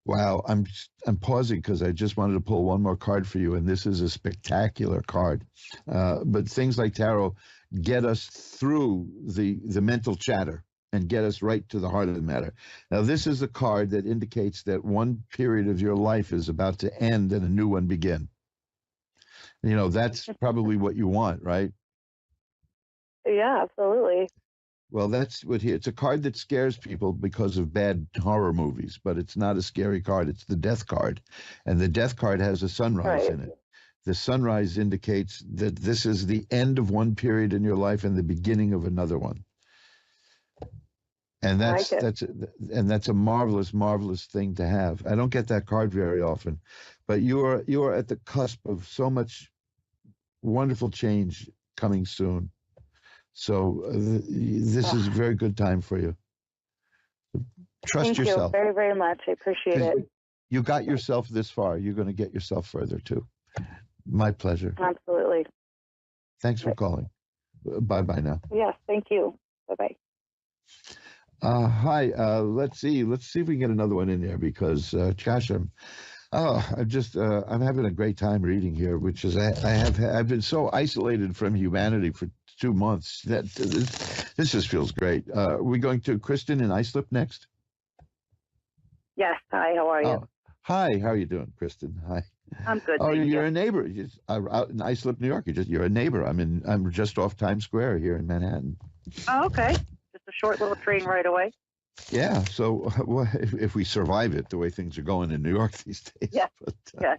Wow, I'm pausing because I just wanted to pull one more card for you, and this is a spectacular card. But things like tarot get us through the mental chatter and get us right to the heart of the matter. Now, this is a card that indicates that one period of your life is about to end and a new one begin. You know, that's probably what you want, right? Yeah, absolutely. Well, that's what it's a card that scares people because of bad horror movies, but it's not a scary card. It's the death card. And the death card has a sunrise Right. in it. The sunrise indicates that this is the end of one period in your life and the beginning of another one. And I like it. that's a marvelous, marvelous thing to have. I don't get that card very often, but you are at the cusp of so much wonderful change coming soon. So this is a very good time for you. Trust Thank you yourself. very, very much. I appreciate it. You got yourself this far. You're going to get yourself further too. My pleasure. Absolutely. Thanks for calling. Bye now. Yes, thank you. Bye-bye. Hi. Let's see. Let's see if we can get another one in there because, gosh, I'm having a great time reading here, which is I've been so isolated from humanity for 2 months that this just feels great. We're going to Kristen in Islip next. Yes. Hi, how are you? Oh, hi. How are you doing, Kristen? Hi. I'm good. Oh, thank you're you. a neighbor. Out in Islip, New York. You're a neighbor. I'm just off Times Square here in Manhattan. Oh, okay. Just a short little train right away. Yeah. So if we survive it, the way things are going in New York these days, Yeah. but Yeah.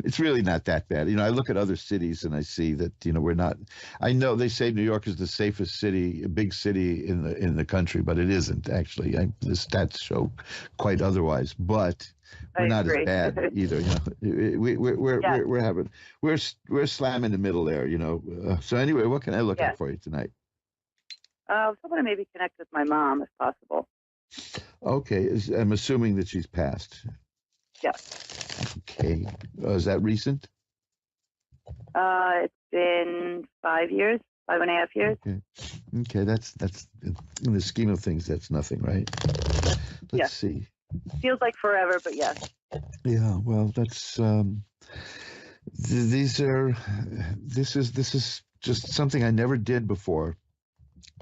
it's really not that bad. You know, I look at other cities and I see that we're not. I know they say New York is the safest city, a big city in the country, but it isn't actually. The stats show quite otherwise. But we're not as bad either. You know, we're slam in the middle there. You know. So anyway, what can I look at for you tonight? Someone to maybe connect with my mom if possible. Okay, I'm assuming that she's passed. Yes. Okay, is that recent? It's been 5 years, 5.5 years. Okay, that's in the scheme of things, that's nothing, right? Let's see. Feels like forever, but yes. Yeah, well, that's this is just something I never did before.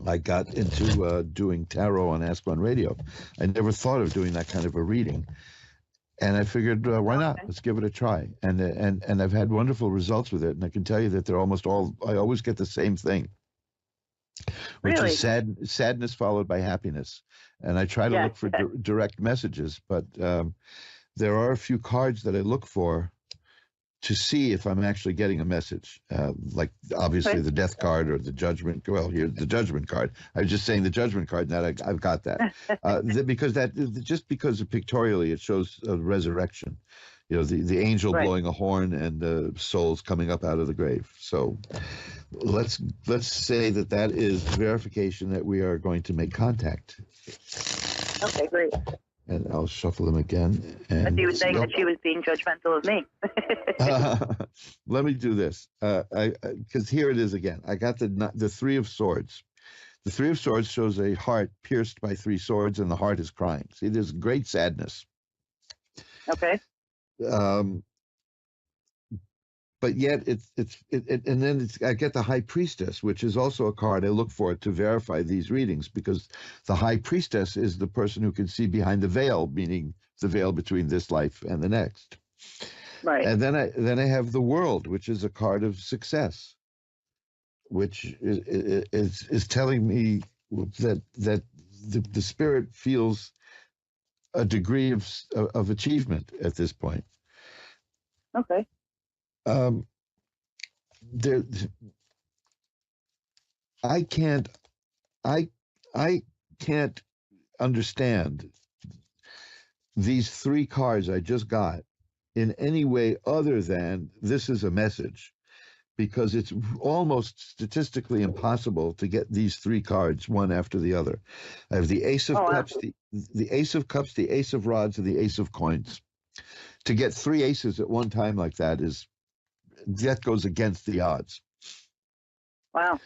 I got into doing tarot on Ask One Radio. I never thought of doing that kind of a reading, and I figured, why not? Let's give it a try. And I've had wonderful results with it. And I can tell you that they're almost all. I always get the same thing, which is sadness followed by happiness. And I try to look for direct messages, but there are a few cards that I look for to see if I'm actually getting a message, like obviously the death card or the judgment. Well, here's the judgment card. I was just saying the judgment card, and I've got that. Because pictorially it shows a resurrection. You know, the angel blowing a horn and the souls coming up out of the grave. So let's say that is verification that we are going to make contact. Okay, great. And I'll shuffle them again. And he was saying that she was being judgmental of me. Let me do this, because here it is again. I got the Three of Swords. The Three of Swords shows a heart pierced by three swords, and the heart is crying. See, there's great sadness. Okay. But yet and then I get the High Priestess, which is also a card I look for to verify these readings, because the High Priestess is the person who can see behind the veil, meaning the veil between this life and the next. Right. And then I have the World, which is a card of success, which is telling me that the spirit feels a degree of achievement at this point. Okay. I can't understand these three cards I just got in any way other than this is a message, because it's almost statistically impossible to get these three cards one after the other. I have the Ace of Cups, the Ace of Cups, the Ace of Rods, and the Ace of Coins. To get three aces at one time like that goes against the odds. Wow.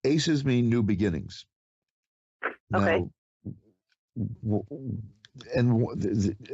Aces mean new beginnings. Okay. Now, and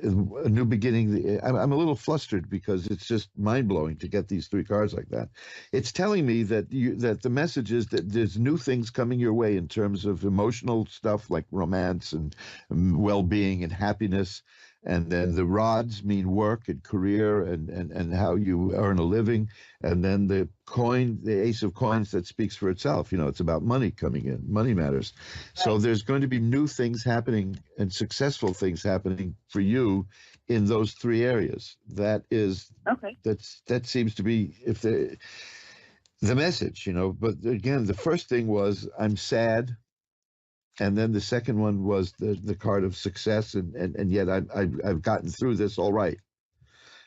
a new beginning. I'm a little flustered because it's just mind blowing to get these three cards like that. It's telling me that that the message is that there's new things coming your way in terms of emotional stuff like romance and well being and happiness. And then the rods mean work and career and how you earn a living. And then the coin, the ace of coins, that speaks for itself. It's about money coming in. Money matters. Right. So there's going to be new things happening and successful things happening for you in those three areas. That is, okay. That seems to be the message, But again, the first thing was, I'm sad. And then the second one was the card of success, and yet I've gotten through this all right.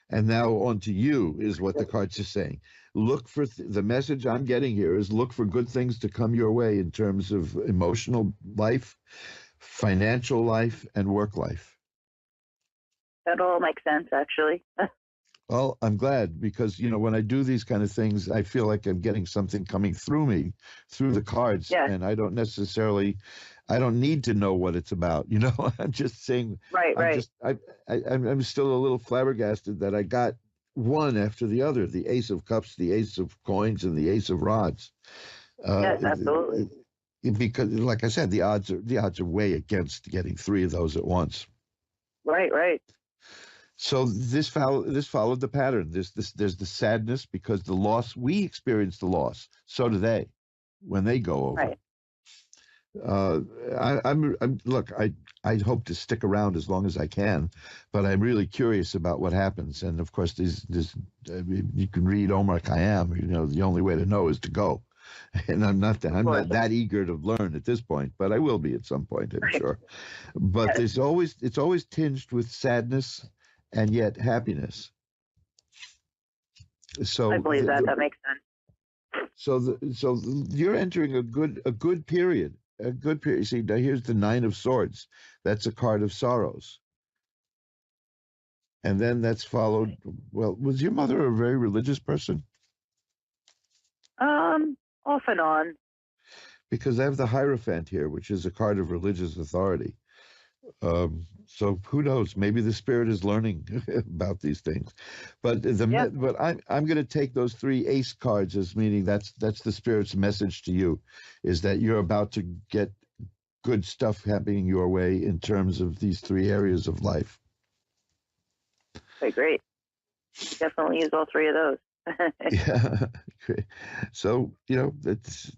And now on to you is what the cards are saying. Look for the message I'm getting here is look for good things to come your way in terms of emotional life, financial life, and work life. That all makes sense, actually. Well, I'm glad because, when I do these kind of things, I feel like I'm getting something coming through me, through the cards, and I don't need to know what it's about. I'm just saying, right. I'm still a little flabbergasted that I got one after the other, the Ace of Cups, the Ace of Coins, and the Ace of Rods. Yes, absolutely. Because, like I said, the odds are way against getting three of those at once. Right. So this followed the pattern. There's the sadness because the loss, we experience the loss. So do they when they go over. Right. Look, I hope to stick around as long as I can, but I'm really curious about what happens. And of course, you can read Omar Khayyam. The only way to know is to go. And I'm not that eager to learn at this point, but I will be at some point, I'm sure. But it's always tinged with sadness and yet happiness. So I believe that makes sense. So you're entering a good period. A good period. See, now here's the Nine of Swords. That's a card of sorrows. And then that's followed. Well, was your mother a very religious person? Off and on. Because I have the Hierophant here, which is a card of religious authority. So who knows? Maybe the spirit is learning about these things. But but I'm going to take those three ace cards as meaning that's the spirit's message to you, is that you're about to get good stuff happening your way in terms of these three areas of life. Okay, great. Definitely use all three of those. Yeah. Great. So that's.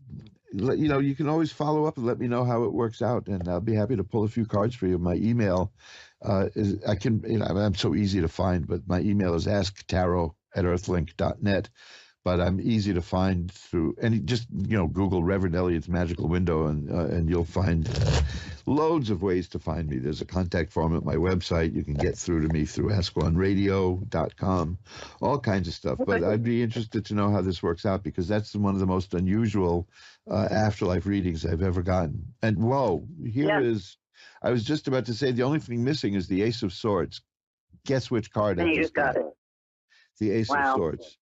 You can always follow up and let me know how it works out, and I'll be happy to pull a few cards for you. My email I'm so easy to find, but my email is asktarot@earthlink.net. But I'm easy to find through just Google Reverend Elliot's Magical Window, and you'll find loads of ways to find me. There's a contact form at my website. You can get through to me through ask1radio.com, all kinds of stuff. But I'd be interested to know how this works out, because that's one of the most unusual afterlife readings I've ever gotten. And whoa, is. I was just about to say the only thing missing is the Ace of Swords. Guess which card I just got? The Ace of Swords.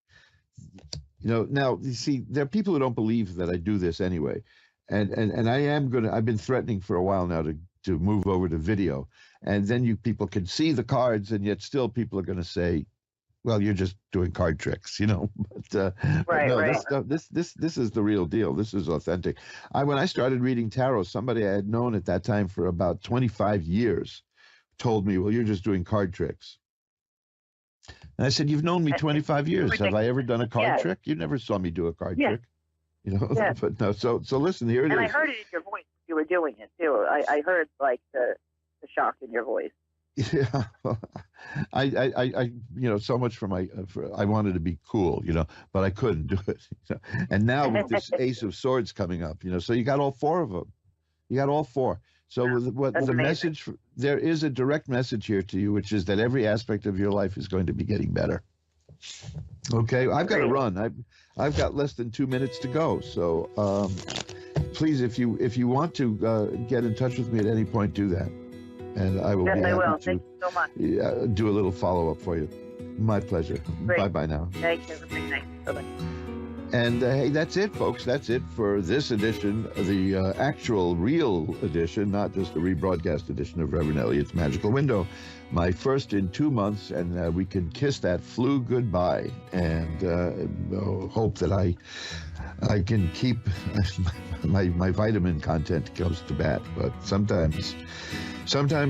Now you see, there are people who don't believe that I do this anyway, and I've been threatening for a while now to move over to video, and then you people can see the cards, and yet still people are going to say, well, you're just doing card tricks, But no, this is the real deal. This is authentic. When I started reading tarot, somebody I had known at that time for about 25 years told me, well, you're just doing card tricks. And I said, you've known me 25 years. Have I ever done a card trick? You never saw me do a card trick. But no. So listen, here it is. And I heard it in your voice. You were doing it too. I heard like the shock in your voice. Yeah, I so much for I wanted to be cool, but I couldn't do it. And now with this Ace of Swords coming up, so you got all four of them. You got all four. So the message, there is a direct message here to you, which is that every aspect of your life is going to be getting better. Okay, I've got to run. I've got less than 2 minutes to go. So please, if you want to get in touch with me at any point, do that. And I will be happy Thank you so much. Do a little follow-up for you. My pleasure. Great. Bye-bye now. Thank you. Have a great night. Bye-bye. And hey, that's it, folks. That's it for this edition, the actual, real edition, not just the rebroadcast edition of Reverend Elliot's Magical Window. My first in 2 months, and we can kiss that flu goodbye, and hope that I can keep my vitamin content goes to bat. But sometimes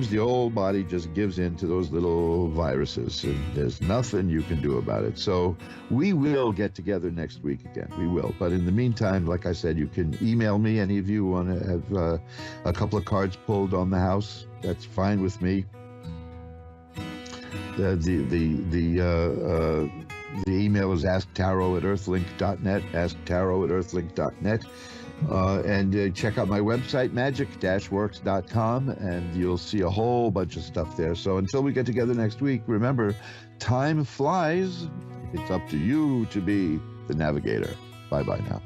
the old body just gives in to those little viruses, and there's nothing you can do about it. So we will get together next week again. We will. But in the meantime, like I said, you can email me. Any of you want to have a couple of cards pulled on the house? That's fine with me. The email is asktarot@earthlink.net, asktarot@earthlink.net. And check out my website, magic-works.com, and you'll see a whole bunch of stuff there. So until we get together next week, remember, time flies. It's up to you to be the navigator. Bye-bye now.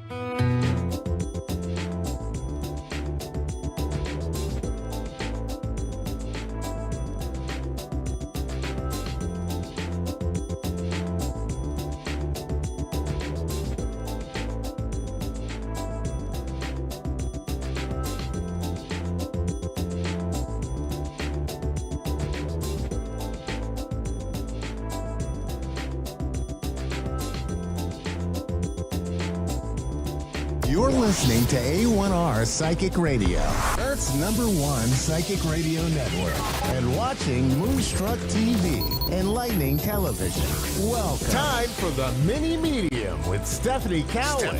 You're listening to A1R Psychic Radio, Earth's #1 psychic radio network, and watching Moonstruck TV, Enlightening Television. Welcome. Time for the Mini Medium with Stephanie Cowan.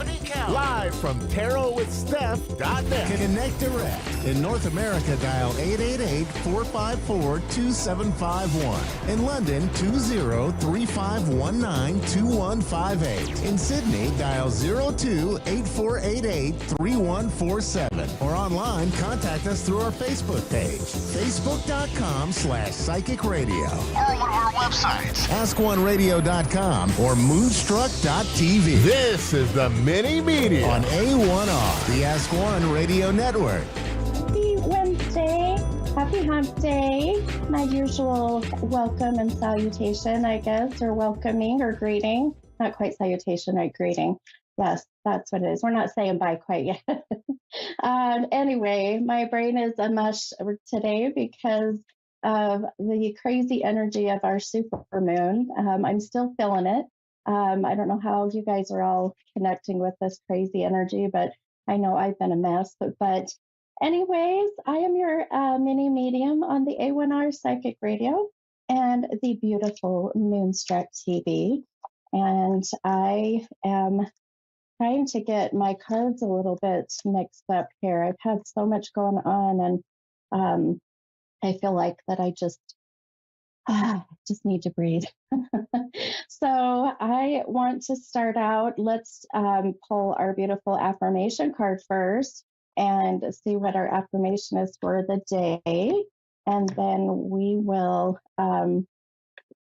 Live from tarotwithsteph.net. Connect direct. In North America, dial 888-454-2751. In London, 20-3519-2158. In Sydney, dial 02-8488-3147. Or online, contact us through our Facebook page, facebook.com/psychic radio. Or one of our websites, askoneradio.com or moonstruck.tv. This is the Mini Media on A1R, the Ask One Radio Network. Happy Wednesday. Happy Hump Day. My usual welcome and salutation, I guess, or welcoming or greeting. Not quite salutation, right? Greeting. Yes, that's what it is. We're not saying bye quite yet. Anyway, my brain is a mush today because of the crazy energy of our supermoon. I'm still feeling it. I don't know how you guys are all connecting with this crazy energy, but I know I've been a mess. But anyways, I am your mini medium on the A1R Psychic Radio and the beautiful Moonstruck TV. And I am trying to get my cards a little bit mixed up here. I've had so much going on, and I feel like that I just need to breathe. So I want to start out. Let's pull our beautiful affirmation card first and see what our affirmation is for the day. And then we will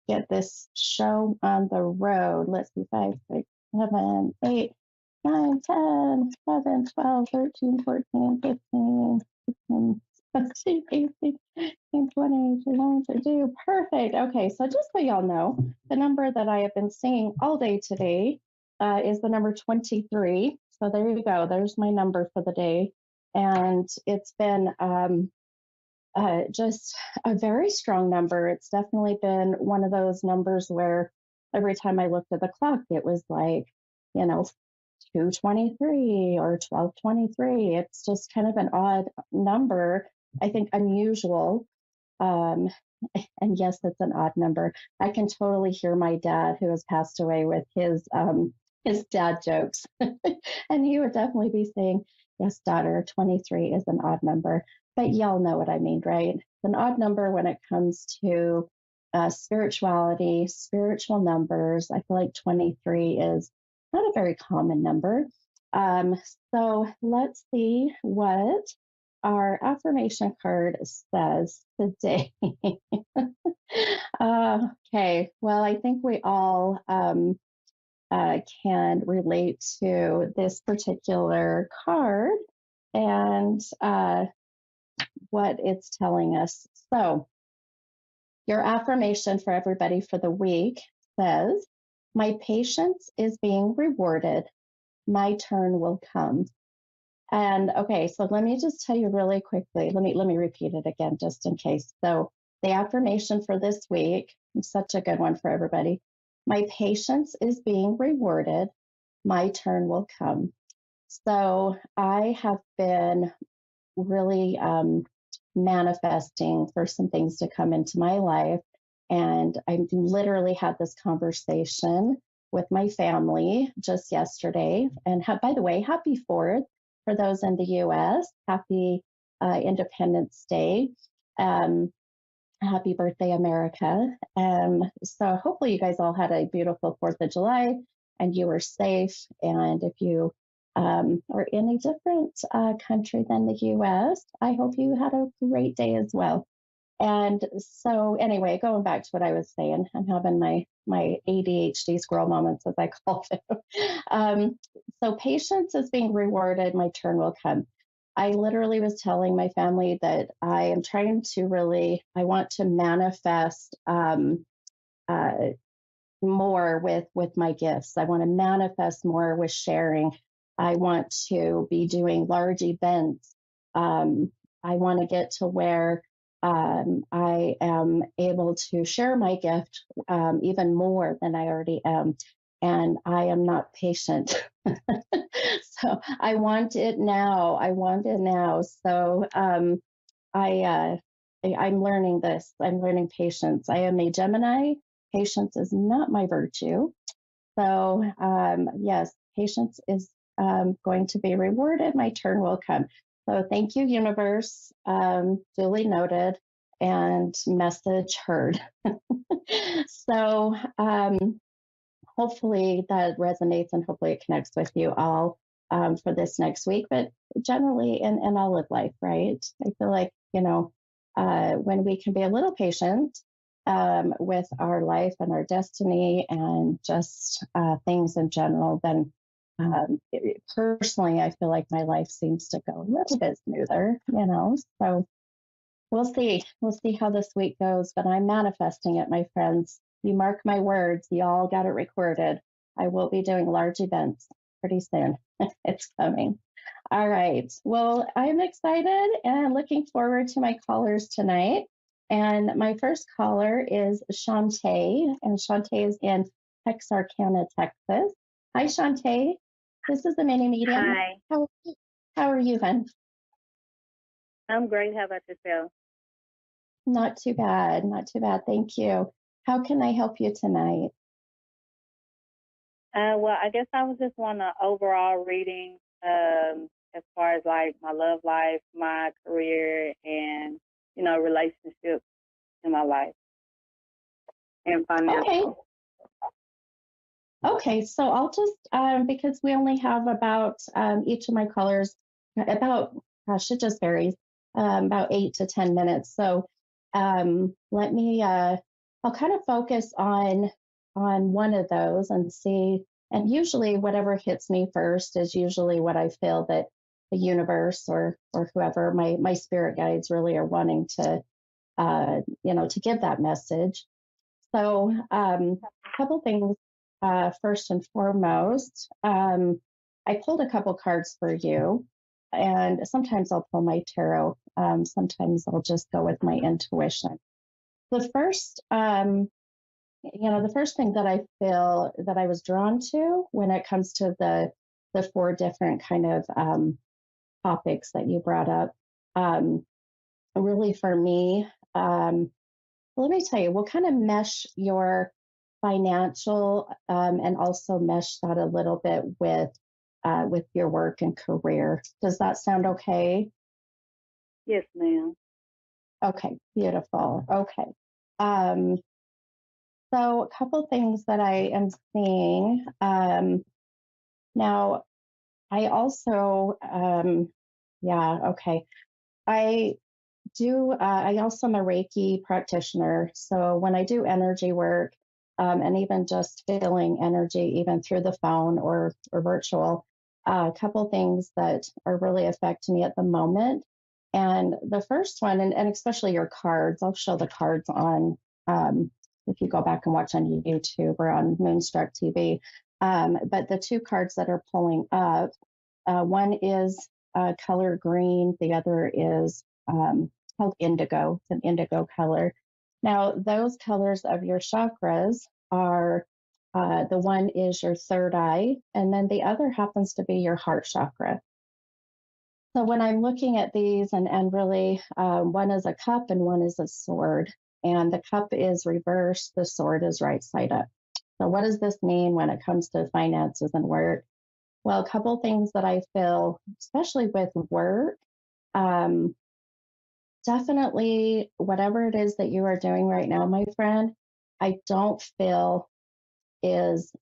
get this show on the road. Let's see, 5, 6, 7, 8, 9, 10, 11, 12, 13, 14, 15, 16, 17, 18, 19, 20, 21, 22. Perfect. Okay, so just so y'all know, the number that I have been seeing all day today is the number 23. So there you go. There's my number for the day. And it's been just a very strong number. It's definitely been one of those numbers where every time I looked at the clock, it was like, 223 or 1223. It's just kind of an odd number. I think unusual. And yes, it's an odd number. I can totally hear my dad, who has passed away, with his dad jokes. And he would definitely be saying, yes, daughter, 23 is an odd number. But y'all know what I mean, right? It's an odd number when it comes to spirituality, spiritual numbers. I feel like 23 is not a very common number. So let's see what our affirmation card says today. Okay, well, I think we all can relate to this particular card and what it's telling us. So your affirmation for everybody for the week says, my patience is being rewarded. my turn will come. And okay, so let me just tell you really quickly. Let me repeat it again just in case. So the affirmation for this week, such a good one for everybody. My patience is being rewarded. My turn will come. So I have been really manifesting for some things to come into my life. And I literally had this conversation with my family just yesterday. And by the way, happy 4th for those in the US. Happy Independence Day. Um, Happy birthday, America. So hopefully you guys all had a beautiful 4th of July and you were safe. And if you are in a different country than the US, I hope you had a great day as well. And so anyway, going back to what I was saying, I'm having my ADHD squirrel moments, as I call them. So patience is being rewarded. My turn will come. I literally was telling my family that I am trying to I want to manifest uh, more with my gifts. I want to manifest more with sharing. I want to be doing large events. I want to get to where I am able to share my gift even more than I already am. And I am not patient. So I want it now. I want it now. So I'm learning this. I'm learning patience. I am a Gemini. Patience is not my virtue. So yes, patience is going to be rewarded. My turn will come. So thank you, universe. Duly noted and message heard. So hopefully that resonates and hopefully it connects with you all for this next week, but generally in all of life, right? I feel like, when we can be a little patient with our life and our destiny and just things in general, then personally, I feel like my life seems to go a little bit smoother, So we'll see. We'll see how this week goes, but I'm manifesting it, my friends. You mark my words. You all got it recorded. I will be doing large events pretty soon. It's coming. All right. Well, I'm excited and looking forward to my callers tonight. And my first caller is Shantae, and Shantae is in Texarkana, Texas. Hi, Shantae. This is the mini medium. Hi. How are you, hon? I'm great. How about yourself? Not too bad. Not too bad. Thank you. How can I help you tonight? Well, I guess I was just wanting an overall reading as far as like my love life, my career, and relationships in my life and financial. Okay. So I'll just because we only have about each of my callers about it just varies about 8 to 10 minutes. So let me I'll kind of focus on one of those and see. And usually whatever hits me first is usually what I feel that the universe or whoever my spirit guides really are wanting to to give that message. So a couple things. First and foremost, I pulled a couple cards for you, and sometimes I'll pull my tarot. Sometimes I'll just go with my intuition. The first, the first thing that I feel that I was drawn to when it comes to the 4 different kind of topics that you brought up, really for me, let me tell you, we'll kind of mesh your financial and also mesh that a little bit with your work and career. Does that sound okay? Yes, ma'am. Okay, beautiful. Okay. So a couple things that I am seeing. Now, I also, okay. I also am a Reiki practitioner. So when I do energy work and even just feeling energy, even through the phone or virtual, a couple things that are really affecting me at the moment. And the first one, and especially your cards, I'll show the cards on, if you go back and watch on YouTube or on Moonstruck TV, But the two cards that are pulling up, one is color green, the other is called indigo. It's an indigo color. Now, those colors of your chakras are the one is your third eye, and then the other happens to be your heart chakra. So when I'm looking at these, and really one is a cup and one is a sword, and the cup is reversed, the sword is right side up. So what does this mean when it comes to finances and work? Well, a couple things that I feel, especially with work, definitely whatever it is that you are doing right now, my friend, I don't feel is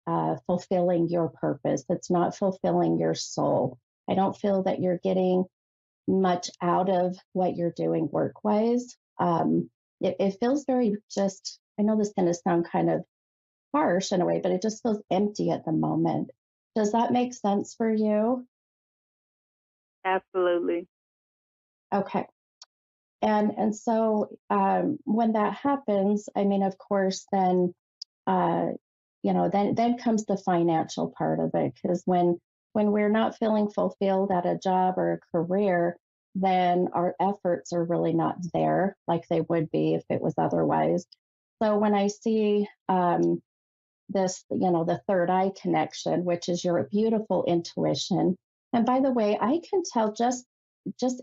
fulfilling your purpose. It's not fulfilling your soul. I don't feel that you're getting much out of what you're doing work wise. It feels very just, I know this is going to sound kind of harsh in a way, but it just feels empty at the moment. Does that make sense for you? Absolutely. Okay. And so when that happens, I mean, of course, then then comes the financial part of it. Because when we're not feeling fulfilled at a job or a career, then our efforts are really not there like they would be if it was otherwise. So when I see this, the third eye connection, which is your beautiful intuition. And by the way, I can tell just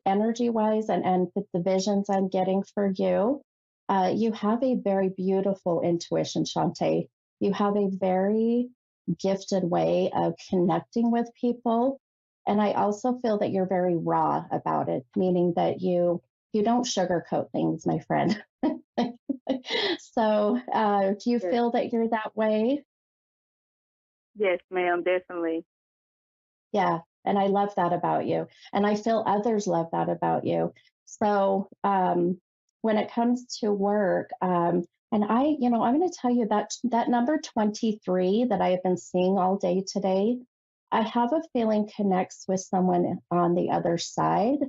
energy wise and the visions I'm getting for you, you have a very beautiful intuition, Shantae. You have a very gifted way of connecting with people. And I also feel that you're very raw about it, meaning that you don't sugarcoat things, my friend. So do you Yes. feel that you're that way? Yes, ma'am, definitely. Yeah. And I love that about you. And I feel others love that about you. So when it comes to work, and I'm going to tell you that number 23 that I have been seeing all day today, I have a feeling connects with someone on the other side,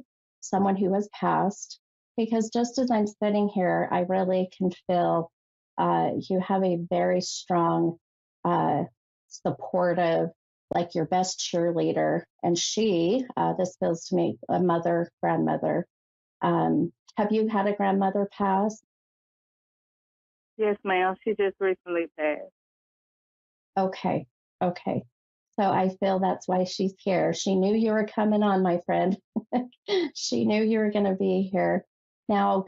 someone who has passed, because just as I'm sitting here, I really can feel you have a very strong, supportive, like your best cheerleader. And this feels to me, a mother, grandmother. Have you had a grandmother pass? Yes, ma'am. She just recently passed. Okay. Okay. So I feel that's why she's here. She knew you were coming on, my friend. She knew you were going to be here. Now,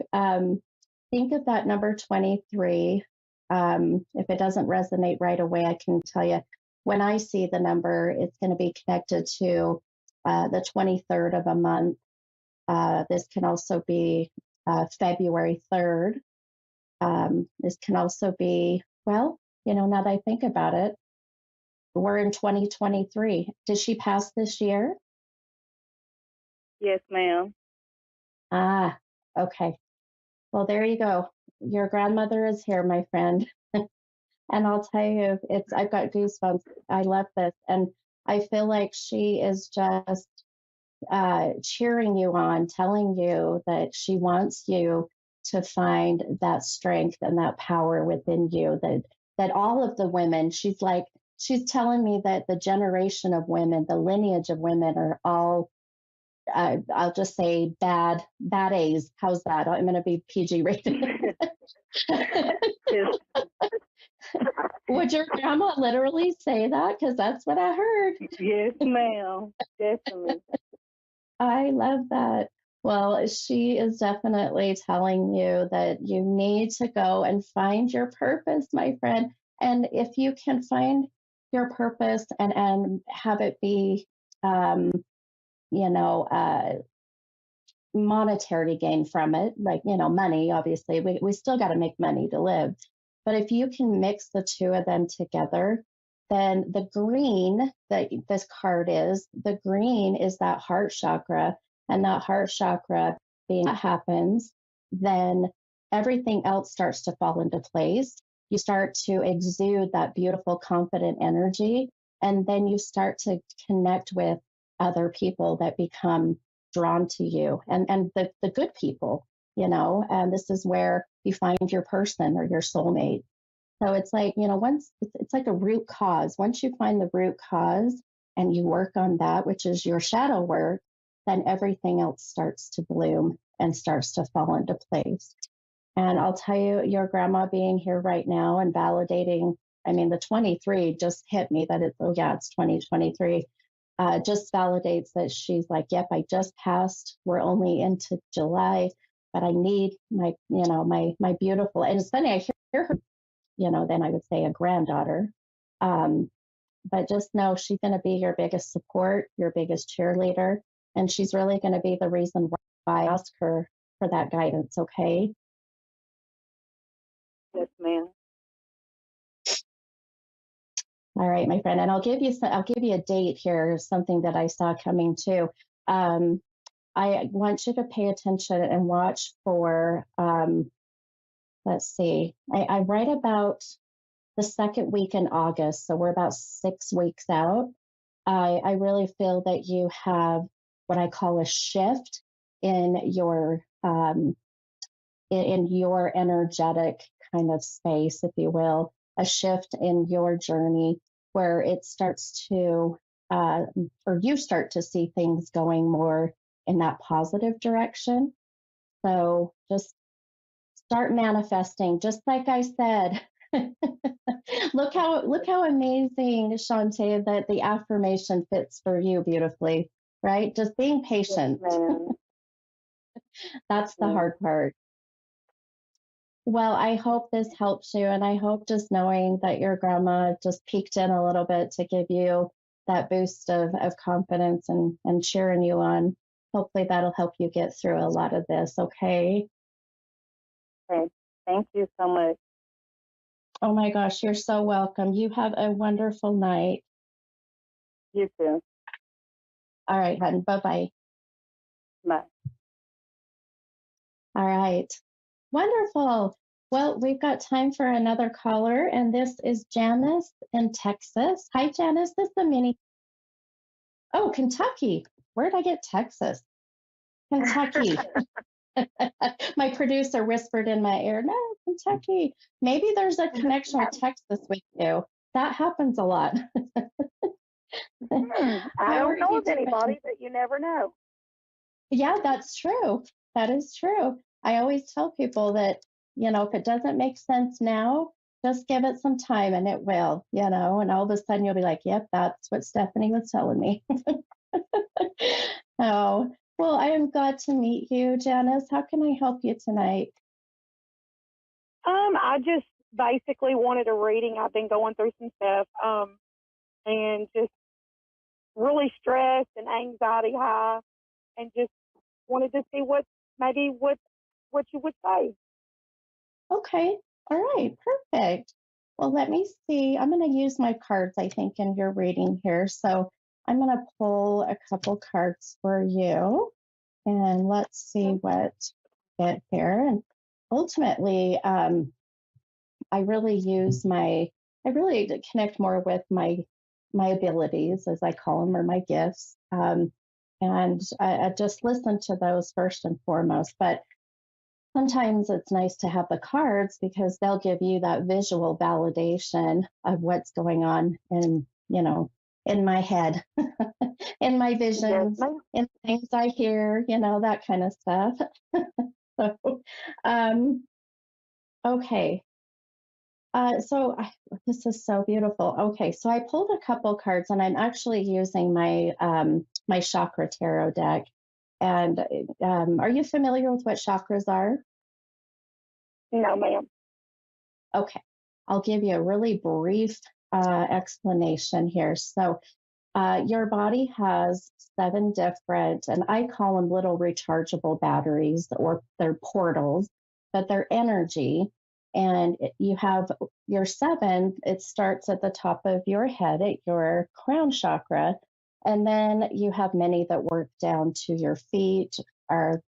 think of that number 23. If it doesn't resonate right away, I can tell you when I see the number, it's going to be connected to the 23rd of a month. This can also be February 3rd. This can also be, well, now that I think about it, we're in 2023. Did she pass this year? Yes, ma'am. Ah, okay. Well, there you go. Your grandmother is here, my friend. And I'll tell you, I've got goosebumps. I love this. And I feel like she is just cheering you on, telling you that she wants you to find that strength and that power within you, that all of the women, she's telling me that the generation of women, the lineage of women are all, I'll just say bad A's. How's that? I'm going to be PG rated. Yes, Would your grandma literally say that? Because that's what I heard. yes, ma'am. Definitely. I love that. Well, she is definitely telling you that you need to go and find your purpose, my friend. And if you can find your purpose and have it be, you know, monetary gain from it, like, money, obviously, we still got to make money to live. But if you can mix the two of them together, then the green that this card is, the green is that heart chakra. And that heart chakra being that happens, then everything else starts to fall into place. You start to exude that beautiful, confident energy. And then you start to connect with other people that become drawn to you and the good people, and this is where you find your person or your soulmate. So it's like, once it's like a root cause. Once you find the root cause and you work on that, which is your shadow work, then everything else starts to bloom and starts to fall into place. And I'll tell you, your grandma being here right now and validating, I mean, the 23 just hit me that it's 2023. Just validates that she's like, yep, I just passed. We're only into July, but I need my beautiful, and it's funny, I hear her, then I would say a granddaughter. But just know she's going to be your biggest support, your biggest cheerleader, and she's really going to be the reason why I ask her for that guidance, okay? Yes, ma'am. All right, my friend, and I'll give you a date here, something that I saw coming too. I want you to pay attention and watch for. Let's see, I write about the second week in August, so we're about 6 weeks out. I really feel that you have what I call a shift in your in your energetic kind of space, if you will, a shift in your journey where it starts to, or you start to see things going more in that positive direction. So just start manifesting, just like I said. look how amazing, Shantae, that the affirmation fits for you beautifully, right? Just being patient. Yes, That's the hard part. Well, I hope this helps you, and I hope just knowing that your grandma just peeked in a little bit to give you that boost of confidence and cheering you on. Hopefully that'll help you get through a lot of this, okay? okay. Thank you so much. Oh my gosh, you're so welcome. You have a wonderful night. You too. All right, hon. Bye-bye. Bye. All right. Wonderful. Well, we've got time for another caller, and this is Janice in Texas. Hi, Janice. This is a mini. Oh, Kentucky. Where did I get Texas? Kentucky. My producer whispered in my ear, no, Kentucky. Maybe there's a connection with Texas with you. That happens a lot. I don't know of anybody, but you never know. Yeah, that's true. That is true. I always tell people that, if it doesn't make sense now, just give it some time and it will, and all of a sudden you'll be like, yep, that's what Stephanie was telling me. Oh, well, I am glad to meet you, Janice. How can I help you tonight? I just basically wanted a reading. I've been going through some stuff, and just really stressed and anxiety high, and just wanted to see what you would say. Okay. All right. Perfect. Well, let me see. I'm going to use my cards, I think, in your reading here. So I'm going to pull a couple cards for you, and let's see what we get here. And ultimately, I really connect more with my abilities, as I call them, or my gifts. And I just listen to those first and foremost. But sometimes it's nice to have the cards because they'll give you that visual validation of what's going on in my head, in my visions, in things I hear, that kind of stuff. So, okay. This is so beautiful. Okay, so I pulled a couple cards, and I'm actually using my my chakra tarot deck. And are you familiar with what chakras are? No, ma'am. Okay, I'll give you a really brief explanation here. So, your body has 7 different, and I call them little rechargeable batteries, or they're portals, but they're energy. And you have your 7, it starts at the top of your head at your crown chakra. And then you have many that work down to your feet or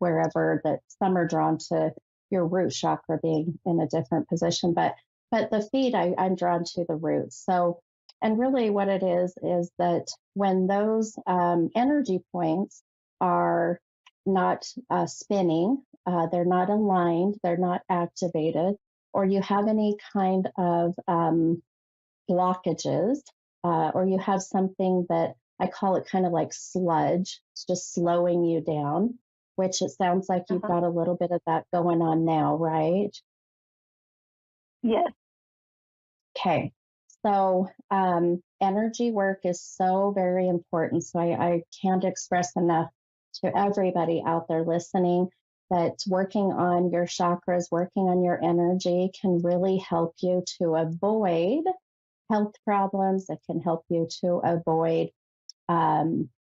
wherever, that some are drawn to your root chakra being in a different position. But the feet, I'm drawn to the roots. So, and really what it is that when those energy points are not spinning, they're not aligned, they're not activated, or you have any kind of blockages, or you have something that I call it kind of like sludge, it's just slowing you down, which it sounds like you've got a little bit of that going on now, right? Yes. Okay. So energy work is so very important. So I can't express enough to everybody out there listening that working on your chakras, working on your energy can really help you to avoid health problems. It can help you to avoid, can't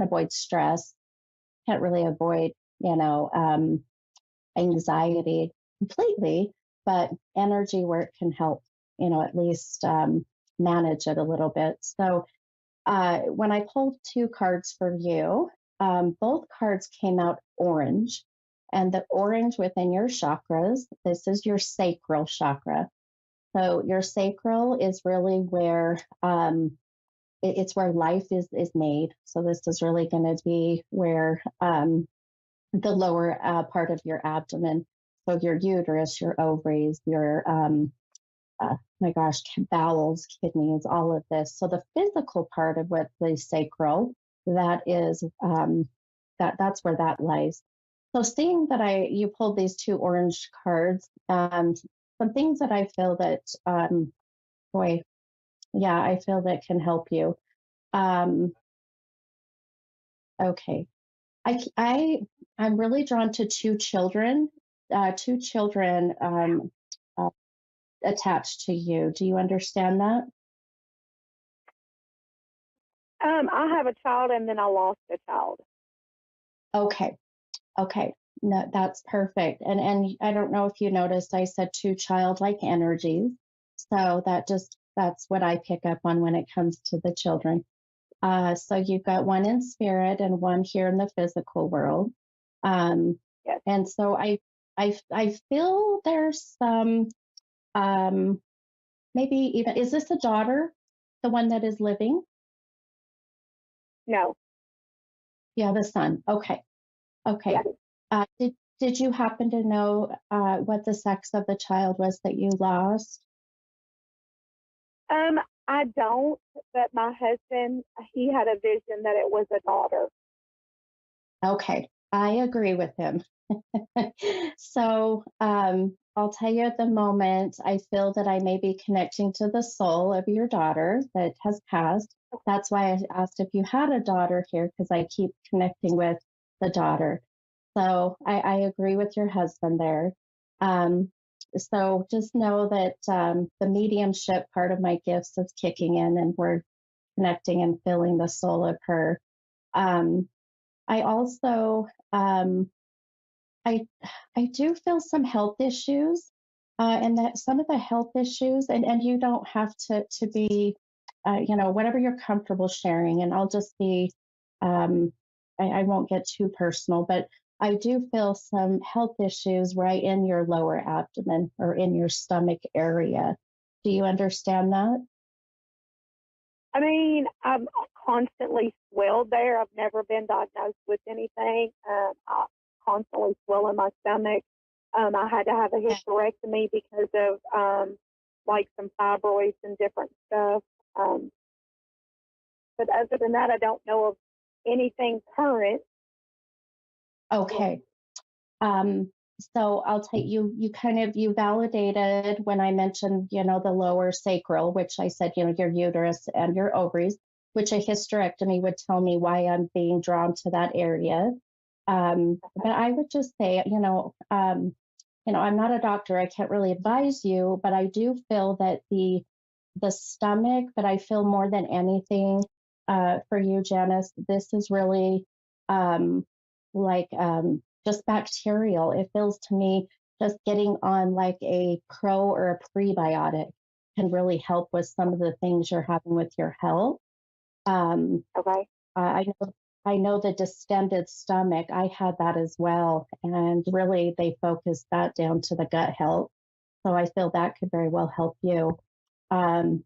avoid stress, can't really avoid, anxiety completely, but energy work can help, at least manage it a little bit. So when I pulled two cards for you, both cards came out orange. And the orange within your chakras, this is your sacral chakra. So your sacral is really where it's where life is made. So this is really going to be where the lower part of your abdomen, so your uterus, your ovaries, your my gosh, bowels, kidneys, all of this. So the physical part of what the sacral, that is that's where that lies. So seeing that you pulled these two orange cards, some things that I feel that boy, yeah, I feel that can help you. Okay, I'm really drawn to two children uh, attached to you. Do you understand that? I have a child and then I lost a child. Okay. Okay. No, that's perfect. And I don't know if you noticed, I said two childlike energies. So that's what I pick up on when it comes to the children. So you've got one in spirit and one here in the physical world. Yes. And so I feel there's some maybe even, is this a daughter, the one that is living? No. Yeah, the son. Okay. Okay. Yes. Did you happen to know what the sex of the child was that you lost? I don't, but my husband, he had a vision that it was a daughter. Okay, I agree with him. So I'll tell you at the moment, I feel that I may be connecting to the soul of your daughter that has passed. That's why I asked if you had a daughter here, because I keep connecting with the daughter. So I agree with your husband there. Um, so just know that the mediumship part of my gifts is kicking in and we're connecting and feeling the soul of her. I also, I, I do feel some health issues, and that some of the health issues, and you don't have to be, whatever you're comfortable sharing. And I'll just be, I won't get too personal, but I do feel some health issues right in your lower abdomen or in your stomach area. Do you understand that? I mean, I'm constantly swelled there. I've never been diagnosed with anything. I constantly swell in my stomach. I had to have a hysterectomy because of like some fibroids and different stuff. But other than that, I don't know of anything current. Okay. Um, so I'll tell you, you validated when I mentioned, the lower sacral, which I said, your uterus and your ovaries, which a hysterectomy would tell me why I'm being drawn to that area. But I would just say, I'm not a doctor. I can't really advise you, but I do feel that the stomach, but I feel more than anything for you, Janice, this is really like just bacterial. It feels to me just getting on like a pro or a prebiotic can really help with some of the things you're having with your health. Okay. I know the distended stomach. I had that as well, and really they focused that down to the gut health. So I feel that could very well help you. Um,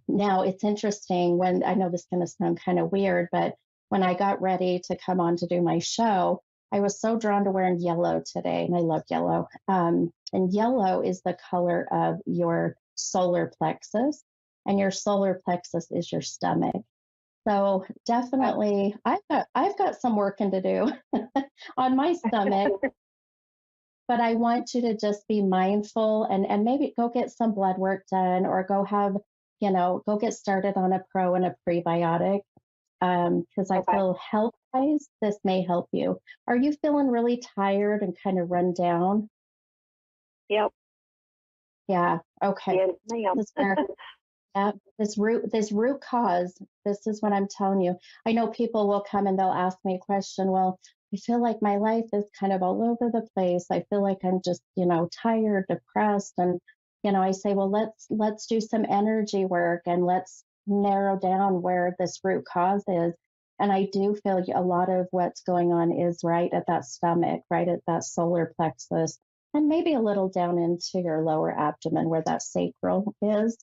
Now it's interesting when I know this is going to sound kind of weird, but when I got ready to come on to do my show, I was so drawn to wearing yellow today, and I love yellow. And yellow is the color of your solar plexus, and your solar plexus is your stomach. So definitely, I've got some working to do on my stomach, but I want you to just be mindful and maybe go get some blood work done, or go have, go get started on a pro and a prebiotic. Because I feel health wise, this may help you. Are you feeling really tired and kind of run down? Yep. Yeah. Okay. Yes, ma'am. Yeah, this root cause, this is what I'm telling you. I know people will come and they'll ask me a question. Well, I feel like my life is kind of all over the place. I feel like I'm just, tired, depressed. And, I say, well, let's do some energy work and let's narrow down where this root cause is. And I do feel a lot of what's going on is right at that stomach, right at that solar plexus, and maybe a little down into your lower abdomen where that sacral is.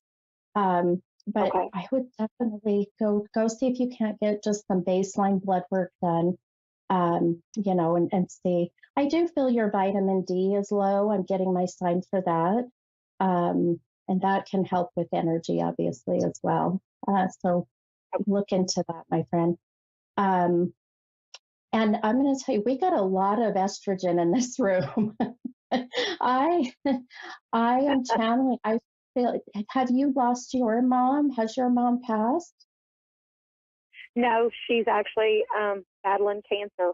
But I would definitely go see if you can't get just some baseline blood work done, and see. I do feel your vitamin D is low. I'm getting my sign for that. And that can help with energy, obviously, as well. So look into that, my friend. And I'm going to tell you, we got a lot of estrogen in this room. I am channeling. Have you lost your mom? Has your mom passed? No, she's actually battling cancer.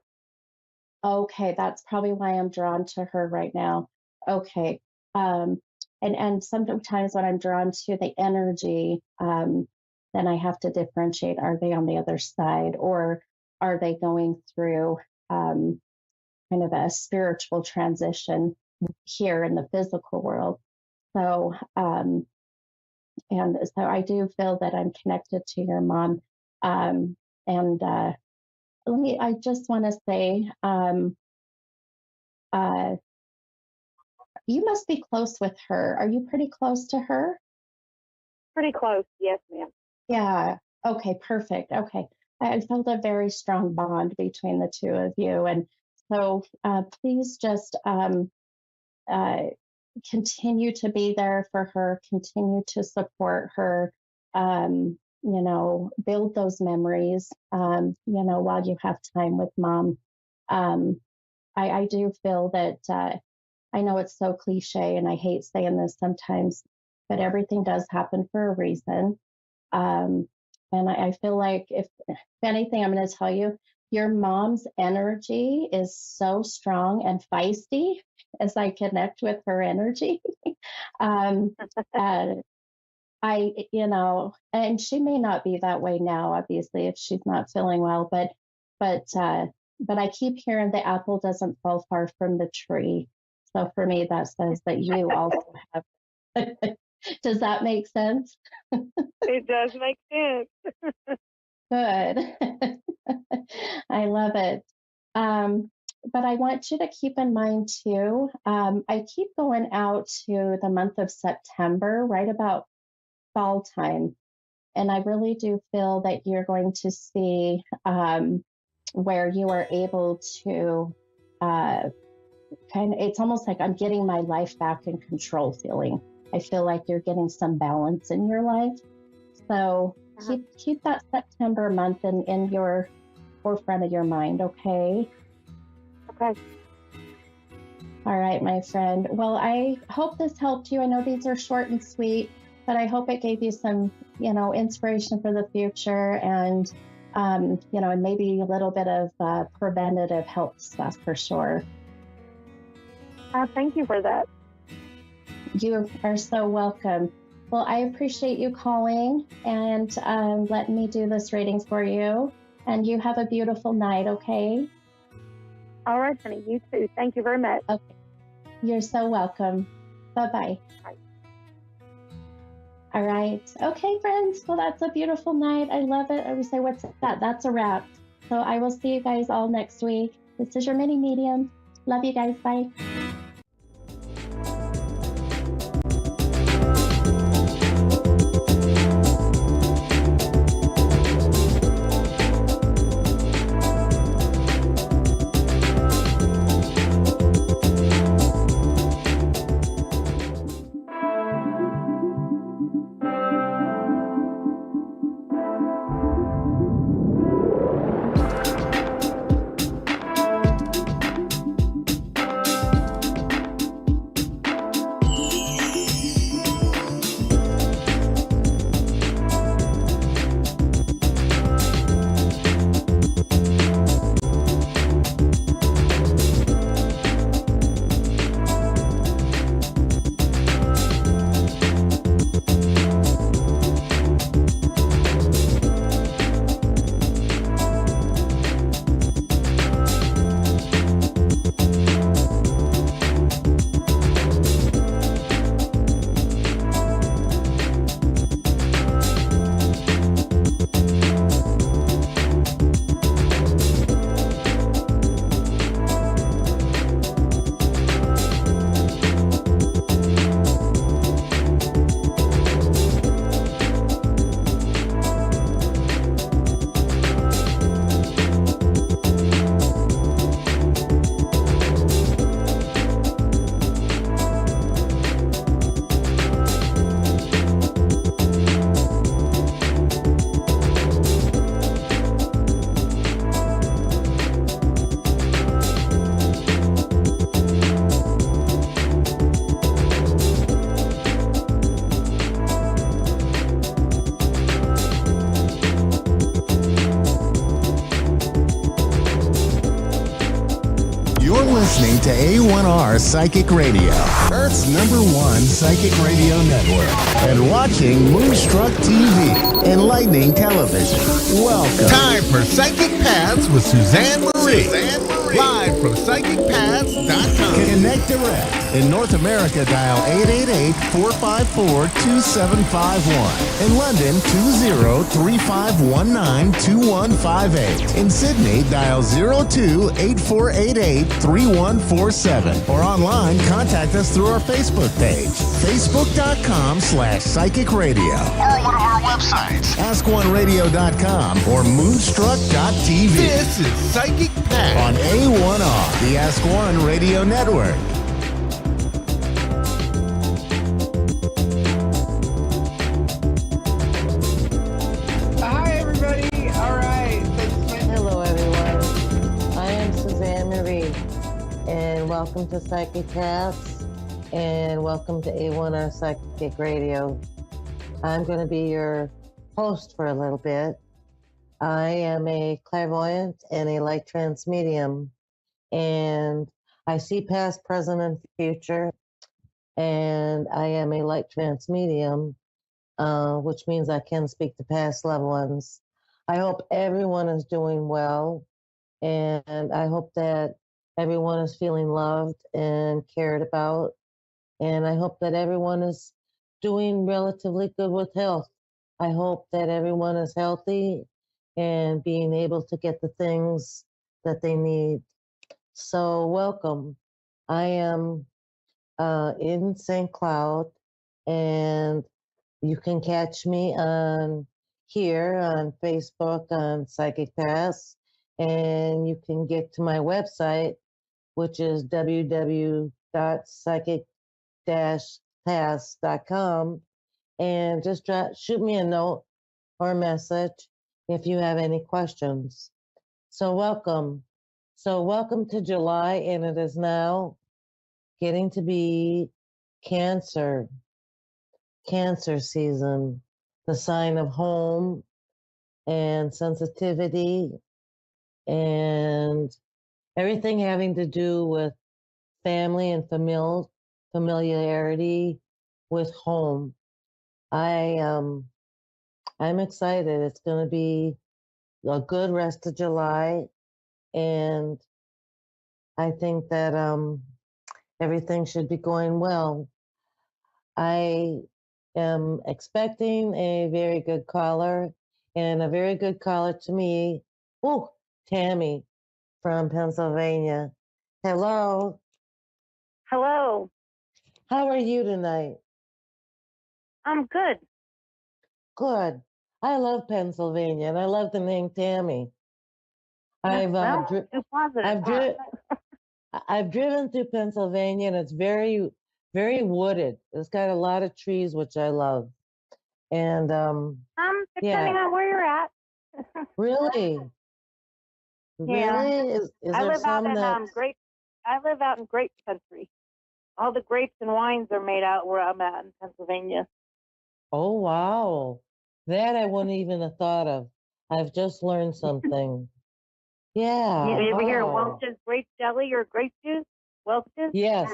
Okay, that's probably why I'm drawn to her right now. Okay. And sometimes when I'm drawn to the energy, then I have to differentiate, are they on the other side, or are they going through kind of a spiritual transition here in the physical world? So, and so I do feel that I'm connected to your mom. I just want to say, you must be close with her. Are you pretty close to her? Pretty close, yes, ma'am. Yeah. Okay, perfect. Okay. I felt a very strong bond between the two of you. And so please just continue to be there for her, continue to support her, build those memories, while you have time with mom. I do feel that I know it's so cliche and I hate saying this sometimes, but everything does happen for a reason. And I feel like if anything, I'm going to tell you, your mom's energy is so strong and feisty as I connect with her energy. And she may not be that way now, obviously, if she's not feeling well, but I keep hearing the apple doesn't fall far from the tree. So for me, that says that you also have. Does that make sense? It does make sense. Good. I love it. But I want you to keep in mind too, I keep going out to the month of September, right about fall time. And I really do feel that you're going to see where you are able to it's almost like I'm getting my life back in control feeling. I feel like you're getting some balance in your life. So keep that September month in your forefront of your mind, okay? Okay. All right, my friend. Well, I hope this helped you. I know these are short and sweet, but I hope it gave you some, inspiration for the future and, and maybe a little bit of preventative health stuff for sure. Thank you for that. You are so welcome. Well, I appreciate you calling and letting me do this reading for you. And you have a beautiful night, okay? All right, honey. You too. Thank you very much. Okay. You're so welcome. Bye-bye. Bye. All right. Okay, friends. Well, that's a beautiful night. I love it. I would say, what's that? That's a wrap. So I will see you guys all next week. This is your mini medium. Love you guys. Bye. to A1R Psychic Radio, Earth's #1 psychic radio network, and watching Moonstruck TV, enlightening television. Welcome. Time for Psychic Paths with Suzanne Marie. Live from PsychicPaths.com. Connect direct. In North America, dial 888-454-2751. In London, 20-3519-2158. In Sydney, dial 02-8488-3147. Or online, contact us through our Facebook page, facebook.com/Psychic Radio. Or one of our websites, AskOneRadio.com or Moonstruck.tv. This is Psychic Paths On A1R, the Ask One Radio Network. Hi, everybody. All right. Hello, everyone. I am Suzanne Marie, and welcome to Psychic Paths, and welcome to A1R Psychic Radio. I'm going to be your host for a little bit. I am a clairvoyant and a light trance medium, and I see past, present, and future, and I am a light trance medium, which means I can speak to past loved ones. I hope everyone is doing well, and I hope that everyone is feeling loved and cared about, and I hope that everyone is doing relatively good with health. I hope that everyone is healthy and being able to get the things that they need. So welcome. I am in St. Cloud, and you can catch me on here on Facebook on Psychic Paths, and you can get to my website, which is www.psychic-paths.com, and just shoot me a note or a message if you have any questions. So welcome. So welcome to July, and it is now getting to be Cancer season, the sign of home and sensitivity and everything having to do with family and familiarity with home. I'm excited. It's going to be a good rest of July, and I think that everything should be going well. I am expecting a very good caller, and a very good caller to me. Oh, Tammy from Pennsylvania. Hello. Hello. How are you tonight? I'm good. Good. I love Pennsylvania, and I love the name Tammy. I've driven through Pennsylvania, and it's very, very wooded. It's got a lot of trees, which I love. And depending on where you're at. really, Yeah. really, is I there live out some in that? I live out in grape country. All the grapes and wines are made out where I'm at in Pennsylvania. Oh wow, that I wouldn't even have thought of. I've just learned something. Yeah. You ever hear Wow. Welch's grape jelly or grape juice? Welch's? Yes.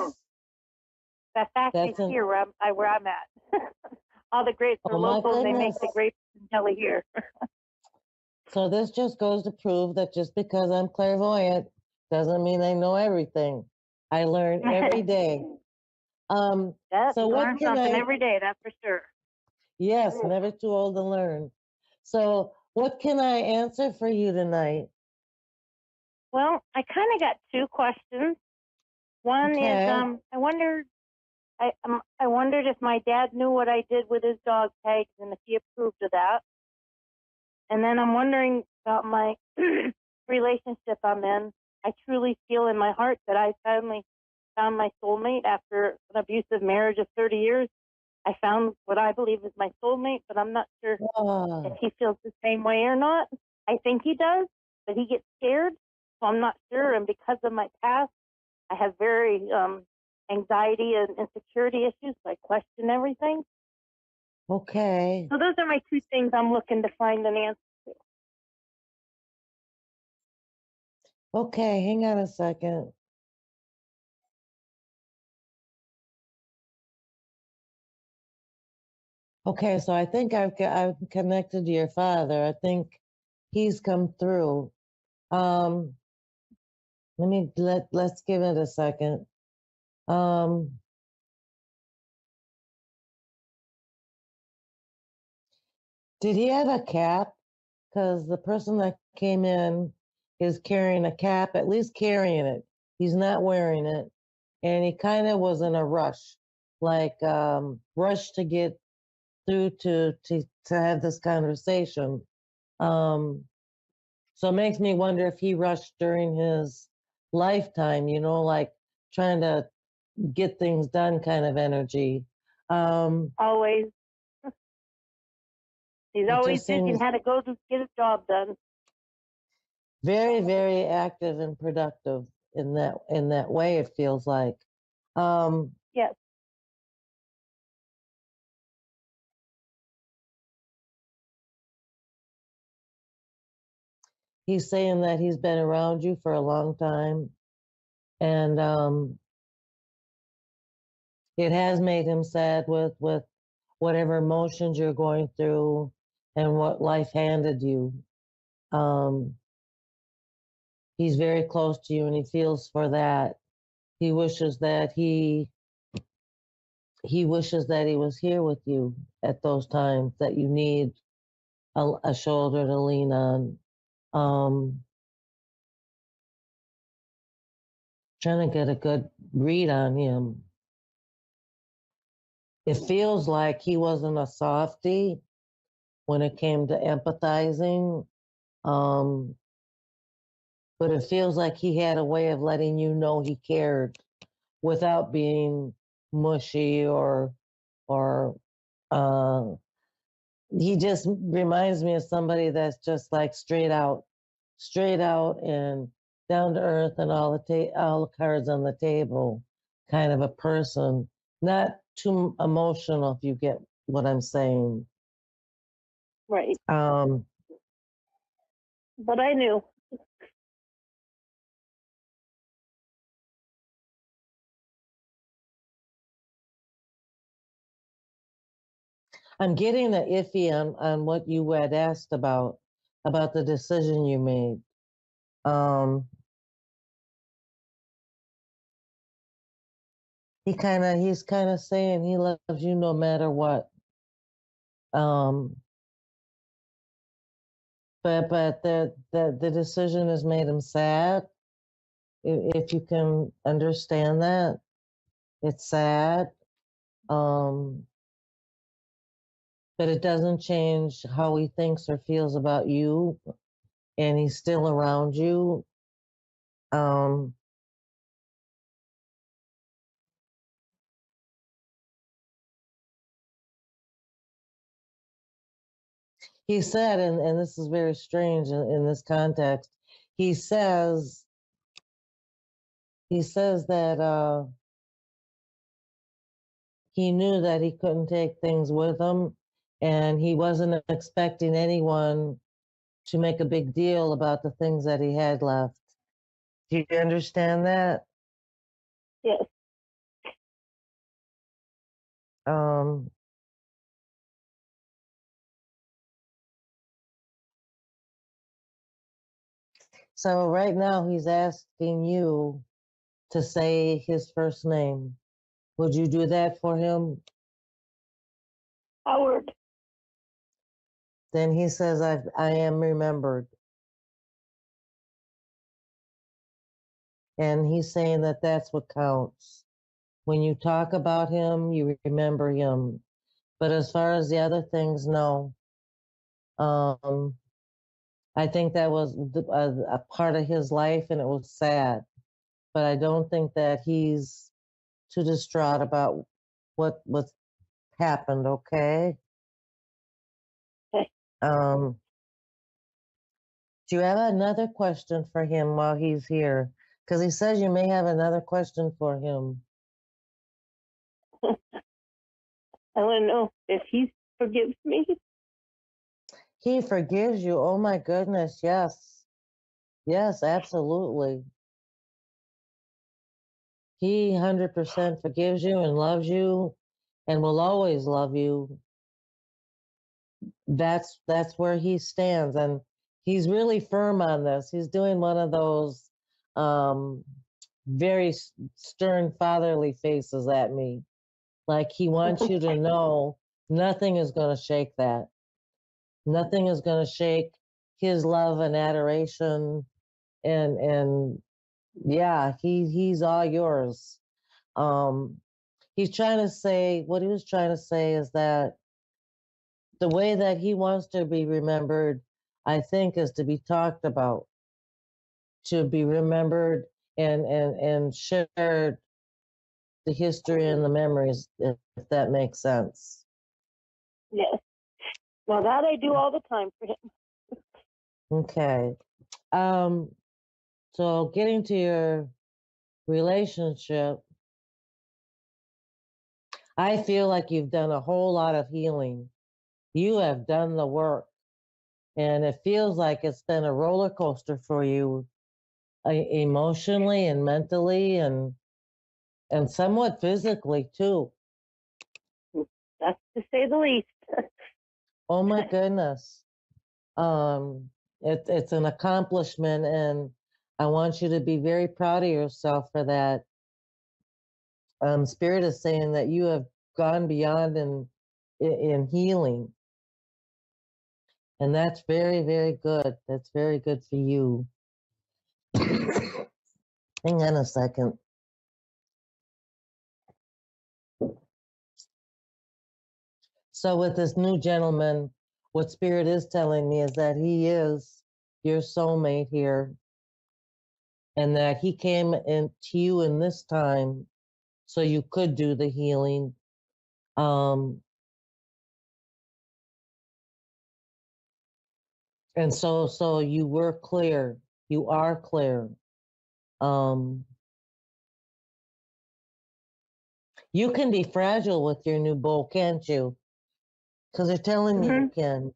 That factory's That's here where I'm at. All the grapes are Oh, my local and they make the goodness. grape jelly here. So this just goes to prove that just because I'm clairvoyant doesn't mean I know everything. I learn every day. Yes, So you what learn can something I? every day, that's for sure. Yes, never too old to learn. So what can I answer for you tonight? Well, I kind of got two questions. One Okay. is I wondered if my dad knew what I did with his dog tags and if he approved of that. And then I'm wondering about my relationship I'm in. I truly feel in my heart that I finally found my soulmate after an abusive marriage of 30 years. I found what I believe is my soulmate, but I'm not sure if he feels the same way or not. I think he does, but he gets scared, so I'm not sure. And because of my past, I have very anxiety and insecurity issues, so I question everything. Okay. So those are my two things I'm looking to find an answer to. Okay, hang on a second. Okay, so I think I've connected to your father. I think he's come through. Um, let's give it a second. Um, did he have a cap? Because the person that came in is carrying a cap, at least carrying it. He's not wearing it, and he kind of was in a rush, like rush to get through to have this conversation. Um, so it makes me wonder if he rushed during his lifetime, like trying to get things done kind of energy. Always. He's It always just thinking seems how to go to get a job done. very, very active and productive in that way, it feels like. Um, Yes. he's saying that he's been around you for a long time, and it has made him sad with whatever emotions you're going through and what life handed you. Um, he's very close to you, and he feels for that. He wishes that he wishes that he was here with you at those times that you need a shoulder to lean on. Um, trying to get a good read on him. It feels like he wasn't a softie when it came to empathizing, um, but it feels like he had a way of letting you know he cared without being mushy or uh, he just reminds me of somebody that's just like straight out and down to earth and all the cards on the table kind of a person, not too emotional if you get what I'm saying. Right. Um, But I knew. I'm getting a iffy on what you had asked about the decision you made. Um, he's kind of saying he loves you no matter what. Um, but the decision has made him sad. If you can understand that, it's sad. Um, but it doesn't change how he thinks or feels about you, and he's still around you. Um, he said, and this is very strange in this context. He says that he knew that he couldn't take things with him, and he wasn't expecting anyone to make a big deal about the things that he had left. Do you understand that? Yes. Um, so right now he's asking you to say his first name. Would you do that for him? Howard. Then he says, I am remembered. And he's saying that that's what counts. When you talk about him, you remember him. But as far as the other things, no. Um, I think that was a part of his life and it was sad. But I don't think that he's too distraught about what's happened, okay? Okay. Do you have another question for him while he's here? Because he says you may have another question for him. I want to know if he forgives me. He forgives you. Oh my goodness, yes. Yes, absolutely. He 100% forgives you and loves you and will always love you. that's where he stands, and he's really firm on this. He's doing one of those um, very stern fatherly faces at me, like he wants you to know nothing is going to shake that. Nothing is going to shake his love and adoration, and yeah, he's all yours. Um, he's trying to say what he was trying to say is that the way that he wants to be remembered, I think, is to be talked about, to be remembered and shared the history and the memories, if that makes sense. Yes. Well, that I do all the time for him. Okay. So getting to your relationship, I feel like you've done a whole lot of healing. You have done the work, and it feels like it's been a roller coaster for you, emotionally and mentally and somewhat physically too. That's to say the least. Oh my goodness. It's an accomplishment, and I want you to be very proud of yourself for that. Spirit is saying that you have gone beyond in healing, and that's very, very good. That's very good for you. Hang on a second. So with this new gentleman, what Spirit is telling me is that he is your soulmate here, and that he came into you in this time so you could do the healing. And so you were clear. You are clear. You can be fragile with your new beau, can't you? Because they're telling me you can.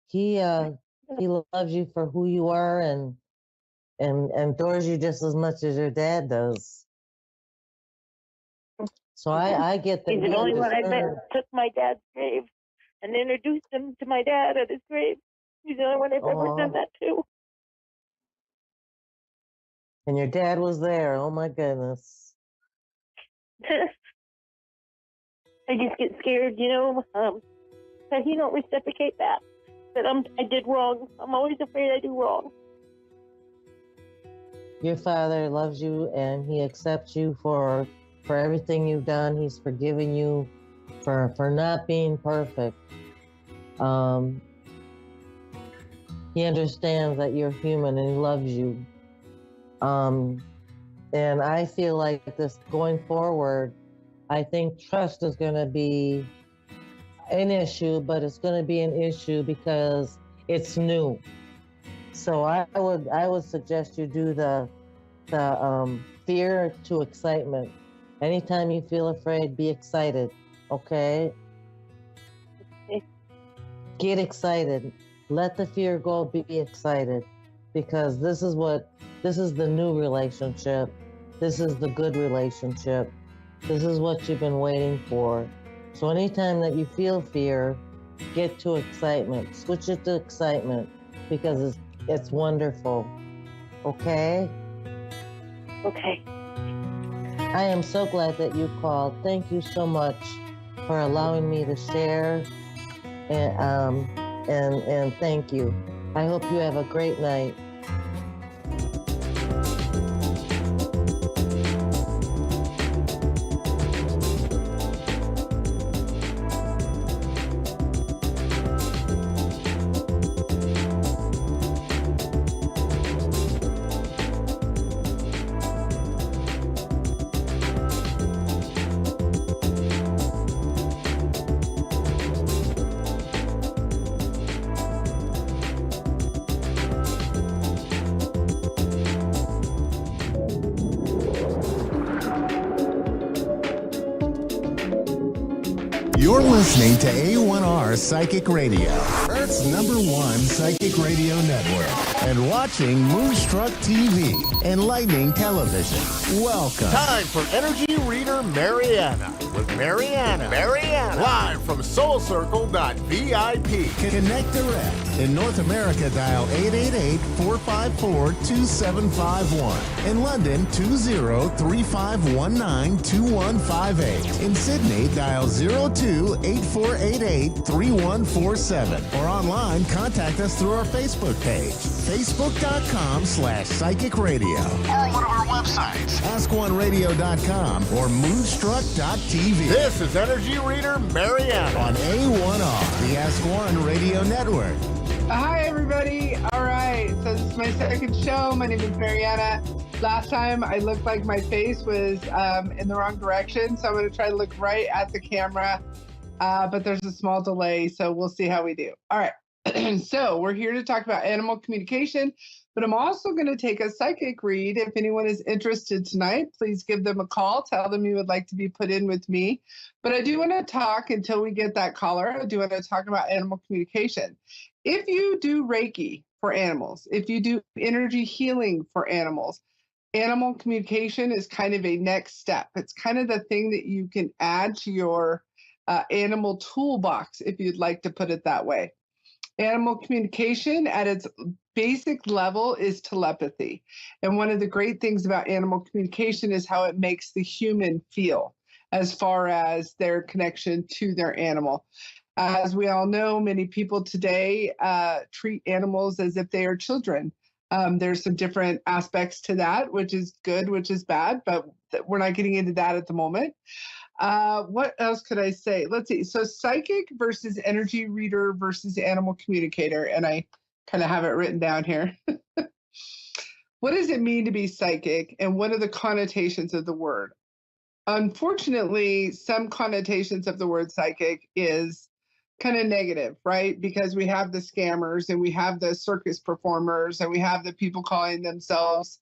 He loves you for who you are and adores you just as much as your dad does. So I get that. He's the only one I met took my dad's grave and introduced him to my dad at his grave. He's the only one I've ever done that to. And your dad was there. Oh my goodness. I just get scared, that he don't reciprocate that I did wrong. I'm always afraid I do wrong. Your father loves you, and he accepts you for everything you've done. He's forgiven you for not being perfect. He understands that you're human, and he loves you. And I feel like this going forward, I think trust is going to be an issue, but it's going to be an issue because it's new. So I would suggest you do the fear to excitement. Anytime you feel afraid, be excited. Okay? Get excited. Let the fear go. Be excited, because this is the new relationship. This is the good relationship. This is what you've been waiting for. So anytime that you feel fear, get to excitement. Switch it to excitement, because it's wonderful. Okay? Okay. I am so glad that you called. Thank you so much for allowing me to share, and thank you. I hope you have a great night. You're listening to A1R Psychic Radio, Earth's #1 psychic radio network, and watching Moonstruck TV, enlightening television. Welcome. Time for Energy Reader Mariana with Mariana. Live from SoulCircle.vip. Connect direct. In North America, dial 888-454-2751. In London, 20-3519-2158. In Sydney, dial 02-8488-3147. Or online, contact us through our Facebook page, facebook.com/psychic radio. Or one of our websites, ask1radio.com or moonstruck.tv. This is Energy Reader Mariana On A1R, the Ask One Radio Network. Hi, everybody. All right. So this is my second show. My name is Mariana. Last time I looked like my face was in the wrong direction. So I'm going to try to look right at the camera. But there's a small delay. So we'll see how we do. All right. So we're here to talk about animal communication. But I'm also going to take a psychic read. If anyone is interested tonight, please give them a call. Tell them you would like to be put in with me. But I do want to talk until we get that caller. I do want to talk about animal communication. If you do Reiki for animals, if you do energy healing for animals, animal communication is kind of a next step. It's kind of the thing that you can add to your animal toolbox, if you'd like to put it that way. Animal communication at its basic level is telepathy. And one of the great things about animal communication is how it makes the human feel as far as their connection to their animal. As we all know, many people today treat animals as if they are children. There's some different aspects to that, which is good, which is bad, but we're not getting into that at the moment. What else could I say? Let's see. So psychic versus energy reader versus animal communicator. And I kind of have it written down here. What does it mean to be psychic? And what are the connotations of the word? Unfortunately, some connotations of the word psychic is kind of negative, right? Because we have the scammers and we have the circus performers and we have the people calling themselves,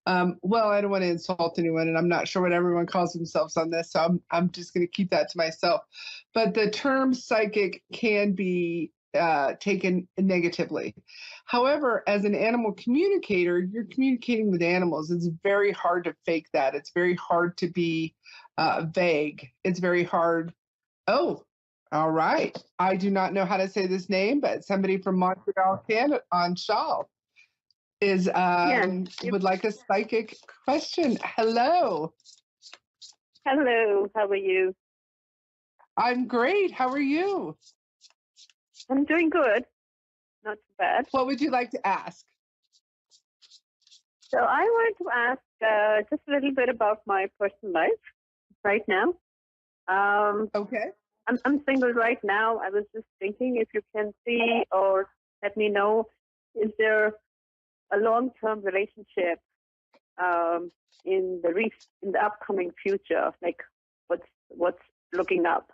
well, I don't want to insult anyone and I'm not sure what everyone calls themselves on this, so I'm just going to keep that to myself. But the term psychic can be taken negatively. However, as an animal communicator, you're communicating with animals. It's very hard to fake that. It's very hard to be vague. It's very hard. Oh, all right. I do not know how to say this name, but somebody from Montreal, Canada, on Shaw is would like a psychic question. Hello. Hello. How are you? I'm great. How are you? I'm doing good. Not too bad. What would you like to ask? So I wanted to ask just a little bit about my personal life right now. Okay. I'm single right now. I was just thinking if you can see or let me know, is there a long-term relationship in the upcoming future? Like what's looking up?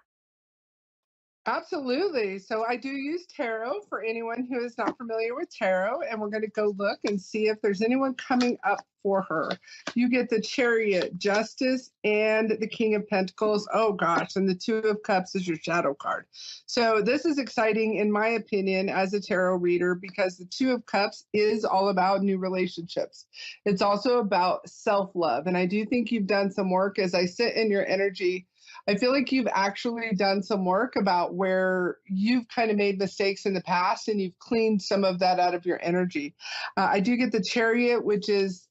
Absolutely. So I do use tarot for anyone who is not familiar with tarot, and we're going to go look and see if there's anyone coming up for her. You get the Chariot, Justice, and the King of Pentacles. Oh gosh, and the Two of Cups is your shadow card. So this is exciting in my opinion as a tarot reader because the Two of Cups is all about new relationships. It's also about self-love, and I do think you've done some work. As I sit in your energy, I feel like you've actually done some work about where you've kind of made mistakes in the past and you've cleaned some of that out of your energy. I do get the Chariot, which is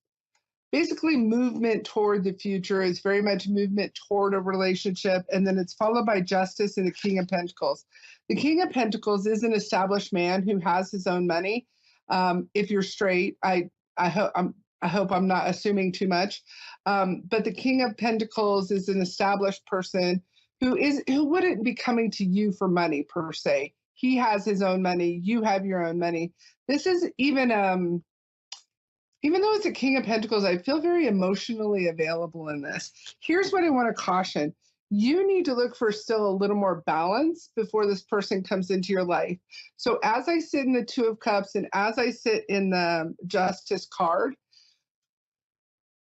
basically movement toward the future. It's very much movement toward a relationship. And then it's followed by Justice and the King of Pentacles. The King of Pentacles is an established man who has his own money. If you're straight, I hope I'm not assuming too much. But the King of Pentacles is an established person who wouldn't be coming to you for money per se. He has his own money. You have your own money. This is even though it's a King of Pentacles, I feel very emotionally available in this. Here's what I want to caution. You need to look for still a little more balance before this person comes into your life. So as I sit in the Two of Cups and as I sit in the Justice card,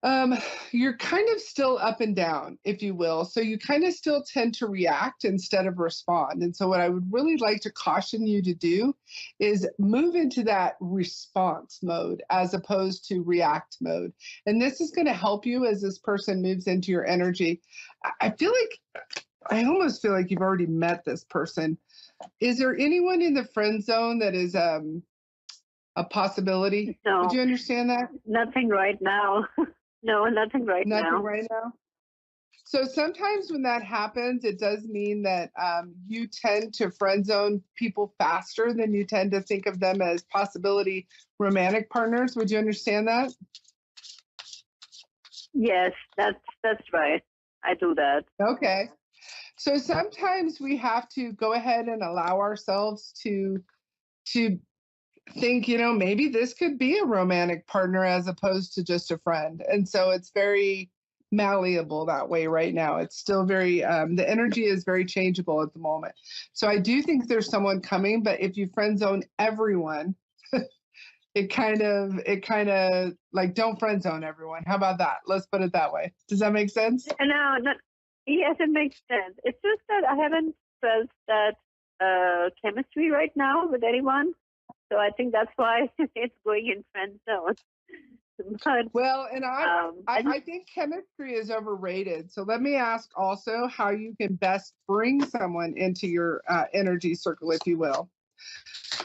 Um, you're kind of still up and down, if you will. So you kind of still tend to react instead of respond. And so what I would really like to caution you to do is move into that response mode as opposed to react mode. And this is going to help you as this person moves into your energy. I feel like, I almost feel like you've already met this person. Is there anyone in the friend zone that is a possibility? No. Would you understand that? Nothing right now. No, nothing right now. Nothing right now. So sometimes when that happens, it does mean that you tend to friend zone people faster than you tend to think of them as possibility romantic partners. Would you understand that? Yes, that's right. I do that. Okay. So sometimes we have to go ahead and allow ourselves to think, maybe this could be a romantic partner as opposed to just a friend. And so it's very malleable that way right now. It's still very, the energy is very changeable at the moment. So I do think there's someone coming, but if you friend zone everyone, it kind of like, don't friend zone everyone. How about that? Let's put it that way. Does that make sense? No, yes, it makes sense. It's just that I haven't felt that chemistry right now with anyone. So I think that's why it's going in friend zone. But, well, and I think chemistry is overrated. So let me ask also how you can best bring someone into your energy circle, if you will.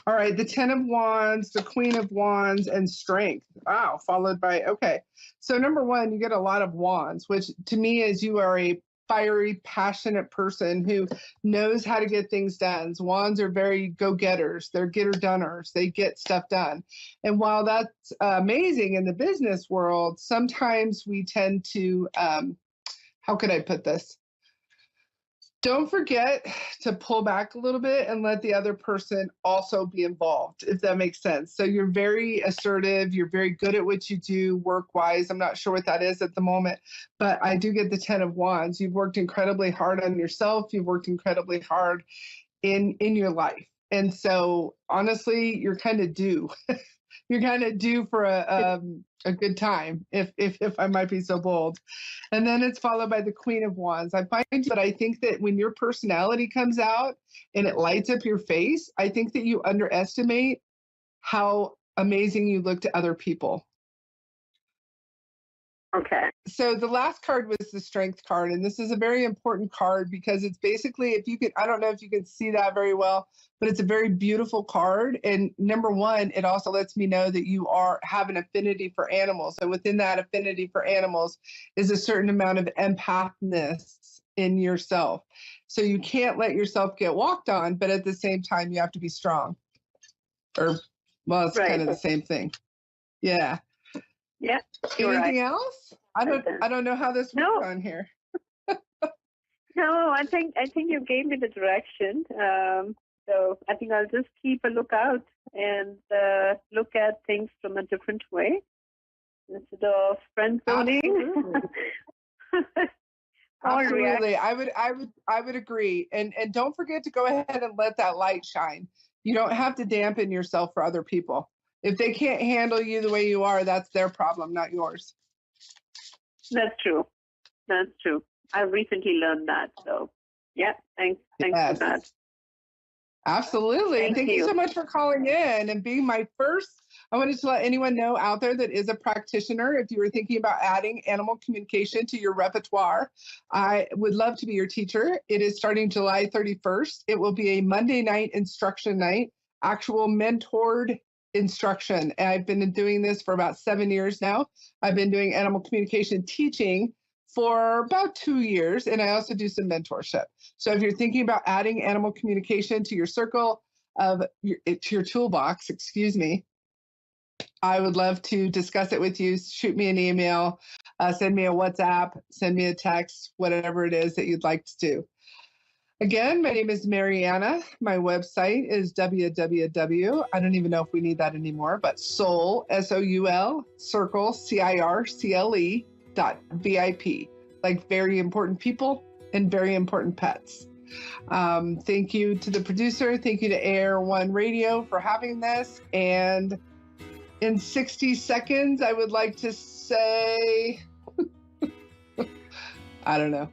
All right, the 10 of Wands, the Queen of Wands, and Strength. Wow, followed by, okay. So number one, you get a lot of Wands, which to me is you are a fiery, passionate person who knows how to get things done. Wands are very go-getters. They're getter-doners. They get stuff done. And while that's amazing in the business world, sometimes we tend to, how could I put this? Don't forget to pull back a little bit and let the other person also be involved, if that makes sense. So you're very assertive. You're very good at what you do work-wise. I'm not sure what that is at the moment, but I do get the 10 of Wands. You've worked incredibly hard on yourself. You've worked incredibly hard in your life. And so honestly, you're kind of due. You're kind of due for a good time, if I might be so bold. And then it's followed by the Queen of Wands. I think that when your personality comes out and it lights up your face, I think that you underestimate how amazing you look to other people. okay. So the last card was the Strength card, and this is a very important card because it's basically, I don't know if you can see that very well, but it's a very beautiful card. And number one, it also lets me know that you have an affinity for animals. And within that affinity for animals is a certain amount of empathness in yourself. So you can't let yourself get walked on, but at the same time, you have to be strong. Well, it's kind of the same thing. Yeah. Yeah. Anything else? I don't know how this works on here. No, I think you gave me the direction. So I think I'll just keep a lookout and look at things from a different way instead of friend zoning. Absolutely. I would agree. And don't forget to go ahead and let that light shine. You don't have to dampen yourself for other people. If they can't handle you the way you are, that's their problem, not yours. That's true. That's true. I recently learned that. So, yeah, thanks for that. Absolutely. Thank you so much for calling in and being my first. I wanted to let anyone know out there that is a practitioner. If you were thinking about adding animal communication to your repertoire, I would love to be your teacher. It is starting July 31st. It will be a Monday night instruction night, actual mentored instruction. And I've been doing this for about 7 years now. I've been doing animal communication teaching for about 2 years, and I also do some mentorship. So if you're thinking about adding animal communication to your circle to your toolbox, I would love to discuss it with you. Shoot me an email, send me a WhatsApp, send me a text, whatever it is that you'd like to do. Again, my name is Mariana. My website is www. I don't even know if we need that anymore, but soul, SOUL, circle, CIRCLE.VIP, like very important people and very important pets. Thank you to the producer. Thank you to A1R Radio for having this. And in 60 seconds, I would like to say, I don't know.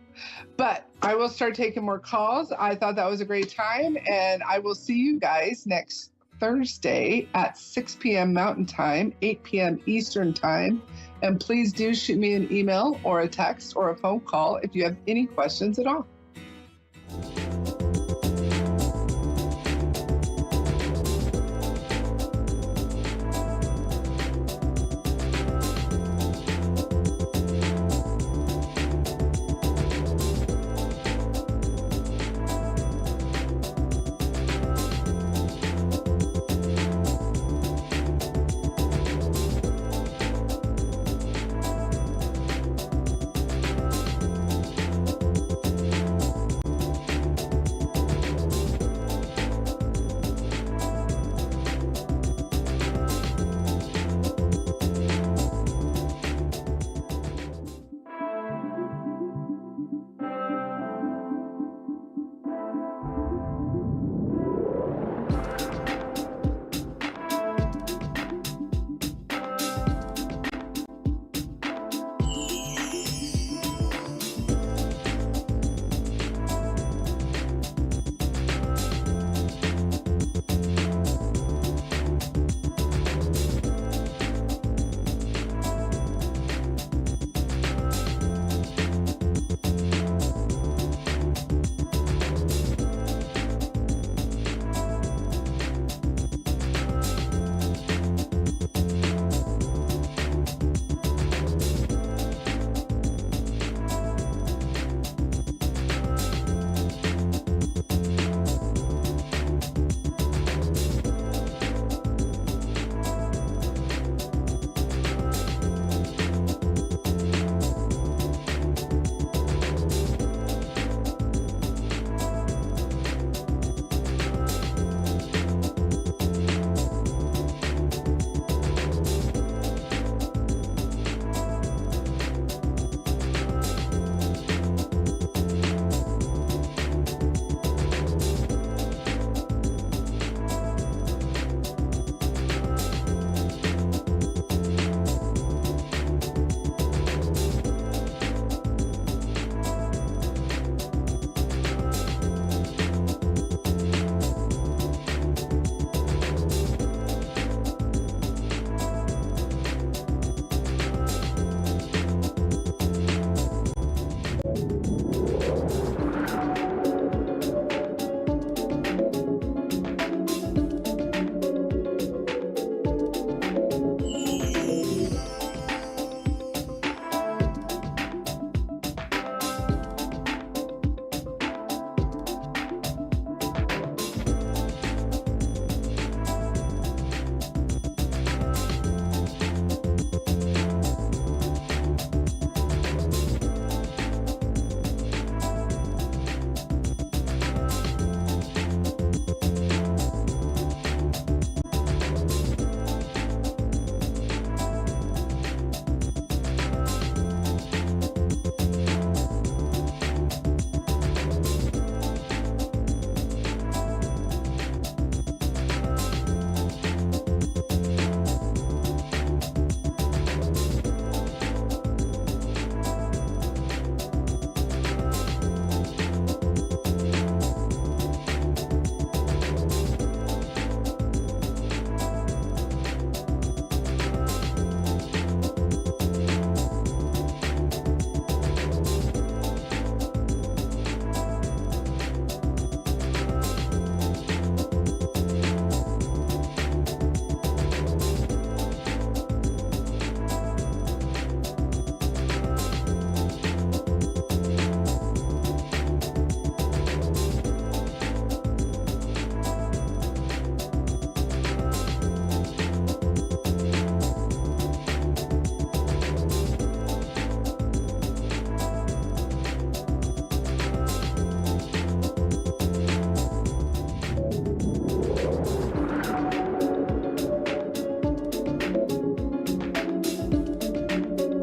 But I will start taking more calls. I thought that was a great time, and I will see you guys next Thursday at 6 p.m. Mountain Time, 8 p.m. Eastern Time. And please do shoot me an email or a text or a phone call if you have any questions at all.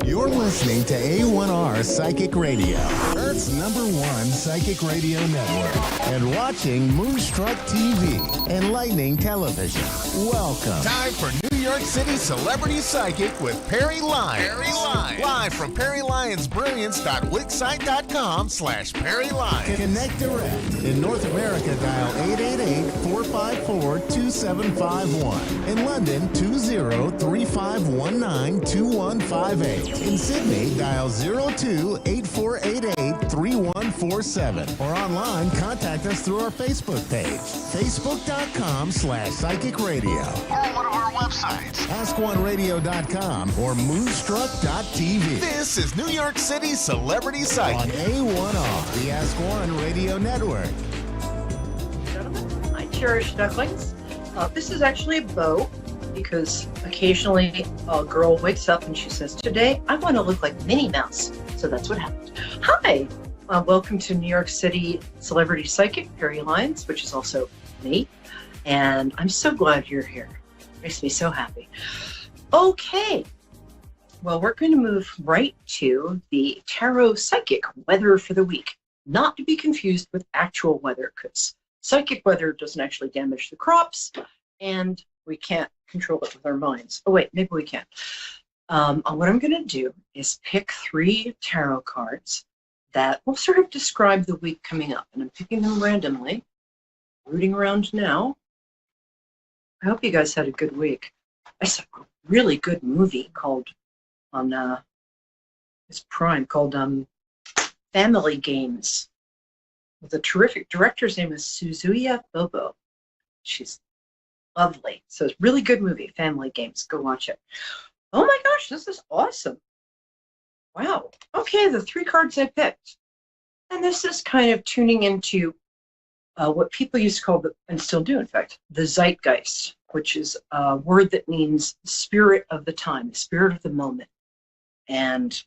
You're listening to A1R Psychic Radio, Earth's #1 psychic radio network, and watching Moonstruck TV. Enlightening Television. Welcome. Time for New York City Celebrity Psychic with Perry Lyons. Live from PerryLyonsBrilliance.wixsite.com/Perry Lyons. Connect direct. In North America, dial 888-454-2751. In London, 20-3519-2158. In Sydney, dial 02-8488-3147. Or online, contact us through our Facebook page, Facebook.com/Psychic Radio. Or one of our websites, AskOneRadio.com or Moonstruck.tv. This is New York City Celebrity Psychic on A1R, the Ask One Radio Network. I cherish ducklings. This is actually a bow because occasionally a girl wakes up and she says, "Today I want to look like Minnie Mouse." So that's what happened. Hi, welcome to New York City Celebrity Psychic, Perry Lyons, which is also me. And I'm so glad you're here. Makes me so happy. Okay. Well, we're going to move right to the Tarot Psychic weather for the week. Not to be confused with actual weather, because psychic weather doesn't actually damage the crops, and we can't control it with our minds. Oh, wait, maybe we can. What I'm going to do is pick 3 tarot cards that will sort of describe the week coming up, and I'm picking them randomly, rooting around now. I hope you guys had a good week. I saw a really good movie called on it's Prime called Family Games with a terrific director's name is Suzuya Bobo. She's lovely. So it's a really good movie, Family Games. Go watch it. Oh my gosh, this is awesome. Wow. Okay, the 3 cards I picked. And this is kind of tuning into what people used to call, and still do in fact, the zeitgeist, which is a word that means spirit of the time, the spirit of the moment. And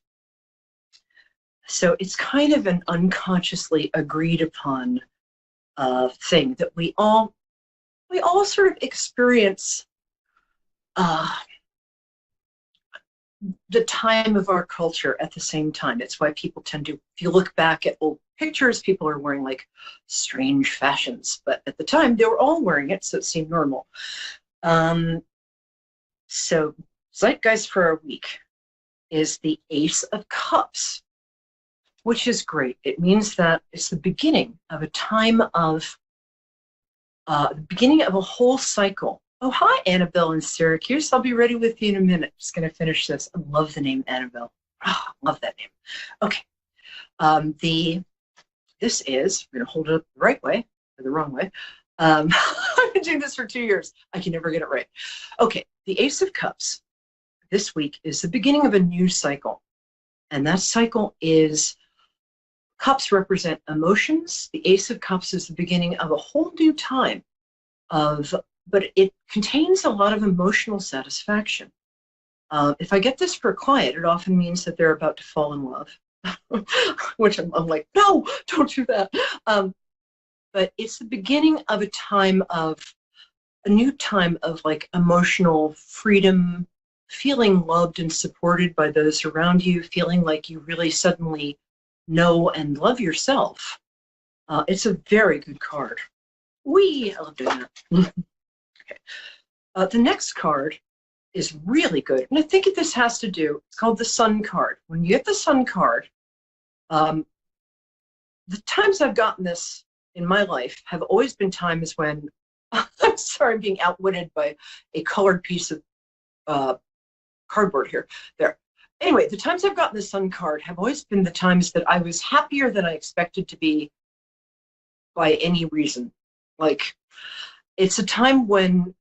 so it's kind of an unconsciously agreed upon thing that we all sort of experience the time of our culture at the same time. It's why people tend to, if you look back at old pictures, people are wearing like strange fashions, but at the time they were all wearing it, so it seemed normal. So zeitgeist for our week is the Ace of Cups, which is great. It means that it's the beginning of a time of the beginning of a whole cycle. Oh, hi, Annabelle in Syracuse. I'll be ready with you in a minute. Just going to finish this. I love the name Annabelle. Oh, love that name. Okay. This is, we're going to hold it up the right way or the wrong way. I've been doing this for 2 years. I can never get it right. Okay. The Ace of Cups this week is the beginning of a new cycle. And that cycle is, cups represent emotions. The Ace of Cups is the beginning of a whole new time but it contains a lot of emotional satisfaction. If I get this for a client, it often means that they're about to fall in love, which I'm like, no, don't do that. But it's the beginning of a new time of like emotional freedom, feeling loved and supported by those around you, feeling like you really suddenly know and love yourself. It's a very good card. I love doing that. Okay. The next card is really good. And I think this has to do, it's called the Sun card. When you get the Sun card, the times I've gotten this in my life have always been times when, I'm sorry, I'm being outwitted by a colored piece of cardboard here. There. Anyway, the times I've gotten the Sun card have always been the times that I was happier than I expected to be by any reason. Like, it's a time when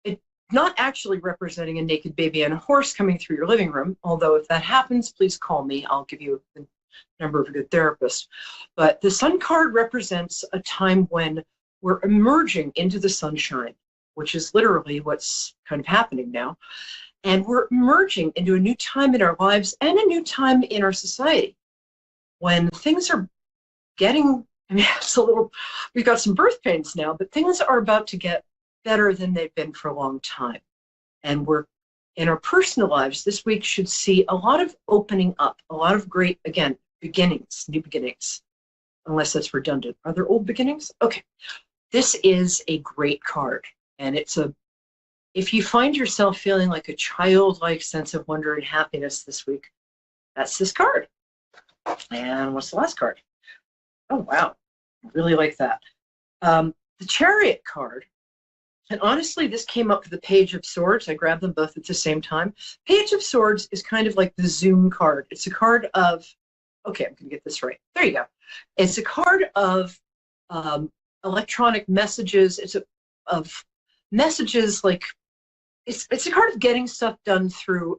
it's not actually representing a naked baby and a horse coming through your living room, although if that happens, please call me. I'll give you the number of a good therapist. But the Sun card represents a time when we're emerging into the sunshine, which is literally what's kind of happening now. And we're emerging into a new time in our lives and a new time in our society when things are getting, I mean, it's a little, we've got some birth pains now, but things are about to get better than they've been for a long time. And we're, in our personal lives, this week should see a lot of opening up, a lot of great, again, beginnings, new beginnings, unless that's redundant. Are there old beginnings? Okay. This is a great card, and if you find yourself feeling like a childlike sense of wonder and happiness this week, that's this card. And what's the last card? Oh, wow. I really like that. The Chariot card, and honestly, this came up with the Page of Swords. I grabbed them both at the same time. Page of Swords is kind of like the Zoom card. It's a card of, okay, I'm going to get this right. There you go. It's a card of electronic messages. Of messages like, it's a card of getting stuff done through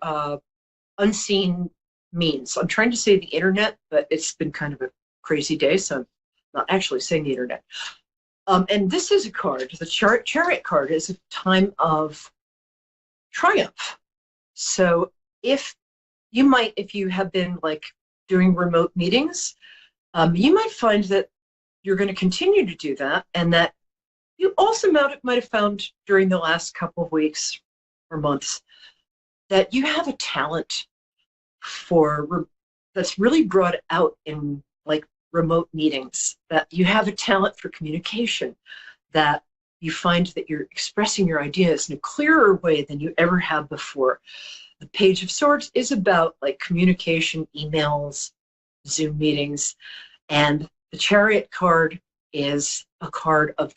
unseen means. I'm trying to say the internet, but it's been kind of a crazy day, so I'm not actually saying the internet. And this is a card, the Chariot card is a time of triumph. So if you have been like doing remote meetings, you might find that you're going to continue to do that, and that you also might have found during the last couple of weeks or months that you have a talent that's really brought out in like remote meetings, that you have a talent for communication, that you find that you're expressing your ideas in a clearer way than you ever have before. The Page of Swords is about like communication, emails, Zoom meetings, and the Chariot card is a card of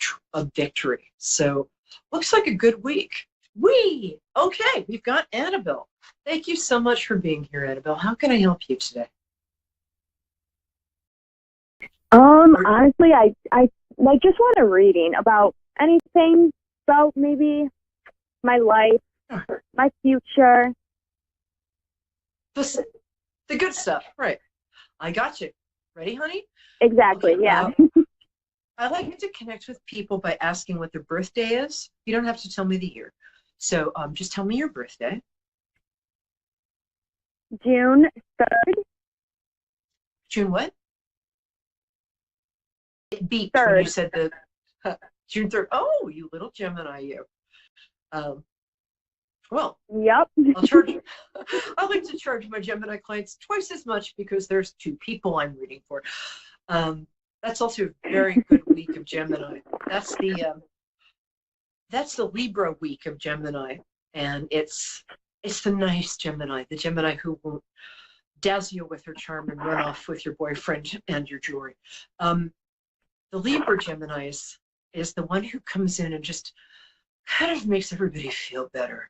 victory. So looks like a good week. Okay, we've got Annabelle. Thank you so much for being here, Annabelle. How can I help you today? Honestly, I like just want a reading about anything, about maybe my life, my future. The good stuff, right? I got you. Ready, honey? Exactly. Okay, Yeah. I like to connect with people by asking what their birthday is. You don't have to tell me the year. So just tell me your birthday. June 3rd. June what? It beeped 3rd. when you said the June 3rd. Oh, you little Gemini, you. Well, yep. I like to charge my Gemini clients twice as much because there's 2 people I'm reading for. That's also a very good week of Gemini. That's the Libra week of Gemini, and it's the nice Gemini, the Gemini who won't dazzle you with her charm and run off with your boyfriend and your jewelry. The Libra Gemini is the one who comes in and just kind of makes everybody feel better.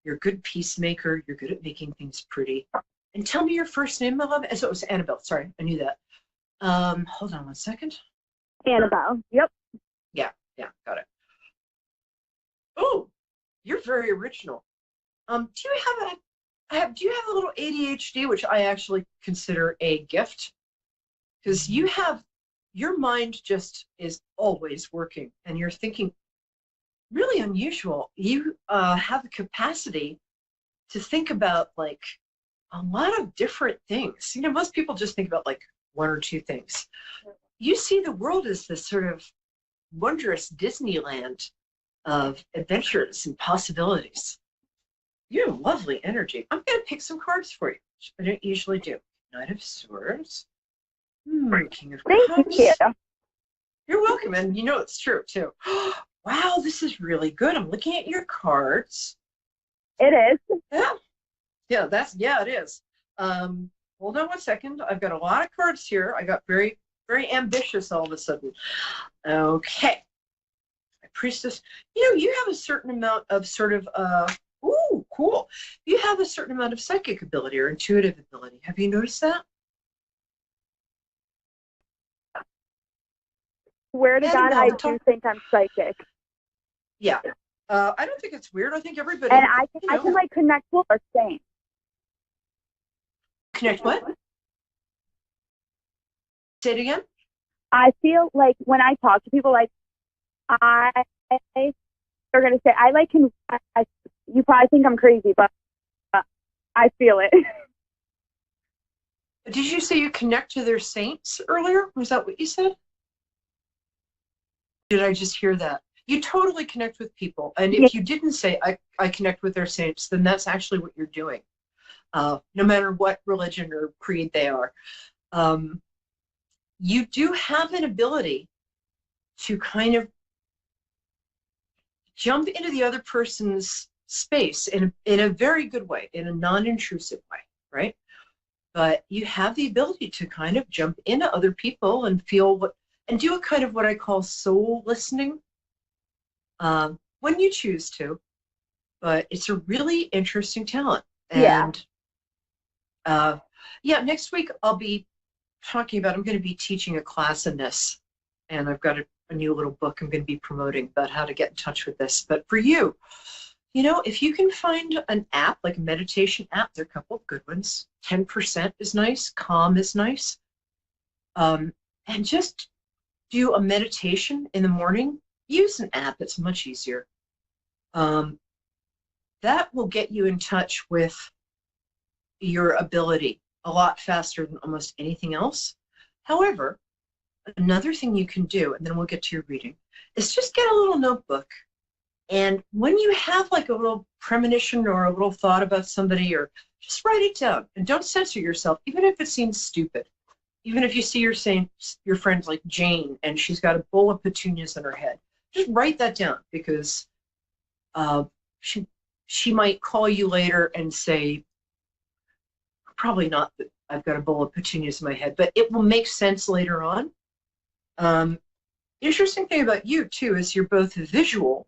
You're a good peacemaker. You're good at making things pretty. And tell me your first name, my love. So it was Annabelle. Sorry, I knew that. Hold on one second. Annabelle. Yep. Yeah, got it. Oh, you're very original. Do you have a little ADHD, which I actually consider a gift? Because your mind just is always working, and you're thinking really unusual. You have the capacity to think about like a lot of different things. You know, most people just think about like 1 or 2 things. You see the world as this sort of wondrous Disneyland of adventures and possibilities. You have lovely energy. I'm going to pick some cards for you, which I don't usually do. Knight of Swords. King of Cups. Thank you. You're welcome, and you know it's true too. Wow, this is really good. I'm looking at your cards. It is. Yeah, it is. Hold on one second. I've got a lot of cards here. I got very, very ambitious all of a sudden. Okay. Priestess. You know, you have a certain amount of sort of, ooh, cool. You have a certain amount of psychic ability or intuitive ability. Have you noticed that? Swear to God, I do think I'm psychic. Yeah. I don't think it's weird. I think everybody. And I can like connect with a saint. Connect what? Say it again. I feel like when I talk to people, like they're gonna say I like can. You probably think I'm crazy, but I feel it. Did you say you connect to their saints earlier? Was that what you said? Did I just hear that? You totally connect with people. And if you didn't say I connect with their saints, then that's actually what you're doing. No matter what religion or creed they are. You do have an ability to kind of jump into the other person's space in a very good way, in a non-intrusive way, right? But you have the ability to kind of jump into other people and feel and do a kind of what I call soul listening when you choose to. But it's a really interesting talent. And next week I'll be I'm going to be teaching a class in this, and I've got a new little book I'm going to be promoting about how to get in touch with this. But for you, if you can find an app, like a meditation app, there are a couple of good ones. 10% is nice. Calm is nice. And just do a meditation in the morning. Use an app. It's much easier. That will get you in touch with your ability a lot faster than almost anything else. However, another thing you can do, and then we'll get to your reading, is just get a little notebook. And when you have like a little premonition or a little thought about somebody, or just write it down and don't censor yourself, even if it seems stupid. Even if you see your friend like Jane and she's got a bowl of petunias in her head, just write that down, because she might call you later and say, probably not that I've got a bowl of petunias in my head, but it will make sense later on. Interesting thing about you too is you're both visual,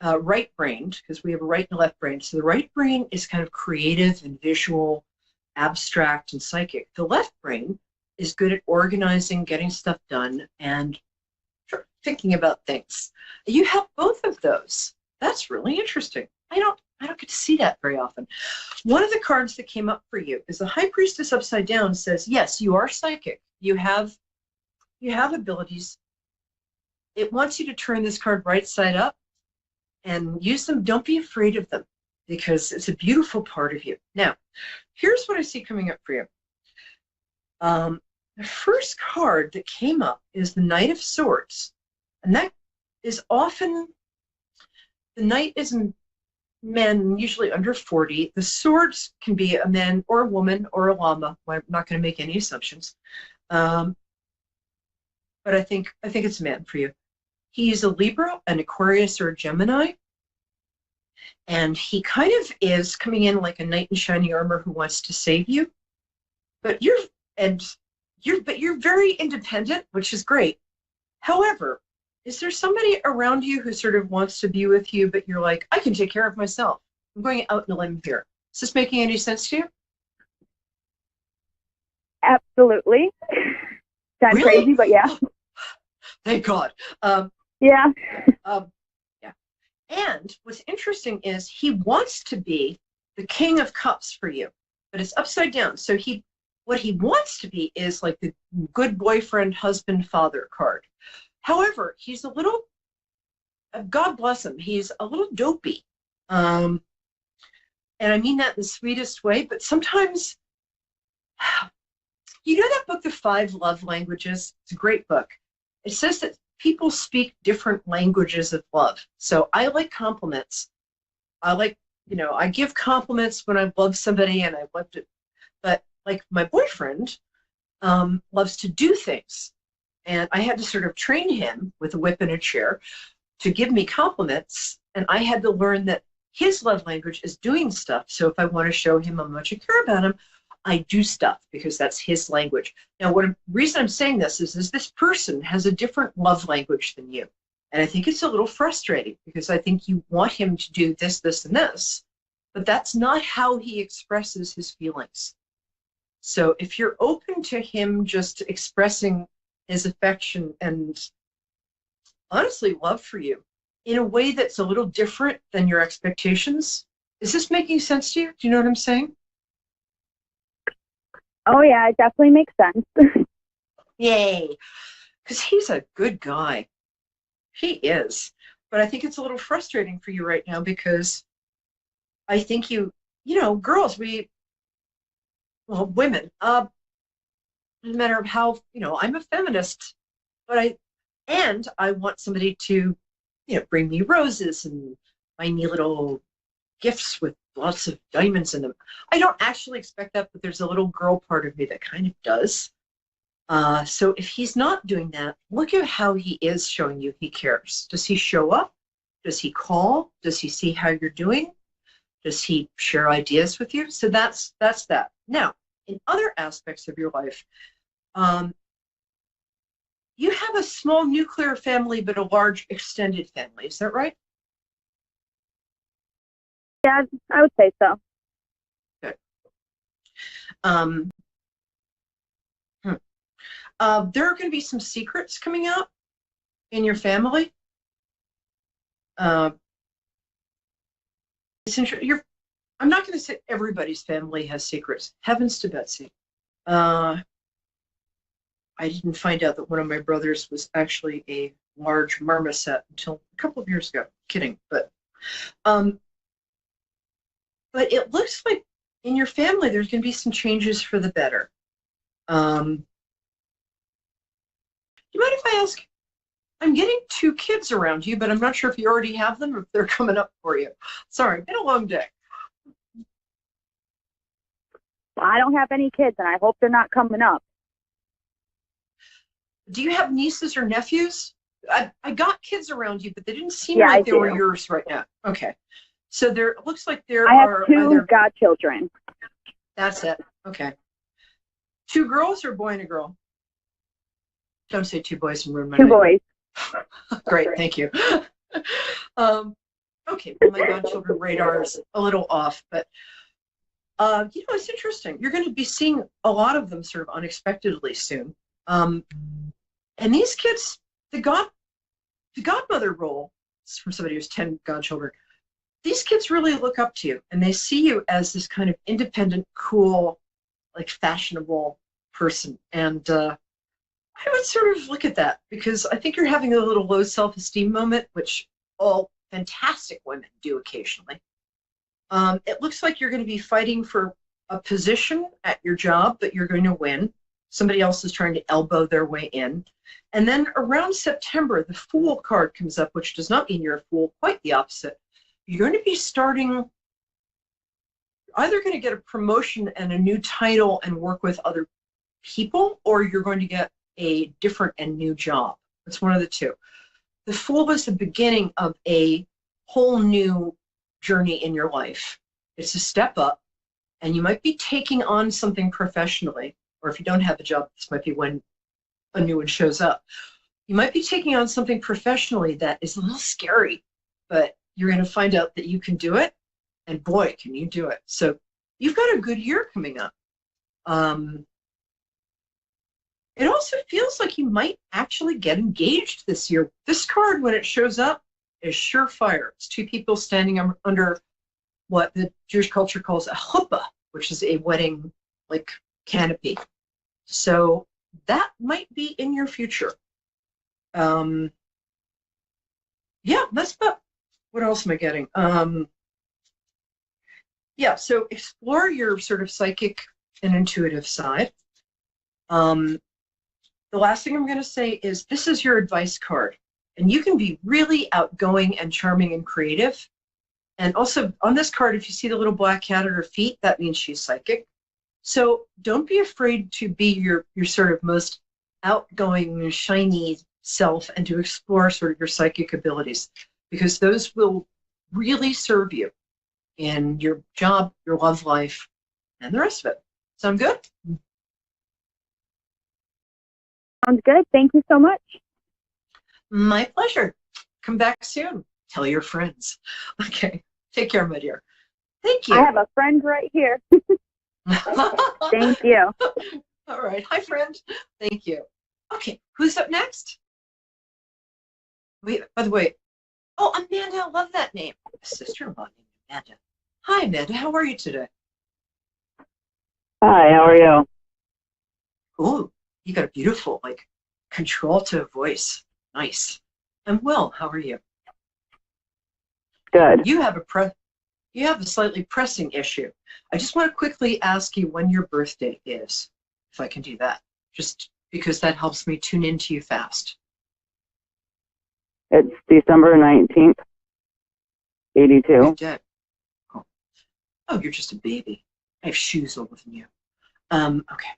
right-brained, because we have a right and a left brain. So the right brain is kind of creative and visual, abstract and psychic. The left brain is good at organizing, getting stuff done, and thinking about things. You have both of those. That's really interesting. I don't get to see that very often. One of the cards that came up for you is the High Priestess upside down. Says, yes, you are psychic. You have abilities. It wants you to turn this card right side up and use them. Don't be afraid of them, because it's a beautiful part of you. Now, here's what I see coming up for you. The first card that came up is the Knight of Swords. And that is often, the Knight is men, usually under 40. The swords can be a man or a woman or a llama. Well, I'm not going to make any assumptions. But I think it's a man for you. He's a Libra, an Aquarius, or a Gemini. And he kind of is coming in like a knight in shining armor who wants to save you. But you're very independent, which is great. However, is there somebody around you who sort of wants to be with you, but you're like, I can take care of myself? I'm going out on a limb here. Is this making any sense to you? Absolutely. Sounds Really? crazy, but yeah. Thank God. Yeah. Yeah. And what's interesting is he wants to be the King of Cups for you, but it's upside down. So what he wants to be is like the good boyfriend, husband, father card. However, he's a little, God bless him, he's a little dopey. And I mean that in the sweetest way, but sometimes, you know that book, The 5 Love Languages? It's a great book. It says that people speak different languages of love. So I like compliments. I give compliments when I love somebody and I loved it. But like my boyfriend loves to do things. And I had to sort of train him with a whip and a chair to give me compliments. And I had to learn that his love language is doing stuff. So if I want to show him how much I care about him, I do stuff because that's his language. Now, reason I'm saying this is this person has a different love language than you. And I think it's a little frustrating because I think you want him to do this, this, and this, but that's not how he expresses his feelings. So if you're open to him just expressing his affection and honestly love for you in a way that's a little different than your expectations, is this making sense to you? Do you know what I'm saying? Oh, yeah, it definitely makes sense. Yay. Because he's a good guy. He is. But I think it's a little frustrating for you right now because I think girls, women, no matter how, I'm a feminist, but I want somebody to, bring me roses and buy me little gifts with lots of diamonds in them. I don't actually expect that, but there's a little girl part of me that kind of does. So if he's not doing that, look at how he is showing you he cares. Does he show up? Does he call? Does he see how you're doing? Does he share ideas with you? So that's that. Now, in other aspects of your life, you have a small nuclear family, but a large extended family. Is that right? Yeah, I would say so. Good. There are going to be some secrets coming out in your family. I'm not going to say everybody's family has secrets. Heavens to Betsy. I didn't find out that one of my brothers was actually a large marmoset until a couple of years ago. Kidding, but it looks like in your family there's going to be some changes for the better. Do you mind if I ask? I'm getting 2 kids around you, but I'm not sure if you already have them or if they're coming up for you. Sorry, been a long day. Well, I don't have any kids, and I hope they're not coming up. Do you have nieces or nephews? I got kids around you, but they didn't seem Yeah, like I they were do. yours right now. Okay. So there it looks like there I have are 2 either. godchildren. That's it. Okay. 2 girls or boy and a girl? Don't say 2 boys and ruin my 2 night. boys. Great, thank you. Okay, well, my godchildren radar is a little off, but it's interesting. You're going to be seeing a lot of them sort of unexpectedly soon. And these kids, the godmother role from somebody who's 10 godchildren, these kids really look up to you, and they see you as this kind of independent, cool, like fashionable person. And I would sort of look at that because I think you're having a little low self-esteem moment, which all fantastic women do occasionally. It looks like you're going to be fighting for a position at your job, but you're going to win. Somebody else is trying to elbow their way in. And then around September, the Fool card comes up, which does not mean you're a fool, quite the opposite. You're going to be either going to get a promotion and a new title and work with other people, or you're going to get a different and new job. It's one of the two. The Fool is the beginning of a whole new journey in your life. It's a step up, and you might be taking on something professionally, or if you don't have a job, this might be when a new one shows up. You might be taking on something professionally that is a little scary, but you're going to find out that you can do it, and boy, can you do it. So you've got a good year coming up. It also feels like you might actually get engaged this year. This card, when it shows up, is surefire. It's 2 people standing under what the Jewish culture calls a chuppah, which is a wedding like canopy. So that might be in your future. Yeah, that's about, what else am I getting? Yeah, so explore your sort of psychic and intuitive side. The last thing I'm going to say is this is your advice card, and you can be really outgoing and charming and creative. And also on this card, if you see the little black cat at her feet, that means she's psychic. So don't be afraid to be your sort of most outgoing, shiny self and to explore sort of your psychic abilities, because those will really serve you in your job, your love life, and the rest of it. Sound good? Sounds good. Thank you so much. My pleasure. Come back soon. Tell your friends. Okay. Take care, my dear. Thank you. I have a friend right here. Thank you. All right. Hi, friend. Thank you. Okay. Who's up next? Wait, by the way, oh, Amanda, I love that name. My sister-in-law named Amanda. Hi, Amanda. How are you today? Hi, how are you? Oh, you got a beautiful, like, contralto voice. Nice. I'm well. How are you? Good. You have a slightly pressing issue. I just want to quickly ask you when your birthday is, if I can do that, just because that helps me tune into you fast. It's December 19th, 82. Good day. Oh, you're just a baby. I have shoes older than you. Okay.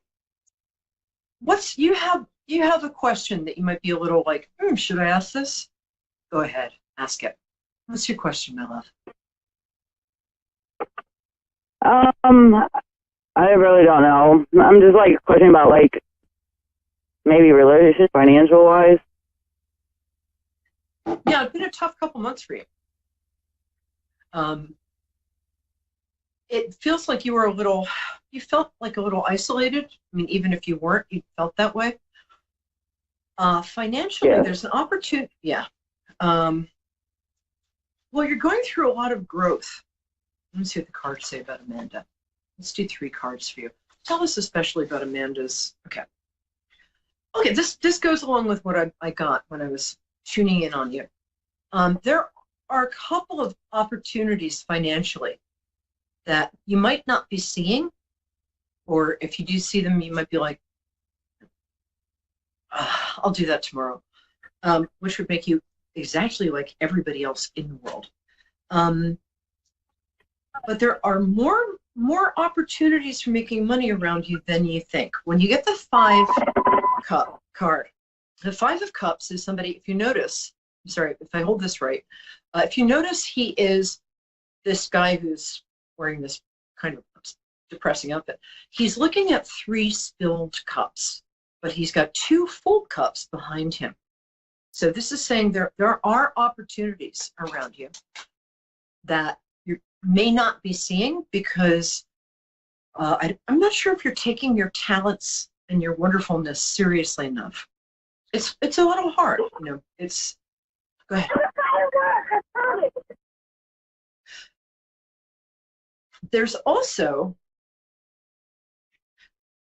You have a question that you might be a little like, should I ask this? Go ahead, ask it. What's your question, my love? I really don't know. I'm just like questioning about like maybe relationship, financial wise. Yeah, it's been a tough couple months for you. It feels like you felt like a little isolated. I mean, even if you weren't, you felt that way. Financially, there's an opportunity. Yeah. Well, you're going through a lot of growth. Let me see what the cards say about Amanda. Let's do 3 cards for you. Tell us especially about Amanda's. Okay. Okay, this goes along with what I got when I was tuning in on you. There are a couple of opportunities financially that you might not be seeing, or if you do see them, you might be like, I'll do that tomorrow, which would make you exactly like everybody else in the world. But there are more opportunities for making money around you than you think. When you get the 5-cup card, the 5 of Cups is somebody, if you notice, I'm sorry, if I hold this right, if you notice, he is this guy who's wearing this kind of depressing outfit. He's looking at 3 spilled cups, but he's got 2 full cups behind him. So this is saying there are opportunities around you that you may not be seeing because I'm not sure if you're taking your talents and your wonderfulness seriously enough. It's a little hard, you know. Go ahead. There's also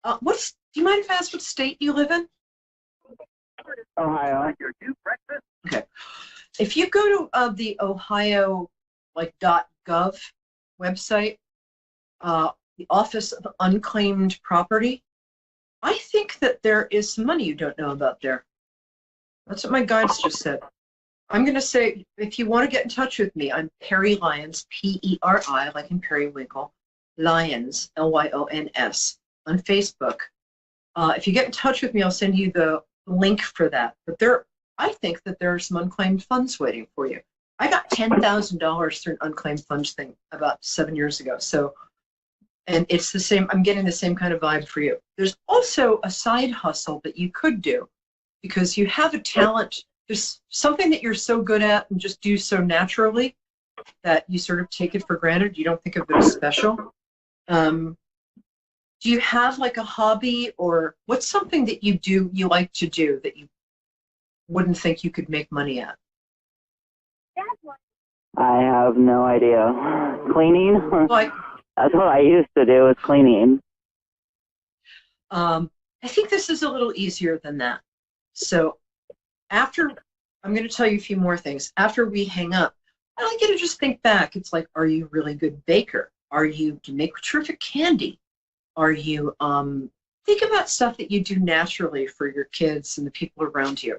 do you mind if I ask what state you live in? Ohio. Okay. If you go to the Ohio .gov website, the Office of Unclaimed Property, I think that there is some money you don't know about there. That's what my guides just said. I'm going to say, if you want to get in touch with me, I'm Perry Lyons, P-E-R-I, like in Periwinkle, Lyons, L-Y-O-N-S, on Facebook. If you get in touch with me, I'll send you the link for that. But I think that there are some unclaimed funds waiting for you. I got $10,000 through an unclaimed funds thing about 7 years ago. So, and it's the same, I'm getting the same kind of vibe for you. There's also a side hustle that you could do because you have a talent. There's something that you're so good at and just do so naturally that you sort of take it for granted. You don't think of it as special. Do you have like a hobby, or what's something that you like to do that you wouldn't think you could make money at? I have no idea. Cleaning? Like, That's what I used to do, was cleaning. I think this is a little easier than that. So I'm going to tell you a few more things. After we hang up, I'd like you to just think back. It's like, are you a really good baker? Do you make terrific candy? Are you, think about stuff that you do naturally for your kids and the people around you.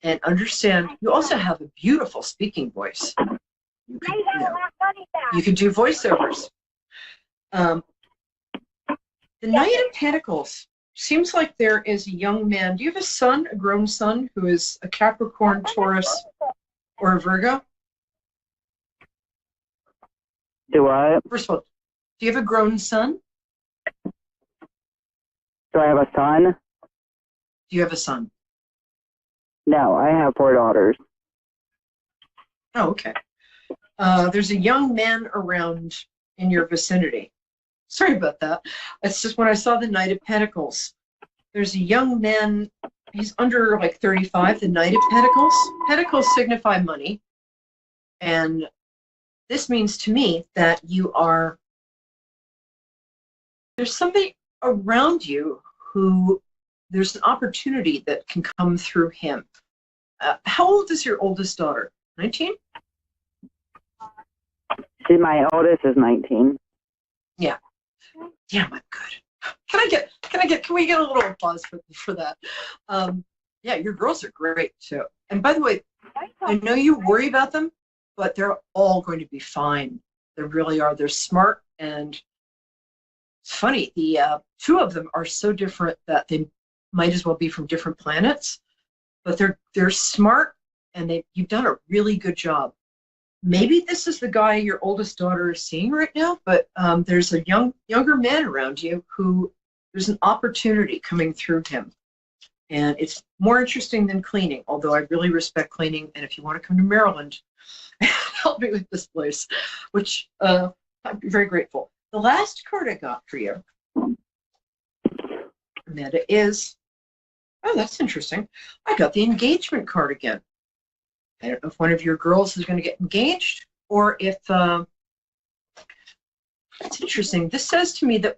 And understand, you also have a beautiful speaking voice. You can do voiceovers. The Knight of Pentacles. Seems like there is a young man. Do you have a son, a grown son, who is a Capricorn, Taurus, or a Virgo? Do I? First of all, do you have a grown son? Do I have a son? Do you have a son? No, I have 4 daughters. Oh, okay. There's a young man around in your vicinity. Sorry about that. It's just when I saw the Knight of Pentacles. There's a young man, he's under like 35, the Knight of Pentacles. Pentacles signify money. And this means to me that there's somebody around you who there's an opportunity that can come through him. How old is your oldest daughter? 19? My oldest is 19. Yeah. Damn, I'm good. Can we get a little applause for that? Yeah, your girls are great too. And by the way, I know you worry about them, but they're all going to be fine. They really are. They're smart, and it's funny. The 2 of them are so different that they might as well be from different planets. But they're smart, and you've done a really good job maybe this is the guy your oldest daughter is seeing right now, but there's a younger man around you who there's an opportunity coming through him. And it's more interesting than cleaning, although I really respect cleaning. And if you want to come to Maryland and help me with this place, which I'd be very grateful. The last card I got for you, Amanda, is, oh, that's interesting. I got the engagement card again. I don't know if one of your girls is going to get engaged or if, it's interesting. This says to me that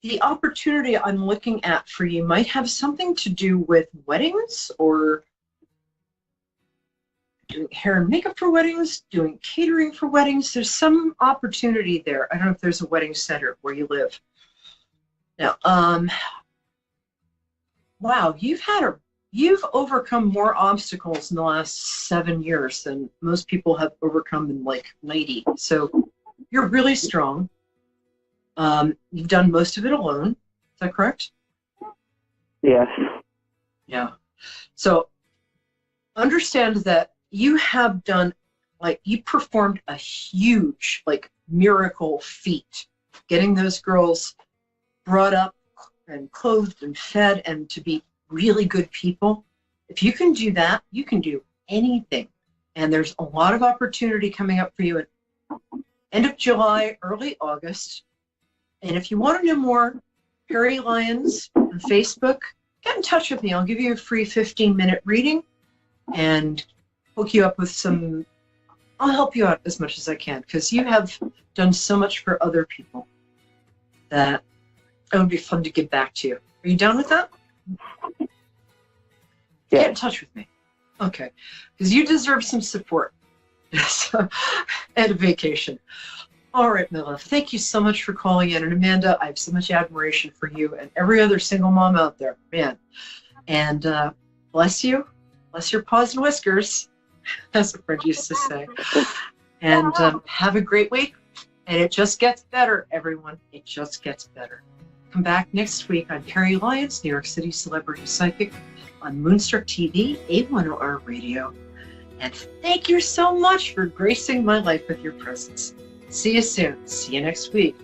the opportunity I'm looking at for you might have something to do with weddings or doing hair and makeup for weddings, doing catering for weddings. There's some opportunity there. I don't know if there's a wedding center where you live. Now, wow, you've overcome more obstacles in the last 7 years than most people have overcome in like 90. So you're really strong. You've done most of it alone. Is that correct? Yes. Yeah. So understand that you have done, like, you performed a huge, like, miracle feat, getting those girls brought up and clothed and fed and to be really good people. If you can do that, you can do anything. And there's a lot of opportunity coming up for you at end of July, early August. And if you want to know more, Perry Lyons on Facebook, get in touch with me. I'll give you a free 15-minute reading and hook you up with some, I'll help you out as much as I can because you have done so much for other people that it would be fun to give back to you. Are you down with that? Yeah. Get in touch with me. Okay. Because you deserve some support and a vacation. All right, my love. Thank you so much for calling in. And Amanda, I have so much admiration for you and every other single mom out there, man. And bless you. Bless your paws and whiskers, as a friend used to say. And have a great week. And it just gets better, everyone. It just gets better. Come back next week on Perry Lyons, New York City Celebrity Psychic, on Moonstruck TV, A1R Radio. And thank you so much for gracing my life with your presence. See you soon. See you next week.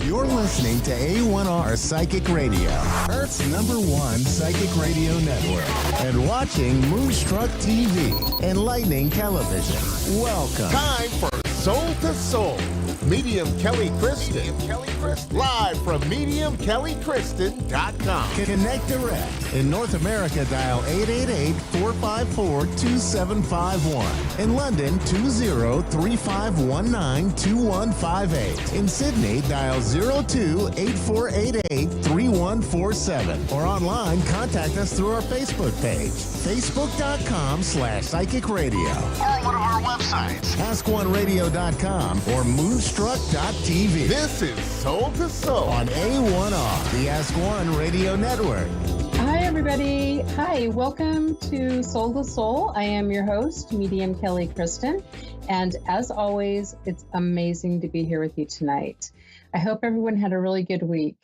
You're listening to A1R Psychic Radio, Earth's #1 psychic radio network, and watching Moonstruck TV, enlightening television. Welcome. Time for Soul to Soul Medium Kelly Kristen. Live from MediumKellyKristen.com. Connect direct. In North America, dial 888-454-2751. In London, 20-3519-2158. In Sydney, dial 02-8488-3147. Or online, contact us through our Facebook page, facebook.com/psychic radio. Or one of our websites, askoneradio.com or moonstruck.tv. This is Soul to Soul on A1R, the Ask One Radio Network. Hi, everybody. Hi, welcome to Soul to Soul. I am your host, Medium Kelly Kristen. And as always, it's amazing to be here with you tonight. I hope everyone had a really good week.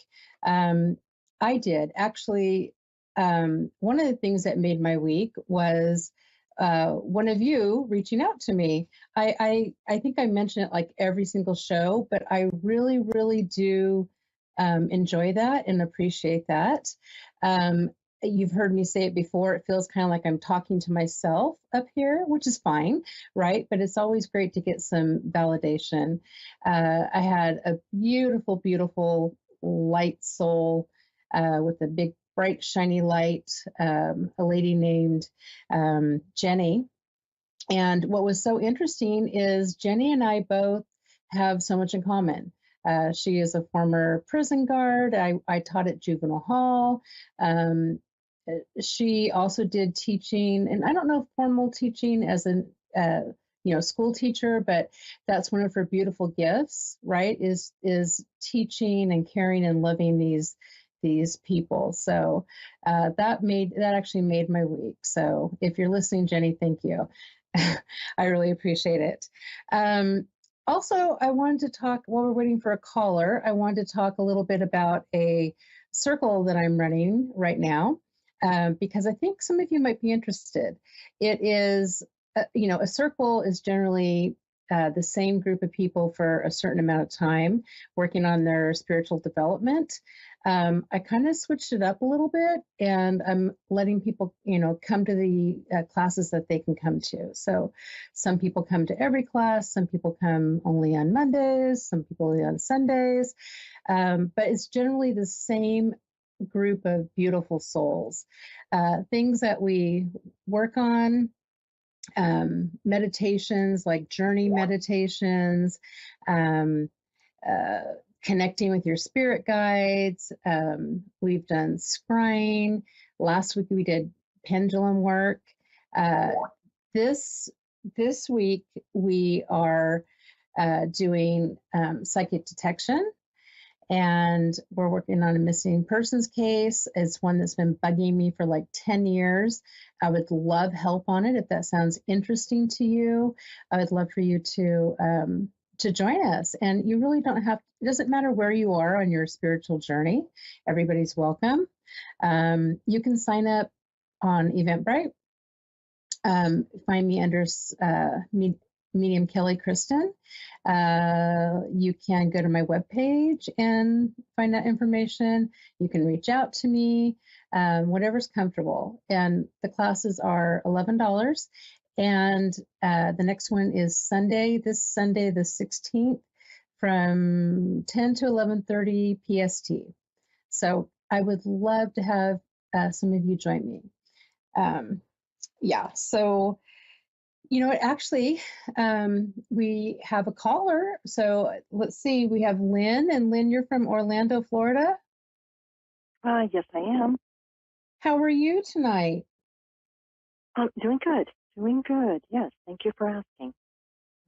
I did. Actually, one of the things that made my week was one of you reaching out to me. I think I mention it like every single show, but I really, really do enjoy that and appreciate that. You've heard me say it before. It feels kind of like I'm talking to myself up here, which is fine, right? But it's always great to get some validation. I had a beautiful, beautiful light soul with a big, bright, shiny light, a lady named Jenny. And what was so interesting is Jenny and I both have so much in common. She is a former prison guard. I taught at juvenile hall. She also did teaching, and I don't know if formal teaching as a school teacher, but that's one of her beautiful gifts, right? Is teaching and caring and loving these people. So that actually made my week. So if you're listening, Jenny, thank you. I really appreciate it. Also, I wanted to talk, while we're waiting for a caller, I wanted to talk a little bit about a circle that I'm running right now, because I think some of you might be interested. It is, a circle is generally the same group of people for a certain amount of time working on their spiritual development. I kind of switched it up a little bit, and I'm letting people, come to the classes that they can come to. So some people come to every class, some people come only on Mondays, some people only on Sundays, but it's generally the same group of beautiful souls. Things that we work on, meditations like journey meditations, connecting with your spirit guides. We've done scrying. Last week we did pendulum work. This week we are doing psychic detection, and we're working on a missing persons case. It's one that's been bugging me for like 10 years. I would love help on it if that sounds interesting to you. I would love for you to join us. And you really don't have, it doesn't matter where you are on your spiritual journey. Everybody's welcome. You can sign up on Eventbrite. Find me under Medium Kelly Kristen. You can go to my webpage and find that information. You can reach out to me, whatever's comfortable. And the classes are $11. And the next one is this Sunday, the 16th, from 10 to 11:30 PST. So I would love to have some of you join me. So, actually, we have a caller. So let's see, we have Lynn. And Lynn, you're from Orlando, Florida? Yes, I am. How are you tonight? Doing good. Doing good. Yes. Thank you for asking.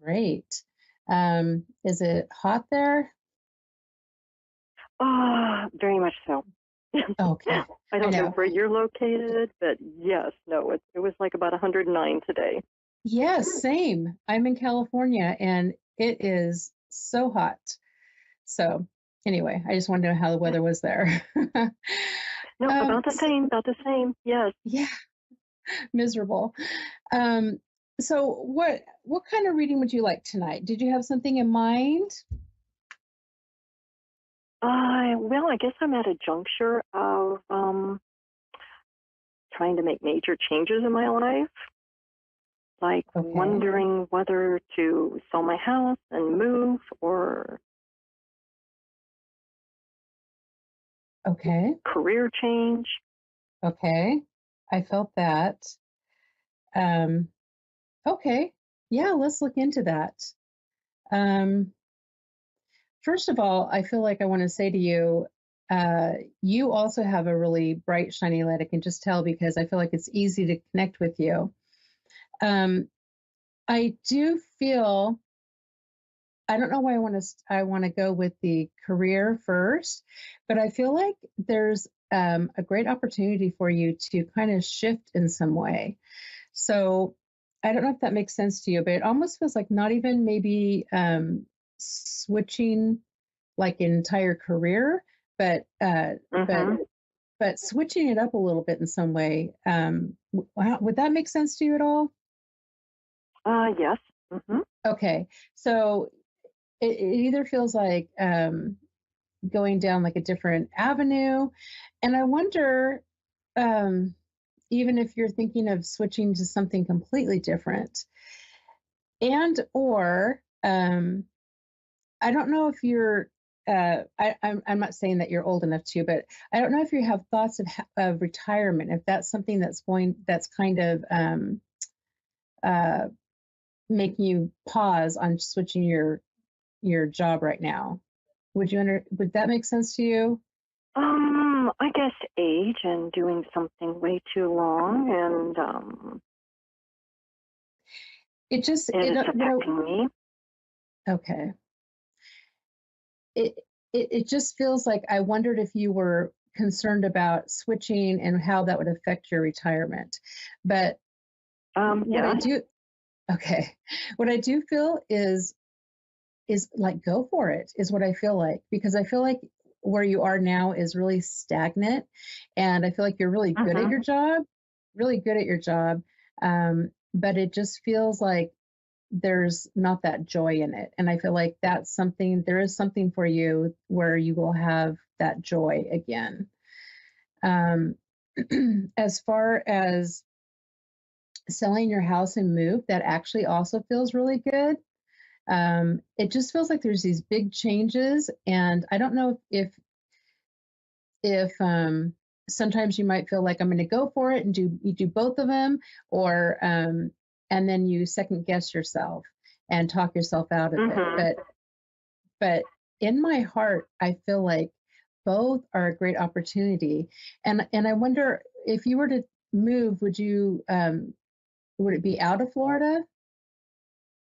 Great. Is it hot there? Very much so. Okay. I don't know where you're located, but yes, no, it was like about 109 today. Yes, same. I'm in California and it is so hot. So anyway, I just wanted to know how the weather was there. No, about the same. Yes. Yeah. Miserable. So what kind of reading would you like tonight? Did you have something in mind? Well, I guess I'm at a juncture of trying to make major changes in my life. like Okay. wondering whether to sell my house and move or Okay. career change. Okay. I felt that. Um, okay. Yeah, let's look into that. Um, First of all, I feel like I want to say to you, you also have a really bright, shiny light. I can just tell because I feel like it's easy to connect with you. I do feel, I don't know why I want to go with the career first, but I feel like there's a great opportunity for you to kind of shift in some way. So I don't know if that makes sense to you, but it almost feels like not even maybe switching like an entire career, but but switching it up a little bit in some way. Would that make sense to you at all? Yes. Mm-hmm. Okay, so it either feels like going down like a different avenue, and I wonder even if you're thinking of switching to something completely different, and or I don't know if you're. I'm not saying that you're old enough to, but I don't know if you have thoughts of retirement. If that's something that's kind of uh, making you pause on switching your job right now. Would that make sense to you? I guess age and doing something way too long, and it's affecting me. Okay. It just feels like I wondered if you were concerned about switching and how that would affect your retirement. But what I do, okay, what I do feel is like go for it is what I feel like, because I feel like where you are now is really stagnant, and I feel like you're really good at your job, really good at your job. But it just feels like there's not that joy in it. And I feel like there is something for you where you will have that joy again. As far as selling your house and move, that actually also feels really good. It just feels like there's these big changes, and I don't know if sometimes you might feel like I'm going to go for it and you do both of them, or and then you second guess yourself and talk yourself out of it. But in my heart, I feel like both are a great opportunity, and I wonder if you were to move, would it be out of Florida?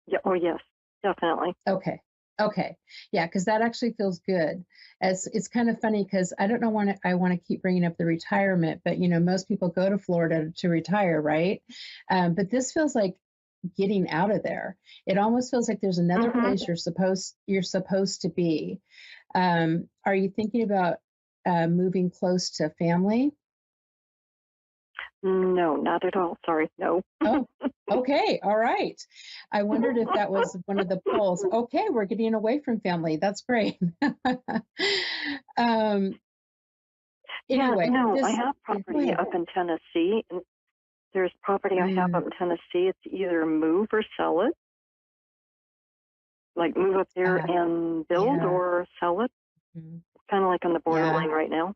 Yeah. Oh, yes, definitely. Okay. Okay. Yeah, because that actually feels good. As it's kind of funny because I don't know when I want to keep bringing up the retirement, but most people go to Florida to retire, right? But this feels like getting out of there. It almost feels like there's another place you're supposed to be. Are you thinking about moving close to family? No, not at all. Sorry, no. Oh, okay. All right. I wondered if that was one of the polls. Okay, we're getting away from family. That's great. Anyway, I have property up in Tennessee, and there's property I have up in Tennessee. It's either move or sell it, like move up there and build, or sell it. It's kind of like on the borderline right now.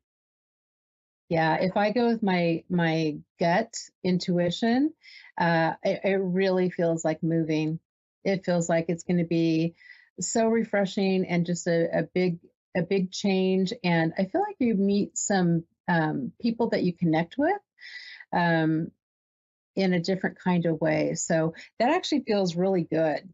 Yeah, if I go with my gut intuition, it really feels like moving. It feels like it's going to be so refreshing and just a big change. And I feel like you meet some people that you connect with in a different kind of way. So that actually feels really good.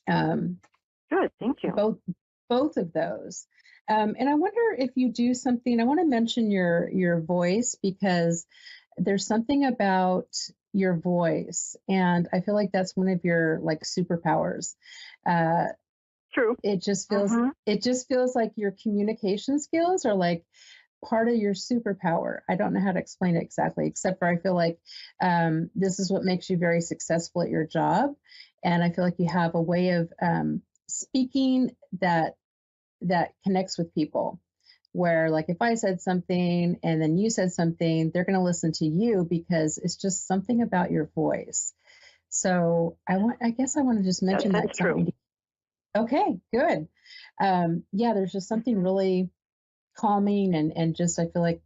Good, thank you. Both of those. And I wonder if you do something. I want to mention your voice, because there's something about your voice, and I feel like that's one of your like superpowers. True. It just feels like your communication skills are like part of your superpower. I don't know how to explain it exactly, except for I feel like this is what makes you very successful at your job, and I feel like you have a way of speaking that connects with people, where like if I said something and then you said something, they're going to listen to you because it's just something about your voice. So I guess I want to just mention That's that. true. Okay, good. Yeah, there's just something really calming and just, I feel like,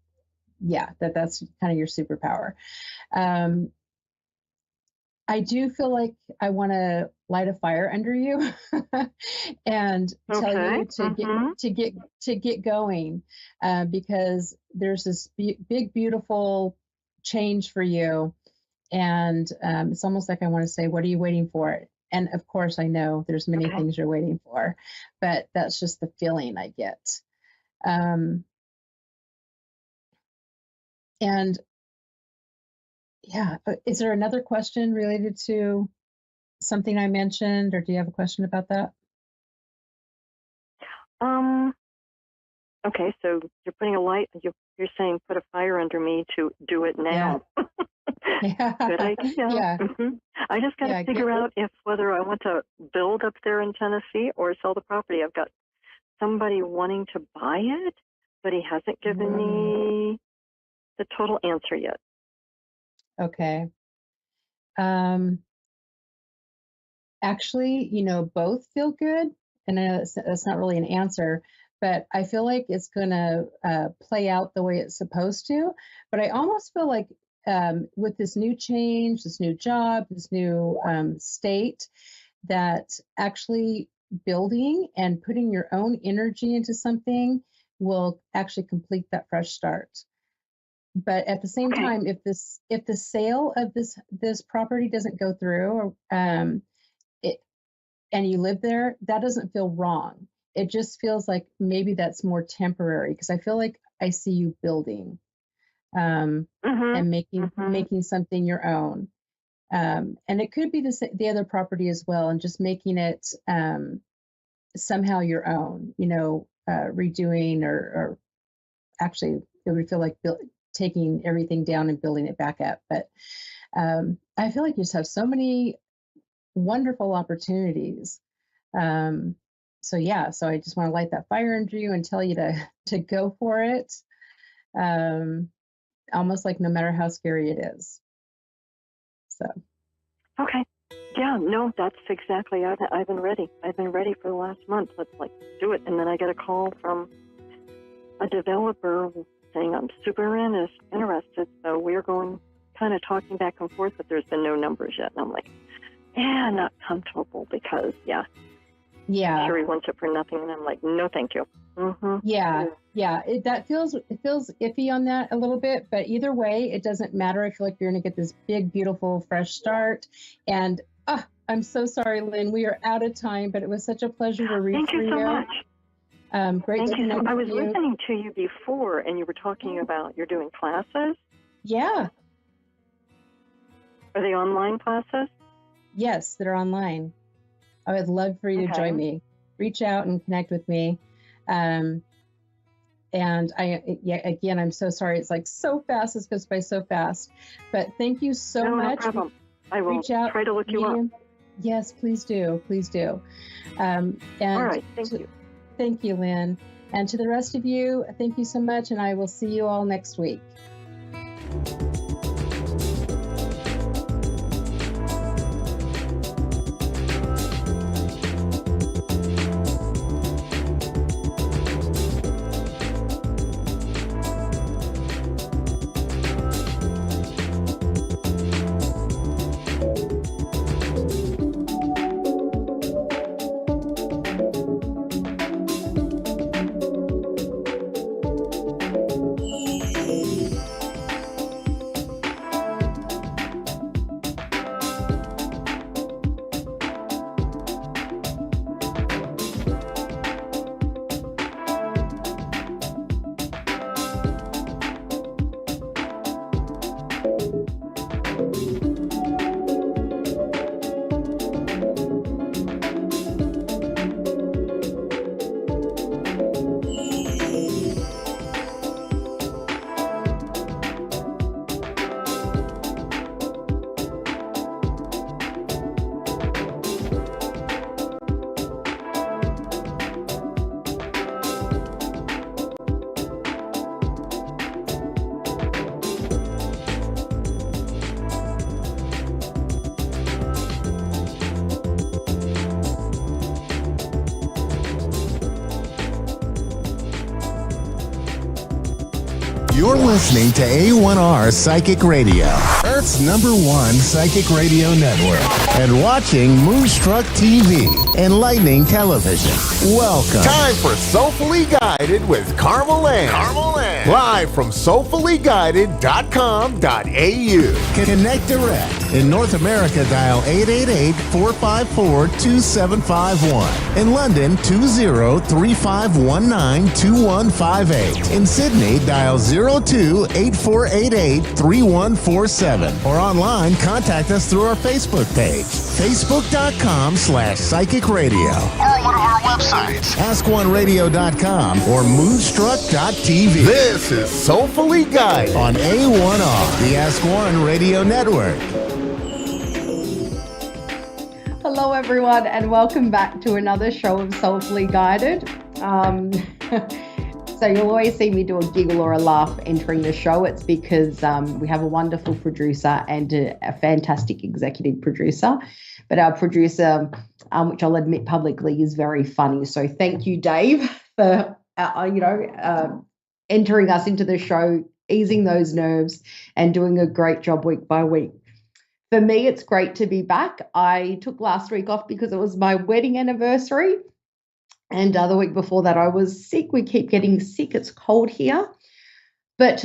yeah, that's kind of your superpower. I do feel like I want to light a fire under you and tell Okay. you to get going, because there's this big, beautiful change for you. And it's almost like I want to say, what are you waiting for? And of course, I know there's many things you're waiting for, but that's just the feeling I get. And yeah, is there another question related to something I mentioned, or do you have a question about that? Okay, so you're putting a light, you're saying put a fire under me to do it now. Yeah. Good idea. Yeah. I just got to figure out if whether I want to build up there in Tennessee or sell the property. I've got somebody wanting to buy it, but he hasn't given me the total answer yet. Okay. Actually, both feel good. And I know that's not really an answer, but I feel like it's going to play out the way it's supposed to. But I almost feel like with this new change, this new job, this new state, that actually building and putting your own energy into something will actually complete that fresh start. But at the same time, if the sale of this property doesn't go through, and you live there, that doesn't feel wrong. It just feels like maybe that's more temporary, because I feel like I see you building and making something your own. And it could be the other property as well, and just making it somehow your own, redoing or actually it would feel like taking everything down and building it back up. But I feel like you just have so many wonderful opportunities. So I just want to light that fire under you and tell you to go for it. Almost like no matter how scary it is. So. Okay. Yeah, no, that's exactly. I've been ready. I've been ready for the last month. Let's do it. And then I get a call from a developer saying I'm super interested. So we're going kind of talking back and forth, but there's been no numbers yet. And I'm like, not comfortable because, I'm sure he wants it for nothing. And I'm like, no, thank you. Yeah. It feels iffy on that a little bit, but either way, it doesn't matter. I feel like you're going to get this big, beautiful, fresh start. And I'm so sorry, Lynn, we are out of time, but it was such a pleasure to read Thank for you so much. Great Thank to you. connect I with was you. listening to you before, and you were talking about you're doing classes. Yeah. Are they online classes? Yes, they're online. I would love for you to join me. Reach out and connect with me. And again, I'm so sorry. It's like so fast. This goes by so fast. But thank you so much. No problem. I will try to look you up. Yes, please do. Please do. And all right. Thank you. Thank you, Lynn. And to the rest of you, thank you so much. And I will see you all next week. You're listening to A1R Psychic Radio, Earth's #1 psychic radio network, and watching Moonstruck TV, enlightening television. Welcome. Time for Soulfully Guided with Carmel Ann. Live from soulfullyguided.com.au. Connect direct. In North America, dial 888-454-2751. In London, 20-3519-2158. In Sydney, dial 02-8488-3147. Or online, contact us through our Facebook page, facebook.com/psychic radio. Or one of our websites, askoneradio.com or moonstruck.tv. This is Soulfully Guided on A1R, the Ask One Radio Network. Hello, everyone, and welcome back to another show of Soulfully Guided. So you'll always see me do a giggle or a laugh entering the show. It's because we have a wonderful producer and a fantastic executive producer. But our producer, which I'll admit publicly, is very funny. So thank you, Dave, for entering us into the show, easing those nerves, and doing a great job week by week. For me, it's great to be back. I took last week off because it was my wedding anniversary. And the week before that, I was sick. We keep getting sick. It's cold here. But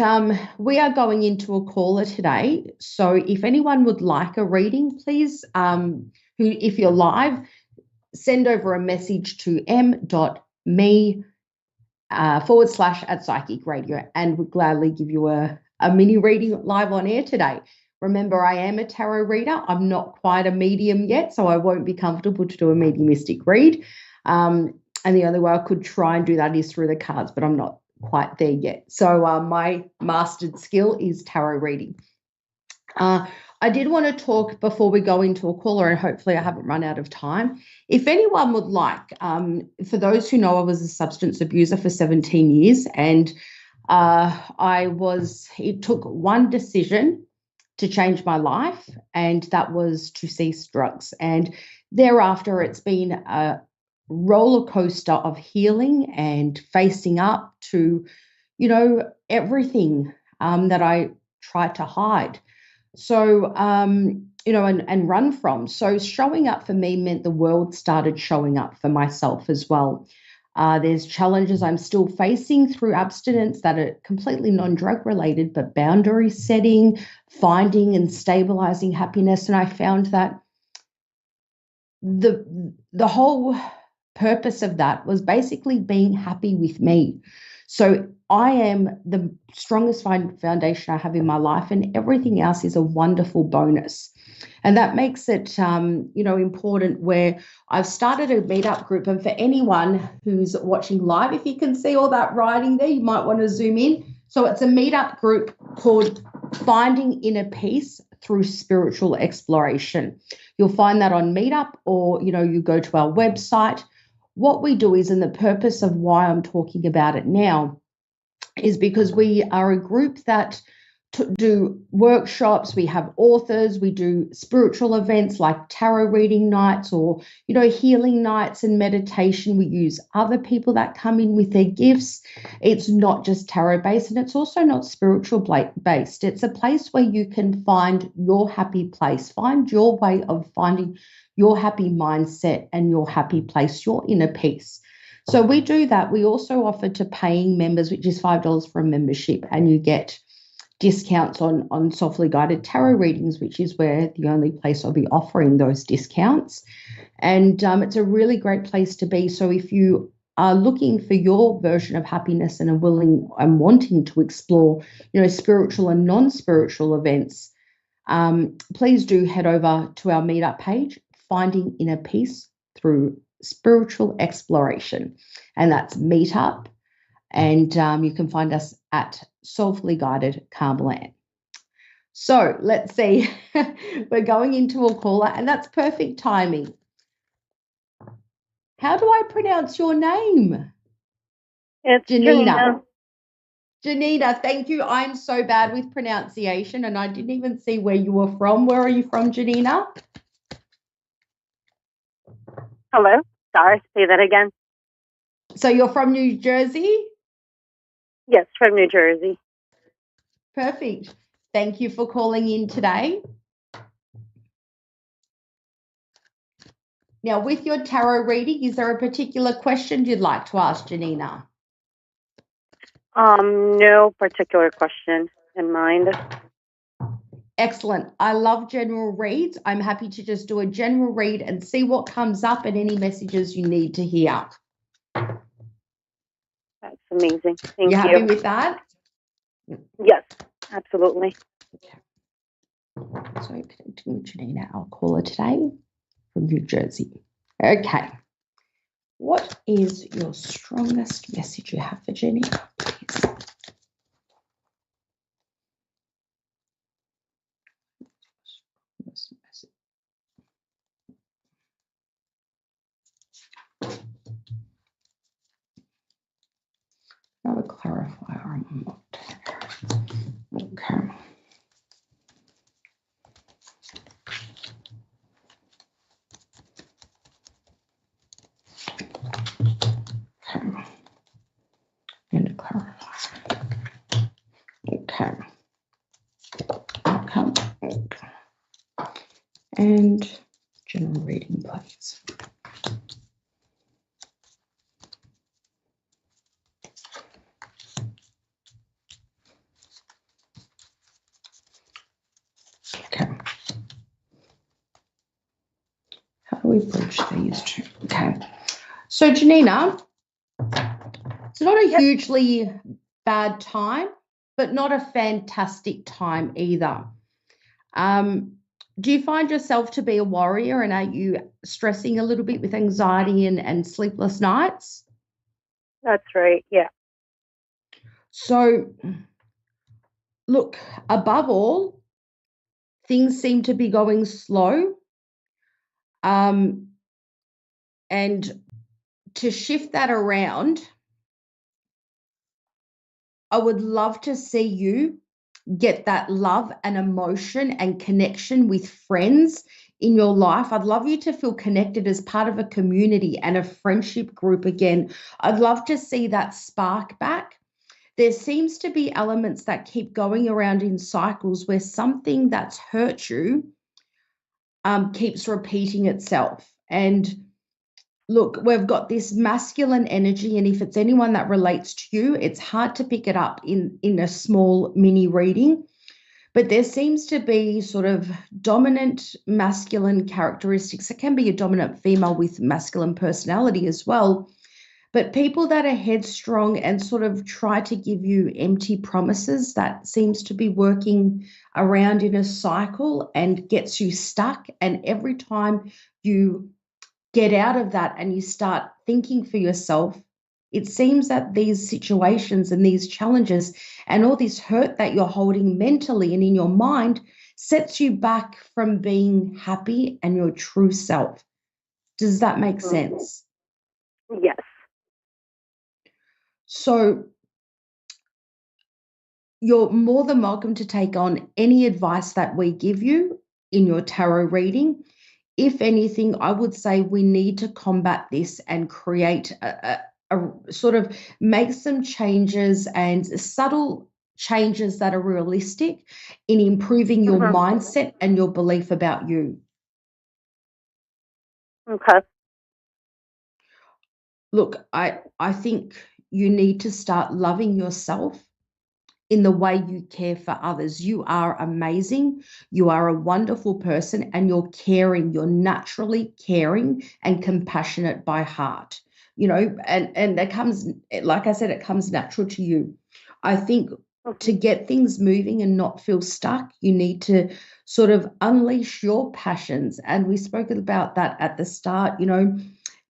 we are going into a caller today. So if anyone would like a reading, please, if you're live, send over a message to m.me /@psychic radio, and we'll gladly give you a mini reading live on air today. Remember, I am a tarot reader. I'm not quite a medium yet, so I won't be comfortable to do a mediumistic read. And the only way I could try and do that is through the cards, but I'm not quite there yet. So my mastered skill is tarot reading. I did want to talk before we go into a caller, and hopefully I haven't run out of time. If anyone would like, for those who know, I was a substance abuser for 17 years, and it took one decision to change my life, and that was to cease drugs. And thereafter, it's been a roller coaster of healing and facing up to, everything that I tried to hide. So, and run from. So showing up for me meant the world started showing up for myself as well. There's challenges I'm still facing through abstinence that are completely non-drug related, but boundary setting, finding and stabilizing happiness. And I found that the whole purpose of that was basically being happy with me. So I am the strongest foundation I have in my life, and everything else is a wonderful bonus. And that makes it, important where I've started a meetup group. And for anyone who's watching live, if you can see all that writing there, you might want to zoom in. So it's a meetup group called Finding Inner Peace Through Spiritual Exploration. You'll find that on Meetup, or, you go to our website. What we do is, and the purpose of why I'm talking about it now, is because we are a group that do workshops. We have authors. We do spiritual events like tarot reading nights or, healing nights and meditation. We use other people that come in with their gifts. It's not just tarot based, and it's also not spiritual based. It's a place where you can find your happy place, find your way of finding your happy mindset and your happy place, your inner peace. So we do that. We also offer to paying members, which is $5 for a membership, and you get discounts on softly guided tarot readings, which is where the only place I'll be offering those discounts. And it's a really great place to be. So if you are looking for your version of happiness and are willing and wanting to explore, spiritual and non-spiritual events, please do head over to our meetup page, Finding Inner Peace Through Spiritual Exploration. And that's Meetup. And you can find us at Soulfully Guided Carmel Ann. So let's see. We're going into a caller, and that's perfect timing. How do I pronounce your name? It's Janina. Janina, thank you. I'm so bad with pronunciation, and I didn't even see where you were from. Where are you from, Janina? Hello? Sorry, say that again. So you're from New Jersey? Yes, from New Jersey. Perfect. Thank you for calling in today. Now, with your tarot reading, is there a particular question you'd like to ask Janina? No particular question in mind. Excellent. I love general reads. I'm happy to just do a general read and see what comes up and any messages you need to hear. That's amazing. Thank You you. happy with that? Yes, absolutely. So connecting with Janina, our caller today from New Jersey. Okay. What is your strongest message you have for Janina, please? Now a clarifier on what. Okay. And a clarifier. Okay. Okay. And general reading, please. Okay. How do we bridge these two? Okay. So, Janina, it's not a hugely bad time, but not a fantastic time either. Do you find yourself to be a warrior, and are you stressing a little bit with anxiety and sleepless nights? That's right. Yeah. So, look, above all, things seem to be going slow. And to shift that around, I would love to see you get that love and emotion and connection with friends in your life. I'd love you to feel connected as part of a community and a friendship group again. I'd love to see that spark back. There seems to be elements that keep going around in cycles where something that's hurt you keeps repeating itself. And look, we've got this masculine energy, and if it's anyone that relates to you, it's hard to pick it up in a small mini reading. But there seems to be sort of dominant masculine characteristics. It can be a dominant female with masculine personality as well. But people that are headstrong and sort of try to give you empty promises, that seems to be working around in a cycle and gets you stuck. And every time you get out of that and you start thinking for yourself, it seems that these situations and these challenges and all this hurt that you're holding mentally and in your mind sets you back from being happy and your true self. Does that make sense? Yes. So you're more than welcome to take on any advice that we give you in your tarot reading. If anything, I would say we need to combat this and create a sort of make some changes and subtle changes that are realistic in improving your mindset and your belief about you. Okay. Look, I think you need to start loving yourself in the way you care for others. You are amazing. You are a wonderful person, and you're caring. You're naturally caring and compassionate by heart. You know, and that comes, like I said, it comes natural to you. I think to get things moving and not feel stuck, you need to sort of unleash your passions. And we spoke about that at the start, you know,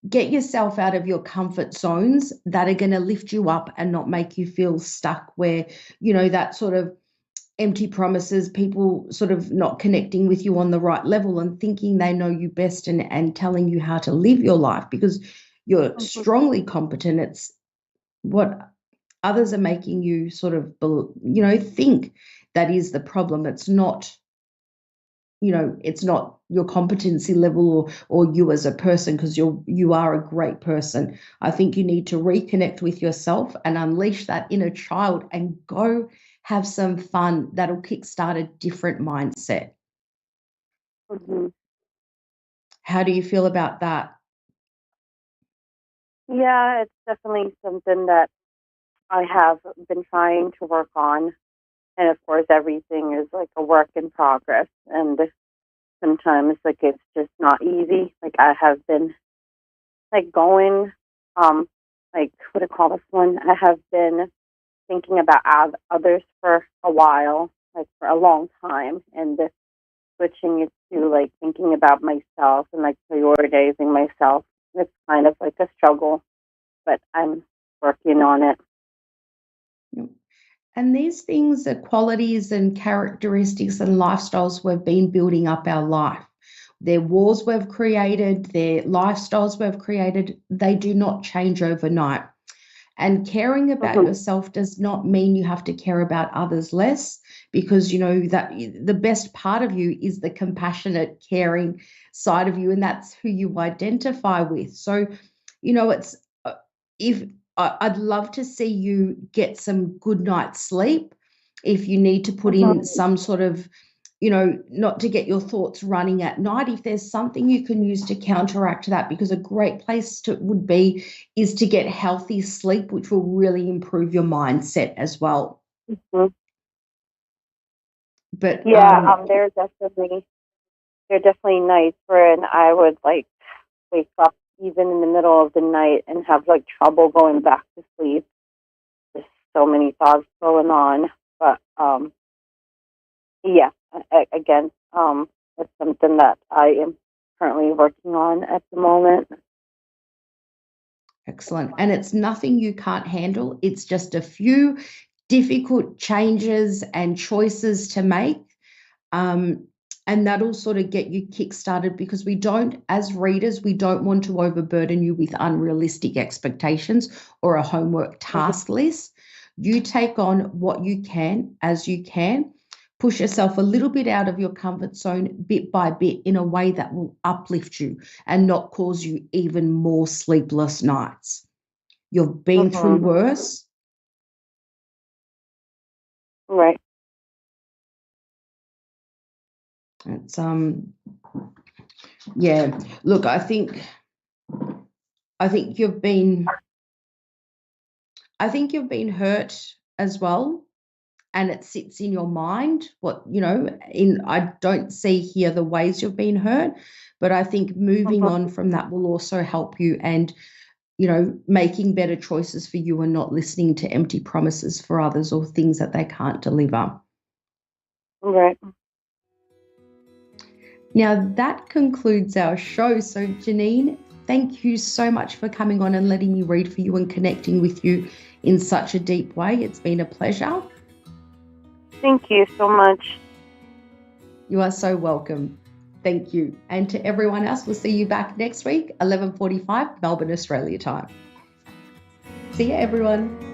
get yourself out of your comfort zones that are going to lift you up and not make you feel stuck where, you know, that sort of empty promises, people sort of not connecting with you on the right level and thinking they know you best and telling you how to live your life because you're strongly competent. It's what others are making you sort of, you know, think that is the problem. It's not, you know, it's not your competency level or you as a person, because you are a great person. I think you need to reconnect with yourself and unleash that inner child and go have some fun. That'll kickstart a different mindset. Hmm. How do you feel about that? Yeah, it's definitely something that I have been trying to work on. And of course, everything is like a work in progress. And sometimes, like, it's just not easy. Like, I have been, like, going, like, what do you call this one? I have been thinking about others for a while, like, for a long time. And switching it to, like, thinking about myself and, like, prioritizing myself. It's kind of like a struggle, but I'm working on it. And these things are qualities and characteristics and lifestyles we've been building up our life. They're walls we've created, they're lifestyles we've created. They do not change overnight. And caring about yourself does not mean you have to care about others less, because you know that the best part of you is the compassionate, caring side of you, and that's who you identify with. So, you know, it's if I'd love to see you get some good night's sleep. If you need to put in some sort of, you know, not to get your thoughts running at night, if there's something you can use to counteract that, because a great place would be is to get healthy sleep, which will really improve your mindset as well. Mm-hmm. But yeah, they're definitely nights where I would like wake up even in the middle of the night and have like trouble going back to sleep. There's so many thoughts going on, but yeah, again, it's something that I am currently working on at the moment. Excellent. And it's nothing you can't handle. It's just a few difficult changes and choices to make. And that'll sort of get you kick-started, because we don't, as readers, we don't want to overburden you with unrealistic expectations or a homework task list. You take on what you can as you can. Push yourself a little bit out of your comfort zone bit by bit in a way that will uplift you and not cause you even more sleepless nights. You've been through worse. Right. It's yeah. Look, I think you've been hurt as well, and it sits in your mind. What, you know, I don't see here the ways you've been hurt, but I think moving on from that will also help you, and you know, making better choices for you and not listening to empty promises for others or things that they can't deliver. Right. Now, that concludes our show. So, Janine, thank you so much for coming on and letting me read for you and connecting with you in such a deep way. It's been a pleasure. Thank you so much. You are so welcome. Thank you. And to everyone else, we'll see you back next week, 11:45 Melbourne, Australia time. See you, everyone.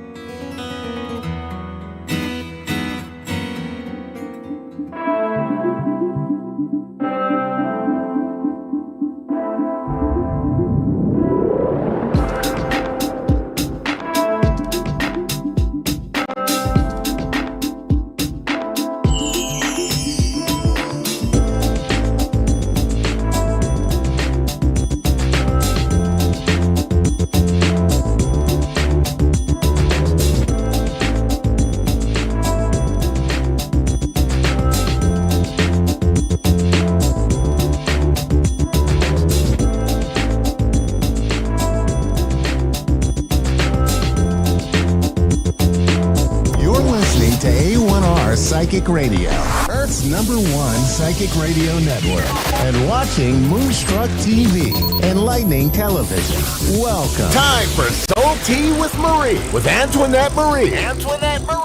To A1R Psychic Radio, Earth's #1 psychic radio network, and watching Moonstruck TV, enlightening television. Welcome. Time for Soul Tea with Marie, with Antoinette Marie.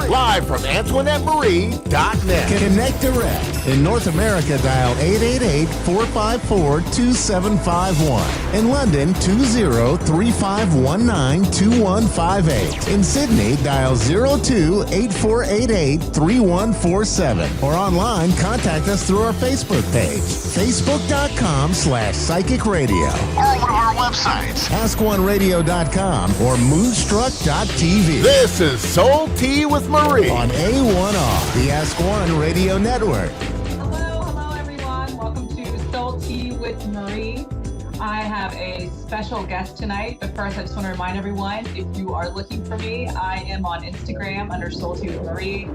Live from AntoinetteMarie.net. Connect direct. In North America, dial 888-454-2751. In London, 20-3519-2158. In Sydney, dial 02-8488-3147. Or online on, contact us through our Facebook page, facebook.com/psychic radio. Or one of our websites, askoneradio.com or moonstruck.tv. This is Soul Tea with Marie on A1R, the Ask One Radio Network. Hello, everyone. Welcome to Soul Tea with Marie. I have a special guest tonight, but first I just want to remind everyone, if you are looking for me, I am on Instagram under Soul Tea with Marie,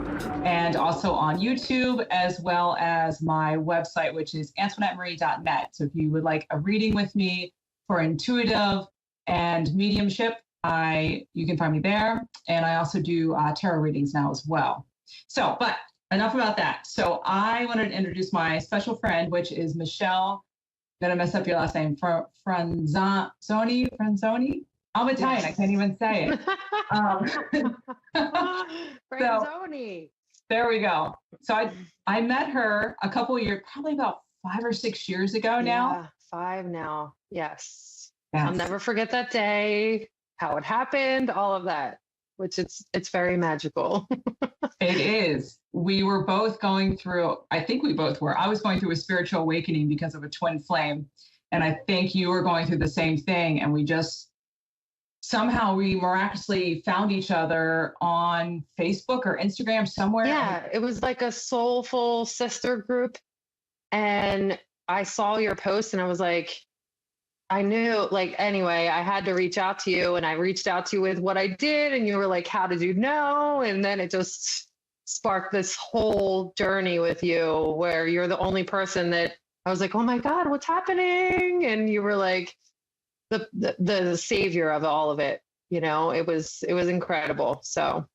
and also on YouTube, as well as my website, which is AntoinetteMarie.net. So if you would like a reading with me for intuitive and mediumship, you can find me there. And I also do tarot readings now as well. So, but enough about that. So I wanted to introduce my special friend, which is Michelle. I'm going to mess up your last name. Franzoni? I'm Italian. Yes. I can't even say it. Franzoni. So, there we go. So I met her a couple of years, probably about 5 or 6 years ago now. Yeah, 5 now. Yes. Yes. I'll never forget that day, how it happened, all of that, which it's very magical. It is. We were both going through, I think we both were. I was going through a spiritual awakening because of a twin flame. And I think you were going through the same thing. And we miraculously found each other on Facebook or Instagram somewhere. Yeah, it was like a soulful sister group. And I saw your post and I was like, I knew, anyway, I had to reach out to you, and I reached out to you with what I did. And you were like, how did you know? And then it just sparked this whole journey with you where you're the only person that I was like, oh my God, what's happening? And you were like the savior of all of it. You know, it was incredible. So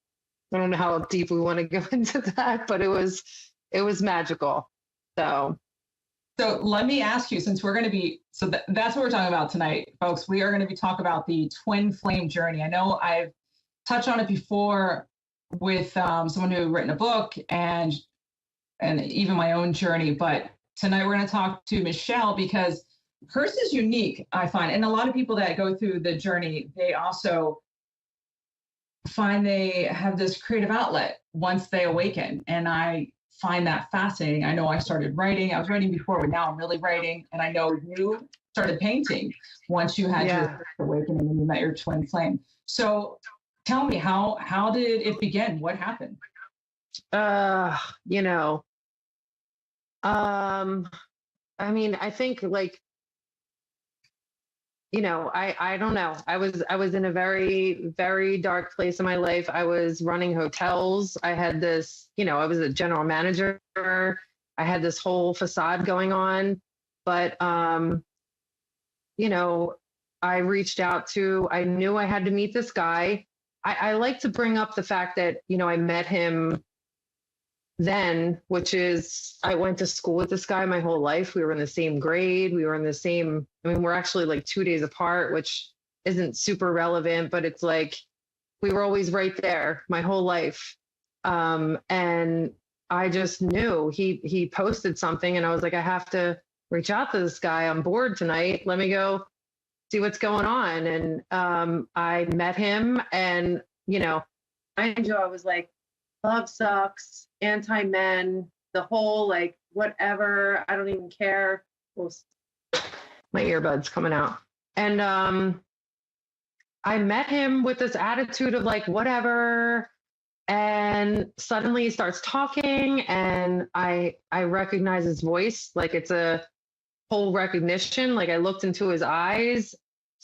I don't know how deep we want to go into that, but it was magical. So let me ask you, since we're going to be, that's what we're talking about tonight, folks. We are going to be talking about the twin flame journey. I know I've touched on it before with someone who had written a book and even my own journey, but tonight we're going to talk to Michelle because hers is unique, I find. And a lot of people that go through the journey, they also find they have this creative outlet once they awaken. And I find that fascinating. I know I started writing. I was writing before, but now I'm really writing. And I know you started painting once you had your awakening and you met your twin flame. So tell me, how did it begin? What happened? I mean, I think I don't know. I was in a very, very dark place in my life. I was running hotels. I had this, I was a general manager. I had this whole facade going on, but, I reached out I knew I had to meet this guy. I like to bring up the fact that, I met him then, which is I went to school with this guy my whole life. We were in the same grade. We were in the same, we're actually 2 days apart, which isn't super relevant, but it's we were always right there my whole life. And I just knew he posted something and I was like, I have to reach out to this guy. I'm bored tonight. Let me go see what's going on. And I met him and, I was like, love sucks, anti-men, the whole whatever, I don't even care. My earbuds coming out. And I met him with this attitude of whatever. And suddenly he starts talking and I recognize his voice. It's a whole recognition. I looked into his eyes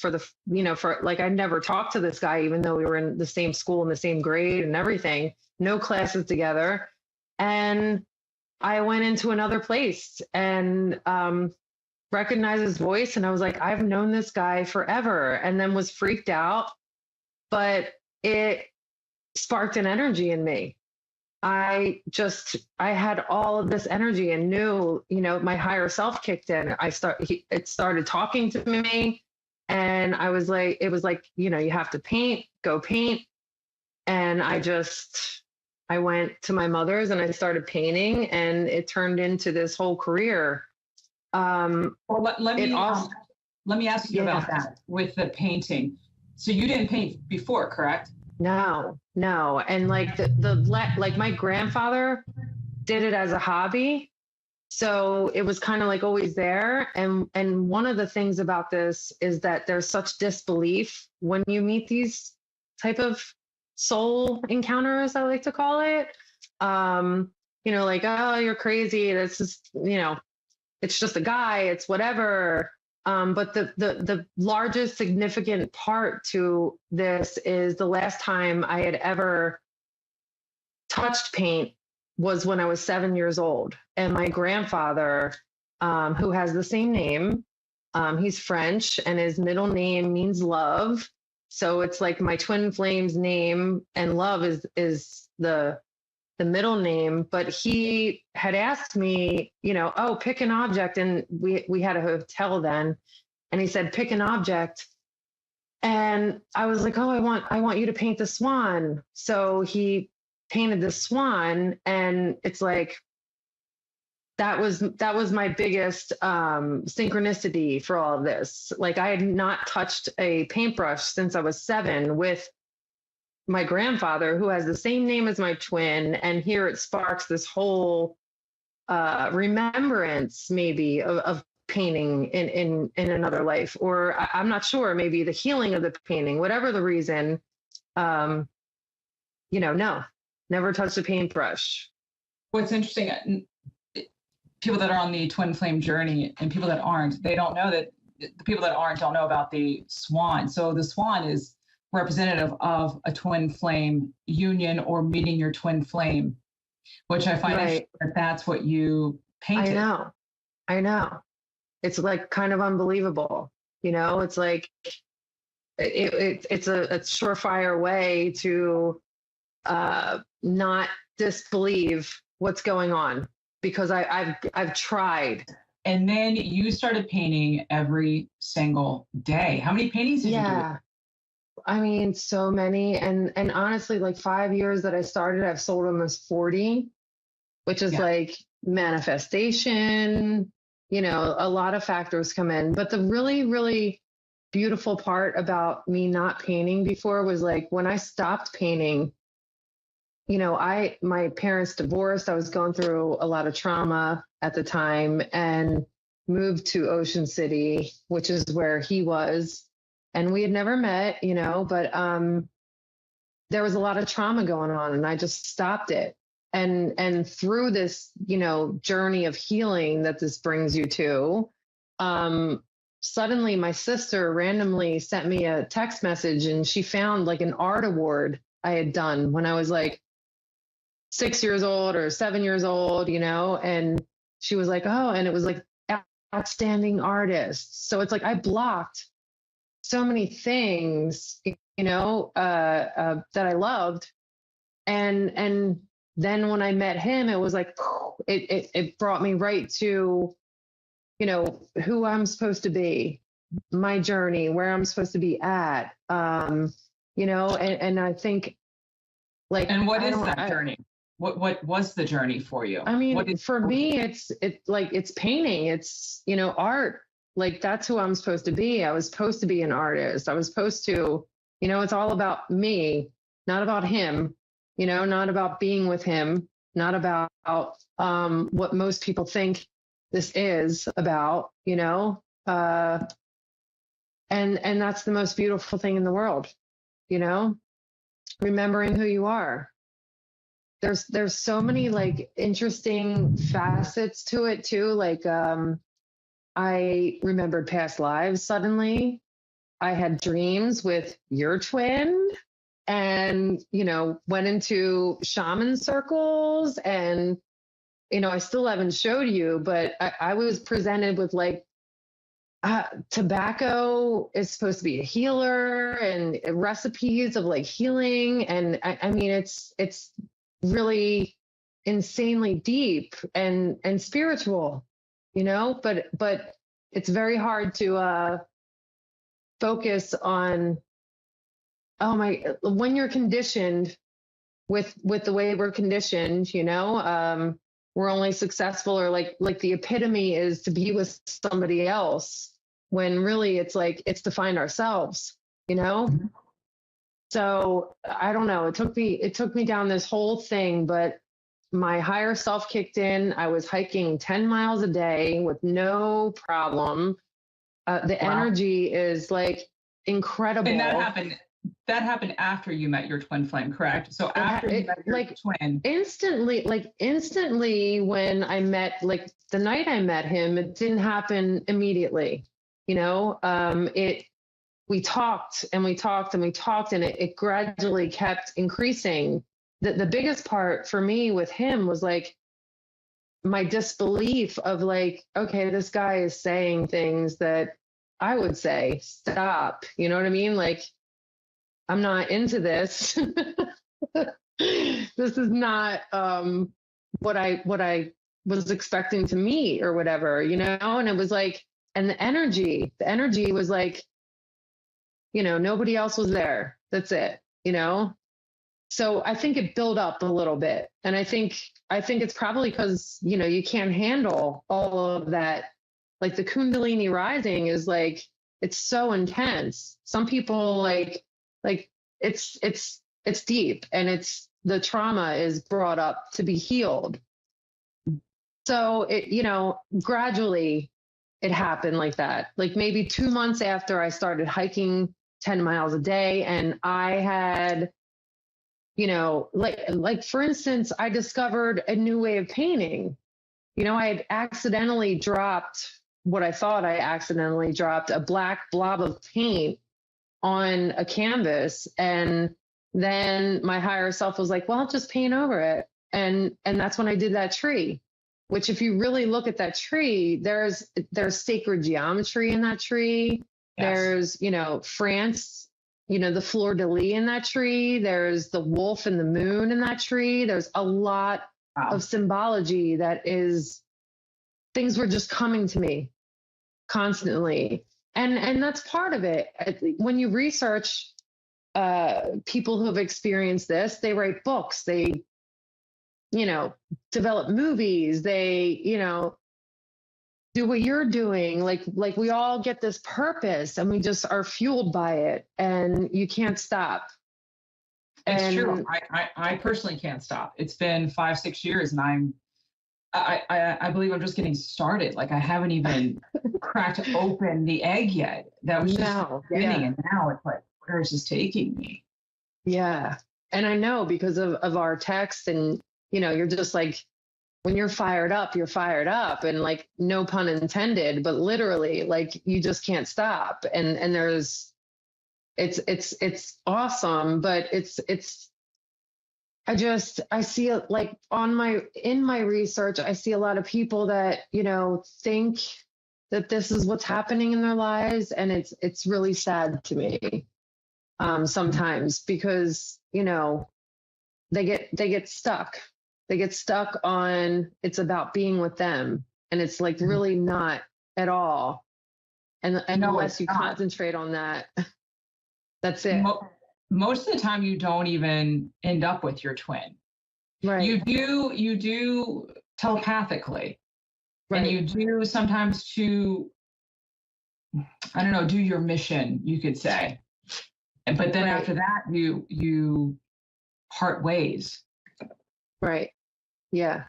I never talked to this guy, even though we were in the same school in the same grade and everything, no classes together. And I went into another place and recognized his voice. And I was like, I've known this guy forever, and then was freaked out, but it sparked an energy in me. I had all of this energy and knew, my higher self kicked in. It started talking to me. And I was like, it was you have to paint, go paint. And I went to my mother's and I started painting, and it turned into this whole career. Well, let me ask you about that with the painting. So you didn't paint before, correct? No. And my grandfather did it as a hobby. So it was kind of like always there. And one of the things about this is that there's such disbelief when you meet these type of soul encounters, I like to call it. Like, oh, you're crazy. This is, it's just a guy, it's whatever. But the largest significant part to this is the last time I had ever touched paint was when I was 7 years old. And my grandfather, who has the same name, he's French and his middle name means love. So it's like my twin flame's name, and love is the middle name. But he had asked me, oh, pick an object. And we had a hotel then. And he said, pick an object. And I was like, oh, I want you to paint the swan. So he painted the swan, and it's like that was my biggest synchronicity for all of this. Like, I had not touched a paintbrush since I was 7 with my grandfather, who has the same name as my twin, and here it sparks this whole remembrance maybe of painting in another life, or I'm not sure, maybe the healing of the painting, whatever the reason. No, never touched a paintbrush. What's interesting, people that are on the twin flame journey and people that aren't, they don't know that the people that aren't don't know about the swan. So the swan is representative of a twin flame union or meeting your twin flame, which I find interesting that that's what you painted. I know. It's like kind of unbelievable. It's like it's a surefire way to not disbelieve what's going on, because I've tried. And then you started painting every single day. How many paintings did you do? I mean, so many. And honestly, like 5 years that I started, I've sold almost 40, which is like manifestation, a lot of factors come in. But the really, really beautiful part about me not painting before was like when I stopped painting, my parents divorced. I was going through a lot of trauma at the time and moved to Ocean City, which is where he was. And we had never met, but there was a lot of trauma going on, and I just stopped it. And through this, journey of healing that this brings you to, suddenly my sister randomly sent me a text message, and she found like an art award I had done when I was like 6 years old or 7 years old, and she was like, oh, and it was like outstanding artist. So it's like I blocked so many things, that I loved. And then when I met him, it was like, it brought me right to, who I'm supposed to be, my journey, where I'm supposed to be at, and I think like. And what is that journey? What was the journey for you? I mean, for me, it's painting, it's, art. Like, that's who I'm supposed to be. I was supposed to be an artist. I was supposed to, it's all about me, not about him, not about being with him, not about what most people think this is about, and that's the most beautiful thing in the world, remembering who you are. There's so many like interesting facets to it too. Like, I remembered past lives suddenly. I had dreams with your twin, and, went into shaman circles, and, I still haven't showed you, but I was presented with like, tobacco is supposed to be a healer, and recipes of like healing. And I mean, it's really insanely deep and spiritual, but it's very hard to focus on, when you're conditioned with the way we're conditioned, we're only successful, or like the epitome is to be with somebody else, when really it's like, it's to find ourselves, So I don't know, it took me down this whole thing, but my higher self kicked in. I was hiking 10 miles a day with no problem. The energy is like incredible. And that happened after you met your twin flame, correct? So after you met your twin. Instantly when I met, like the night I met him, it didn't happen immediately. You know, we talked and we talked and we talked, and it gradually kept increasing. The biggest part for me with him was like my disbelief of like, okay, this guy is saying things that I would say, stop. You know what I mean? Like, I'm not into this. This is not what I was expecting to meet or whatever, you know? And it was like, and the energy was like, you know, nobody else was there. That's it, you know? So I think it built up a little bit. And I think it's probably because, you know, you can't handle all of that. Like the Kundalini rising is like, it's so intense. Some people like it's deep, and it's the trauma is brought up to be healed. So it, you know, gradually it happened like that. Like maybe 2 months after I started hiking 10 miles a day, and I had, you know, like for instance, I discovered a new way of painting. You know, I had accidentally dropped what I thought I accidentally dropped, a black blob of paint on a canvas. And then my higher self was like, well, just paint over it. And that's when I did that tree, which if you really look at that tree, there's sacred geometry in that tree. Yes. There's, you know, France, you know, the fleur de lis in that tree. There's the wolf and the moon in that tree. There's a lot of symbology that is, things were just coming to me constantly. And that's part of it. When you research people who have experienced this, they write books, they, you know, develop movies, they, you know, do what you're doing. Like we all get this purpose and we just are fueled by it, and you can't stop. It's true. I personally can't stop. It's been 5-6 years, and I believe I'm just getting started. Like I haven't even cracked open the egg yet. That was just beginning, and now it's like, where is this taking me? Yeah. And I know because of our text, and you know, you're just like, when you're fired up, and like, no pun intended, but literally, like, you just can't stop. And there's, it's awesome, but I see it like in my research, I see a lot of people that, you know, think that this is what's happening in their lives. And it's really sad to me sometimes, because, you know, they get stuck. They get stuck on, it's about being with them. And it's like really not at all. And unless you concentrate on that, that's it. Most of the time you don't even end up with your twin. Right. You do telepathically. Right. And you do sometimes to, I don't know, do your mission, you could say. But then after that, you part ways. Right. Yeah.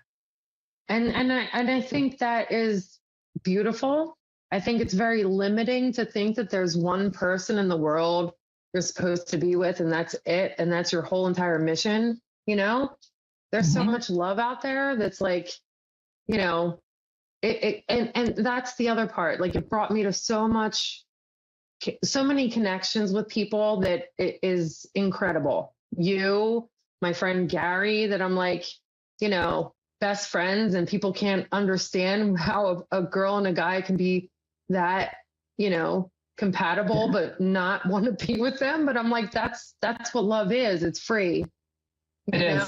And I think that is beautiful. I think it's very limiting to think that there's one person in the world you're supposed to be with, and that's it, and that's your whole entire mission. You know, there's so much love out there that's like, you know, and that's the other part. Like, it brought me to so many connections with people that it is incredible. You, my friend Gary, that I'm like, you know, best friends, and people can't understand how a girl and a guy can be that, you know, compatible, but not want to be with them. But I'm like, that's what love is. It's free. It is.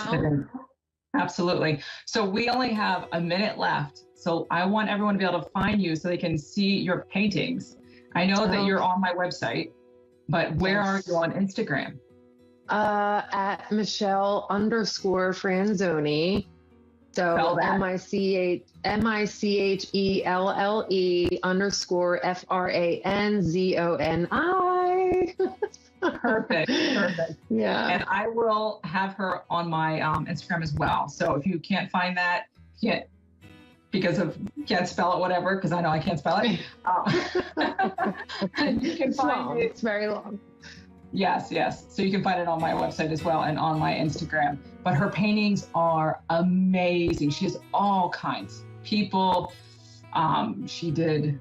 Absolutely. So we only have a minute left. So I want everyone to be able to find you so they can see your paintings. I know that you're on my website, but where are you on Instagram? At Michelle_Franzoni. So MICHELLE_FRANZONI. Perfect. Yeah. And I will have her on my Instagram as well. So if you can't find that, can't spell it, whatever, because I know I can't spell it. You can find it. It's very long. Yes. So you can find it on my website as well and on my Instagram. But her paintings are amazing. She has all kinds. People. She did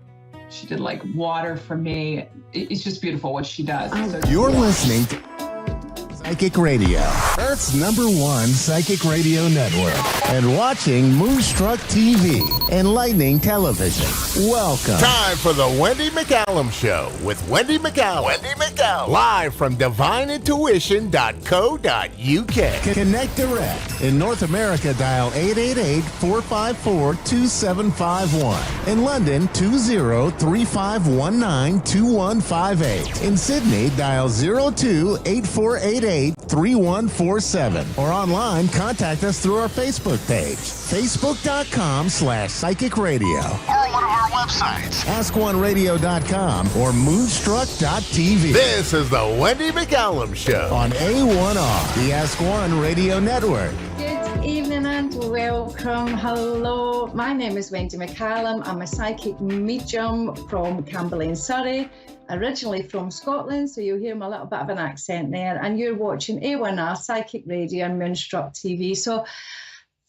like water for me. It's just beautiful what she does. So You're listening to Psychic Radio, Earth's #1 psychic radio network, and watching Moonstruck TV, enlightening television. Welcome. Time for the Wendy McCallum Show with Wendy McCallum. Live from divineintuition.co.uk. Connect direct. In North America, dial 888-454-2751. In London, 20-3519-2158. In Sydney, dial 02-8488-3147. Or online, contact us through our Facebook page, facebook.com/psychic radio. Or one of our websites, askoneradio.com or moonstruck.tv. This is the Wendy McCallum Show on A1R, the Ask One Radio Network. Good evening and welcome. Hello, my name is Wendy McCallum. I'm a psychic medium from Camberlane, Surrey, originally from Scotland, so you'll hear a little bit of an accent there. And you're watching A1R Psychic Radio and Moonstruck TV. So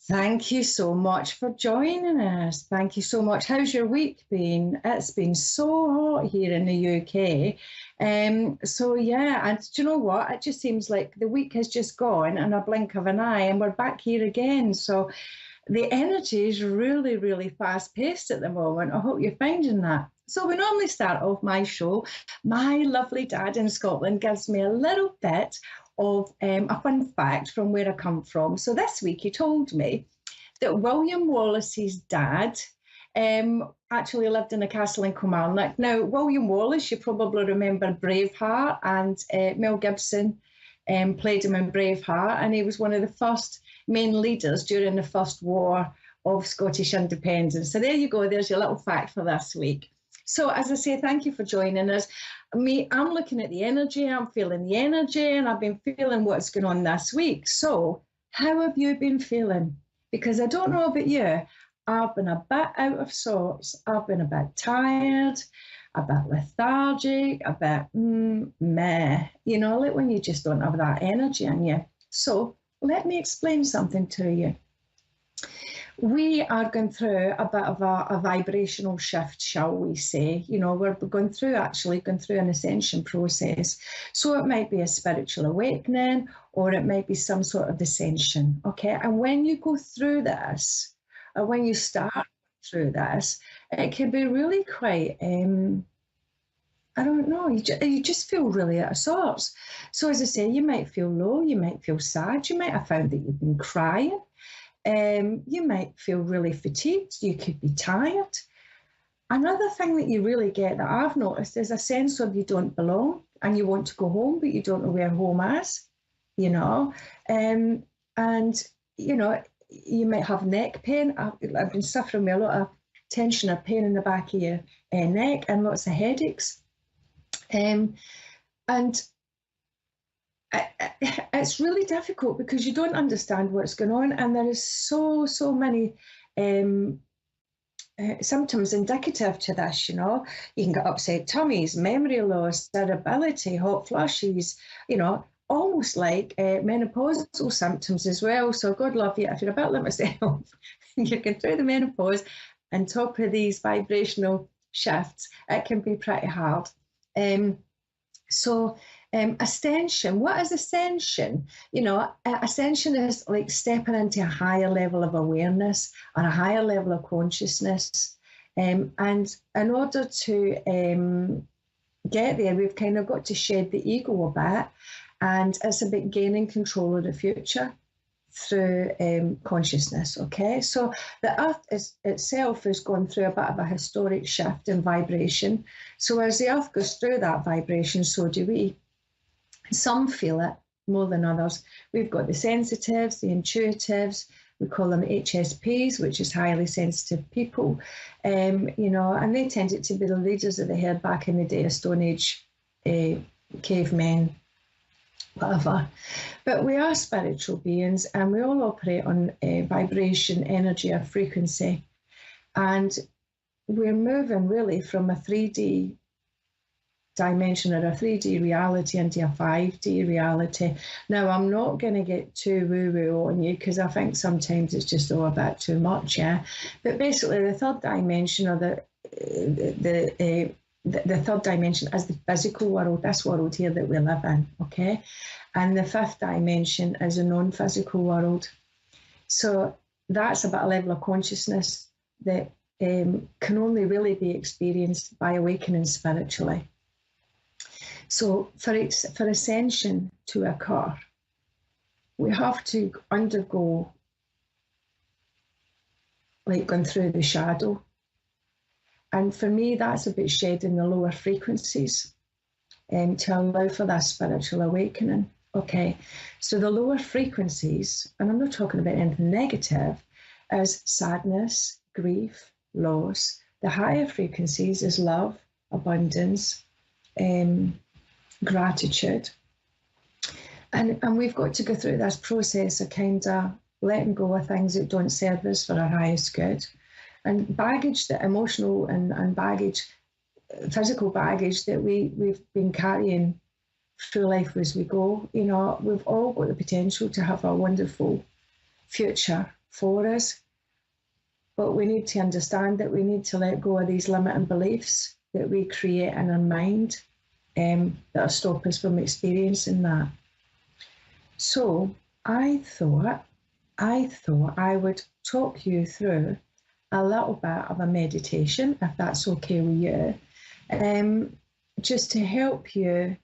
thank you so much for joining us. Thank you so much. How's your week been? It's been so hot here in the UK. So yeah, and do you know what? It just seems like the week has just gone in a blink of an eye and we're back here again. So the energy is really, really fast paced at the moment. I hope you're finding that. So we normally start off my show. My lovely dad in Scotland gives me a little bit of a fun fact from where I come from. So this week he told me that William Wallace's dad actually lived in a castle in Kilmarnock. Now, William Wallace, you probably remember Braveheart, and Mel Gibson played him in Braveheart, and he was one of the first main leaders during the First War of Scottish independence. So there you go, there's your little fact for this week. So as I say, thank you for joining us. I'm looking at the energy, I'm feeling the energy, and I've been feeling what's going on this week. So how have you been feeling? Because I don't know about you, I've been a bit out of sorts. I've been a bit tired, a bit lethargic, a bit meh. You know, like when you just don't have that energy in you. So let me explain something to you. We are going through a bit of a vibrational shift, shall we say. You know, we're going through an ascension process. So it might be a spiritual awakening, or it might be some sort of ascension, okay? And when you go through this, or when you start through this, it can be really quite, I don't know, you just feel really out of sorts. So as I say, you might feel low, you might feel sad, you might have found that you've been crying. You might feel really fatigued, you could be tired. Another thing that you really get that I've noticed is a sense of you don't belong and you want to go home, but you don't know where home is, you know. And, you know, you might have neck pain. I've been suffering with a lot of tension or pain in the back of your neck and lots of headaches. And it's really difficult because you don't understand what's going on, and there is so many symptoms indicative to this. You know, you can get upset tummies, memory loss, irritability, hot flushes, you know, almost like menopausal symptoms as well. So God love you if you're a bit like myself, you can through the menopause on top of these vibrational shifts, it can be pretty hard. Ascension, what is ascension? You know, ascension is like stepping into a higher level of awareness or a higher level of consciousness. And in order to get there, we've kind of got to shed the ego a bit, and it's about gaining control of the future through consciousness, okay? So the Earth itself has gone through a bit of a historic shift in vibration. So as the Earth goes through that vibration, so do we. Some feel it more than others. We've got the sensitives, the intuitives, we call them HSPs, which is highly sensitive people, you know, and they tended to be the leaders of the herd back in the day of Stone Age cavemen, whatever. But we are spiritual beings, and we all operate on vibration, energy, or frequency. And we're moving really from a 3D dimension or a 3D reality into a 5D reality. Now, I'm not going to get too woo-woo on you, because I think sometimes it's just all a bit too much, yeah. But basically, the third dimension, or the third dimension, is the physical world, this world here that we live in, okay? And the fifth dimension is a non-physical world. So that's about a level of consciousness that can only really be experienced by awakening spiritually. So for ascension to occur, we have to undergo, like, going through the shadow. And for me, that's about shedding the lower frequencies to allow for that spiritual awakening. Okay, so the lower frequencies, and I'm not talking about anything negative, is sadness, grief, loss. The higher frequencies is love, abundance, gratitude. And we've got to go through this process of kind of letting go of things that don't serve us for our highest good. And baggage, the emotional and baggage, physical baggage that we've been carrying through life as we go, you know, we've all got the potential to have a wonderful future for us. But we need to understand that we need to let go of these limiting beliefs that we create in our mind that'll stop us from experiencing that. So I thought I would talk you through a little bit of a meditation, if that's okay with you, just to help you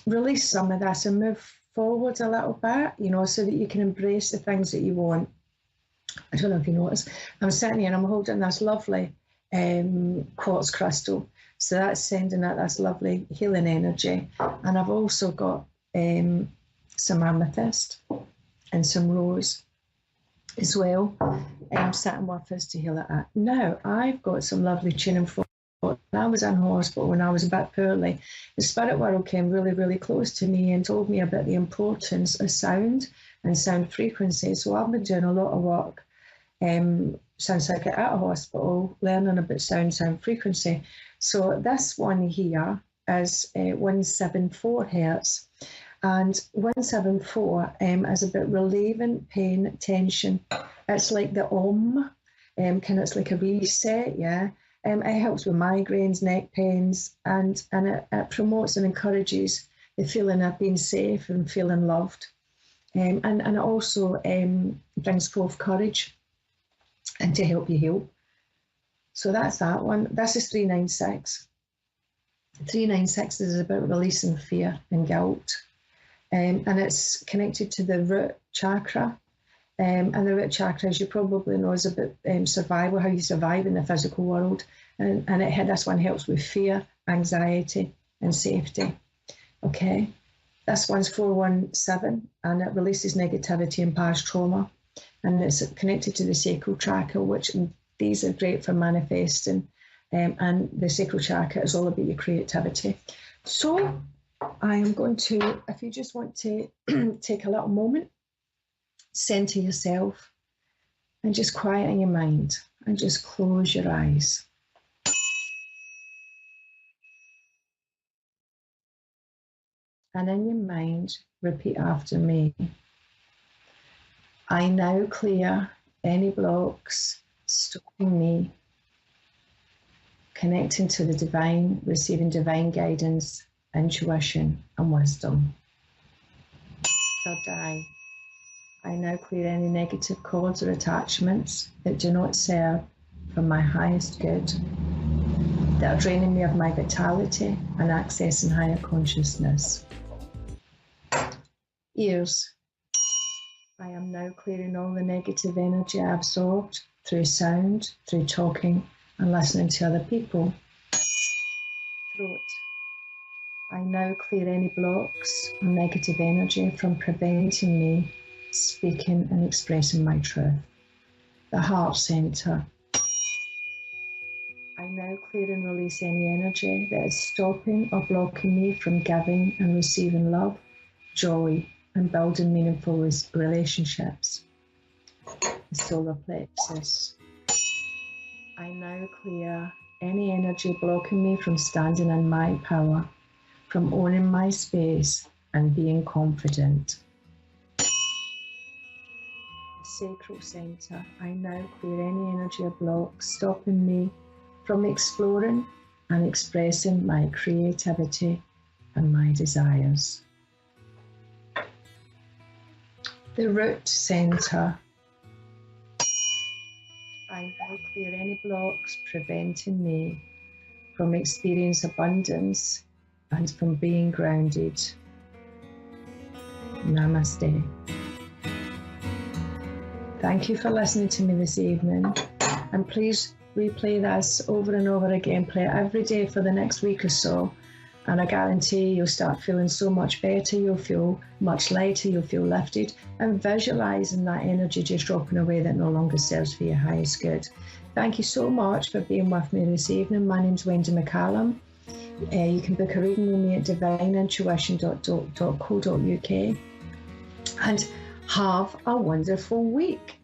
release some of this and move forward a little bit, you know, so that you can embrace the things that you want. I don't know if you notice, I'm sitting here and I'm holding this lovely quartz crystal. So that's sending out this lovely healing energy. And I've also got some amethyst and some rose as well. Sitting with us to heal it at. Now, I've got some lovely tuning forks. When I was in hospital, when I was a bit poorly, the spirit world came really, really close to me and told me about the importance of sound and sound frequency. So I've been doing a lot of work since I got out of hospital, learning about sound frequency. So this one here is 174 hertz. And 174 is about relieving pain, tension. It's like the Om, it's like a reset, yeah. It helps with migraines, neck pains, and it promotes and encourages the feeling of being safe and feeling loved. And it also brings forth courage and to help you heal. So that's that one. This is 396. 396 is about releasing fear and guilt. And it's connected to the root chakra. And the root chakra, as you probably know, is about survival, how you survive in the physical world. And this one helps with fear, anxiety, and safety. Okay. This one's 417, and it releases negativity and past trauma. And it's connected to the sacral chakra, which these are great for manifesting. And the sacral chakra is all about your creativity. So I am going to, if you just want to take a little moment, center yourself and just quieten your mind and just close your eyes. And in your mind, repeat after me. I now clear any blocks stopping me connecting to the divine, receiving divine guidance, intuition, and wisdom. Third eye. I now clear any negative cords or attachments that do not serve for my highest good, that are draining me of my vitality and accessing higher consciousness. Ears. I am now clearing all the negative energy I absorbed through sound, through talking and listening to other people. Throat. I now clear any blocks or negative energy from preventing me speaking and expressing my truth. The heart center. I now clear and release any energy that is stopping or blocking me from giving and receiving love, joy, and building meaningful relationships. The solar plexus. I now clear any energy blocking me from standing in my power, from owning my space and being confident. Sacral center. I now clear any energy or blocks stopping me from exploring and expressing my creativity and my desires. The root center. I now clear any blocks preventing me from experiencing abundance and from being grounded. Namaste. Thank you for listening to me this evening, and please replay this over and over again. Play it every day for the next week or so, and I guarantee you'll start feeling so much better. You'll feel much lighter, you'll feel lifted, and visualizing that energy just dropping away that no longer serves for your highest good. Thank you so much for being with me this evening. My name's Wendy McCallum. You can book a reading with me at divineintuition.co.uk, and have a wonderful week.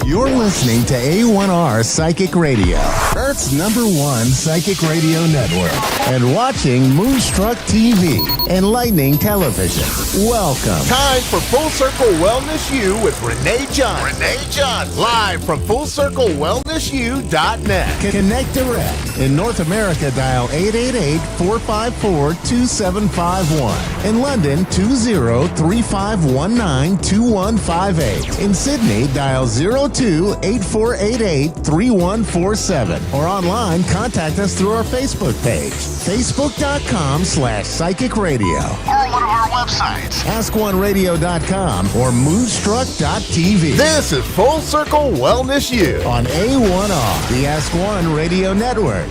You're listening to A1R Psychic Radio, Earth's #1 psychic radio network, and watching Moonstruck TV and Lightning Television. Welcome. Time for Full Circle Wellness U with Renee John. Renee John, live from FullCircleWellnessU.net. Connect direct. In North America, dial 888-454-2751. In London, 20-3519-2158. In Sydney, dial 02-8488-3147. Or online, contact us through our Facebook page, facebook.com/psychic radio. Or one of our websites, AskOneRadio.com or Moonstruck.tv. This is Full Circle Wellness U on A1R, the Ask One Radio Network.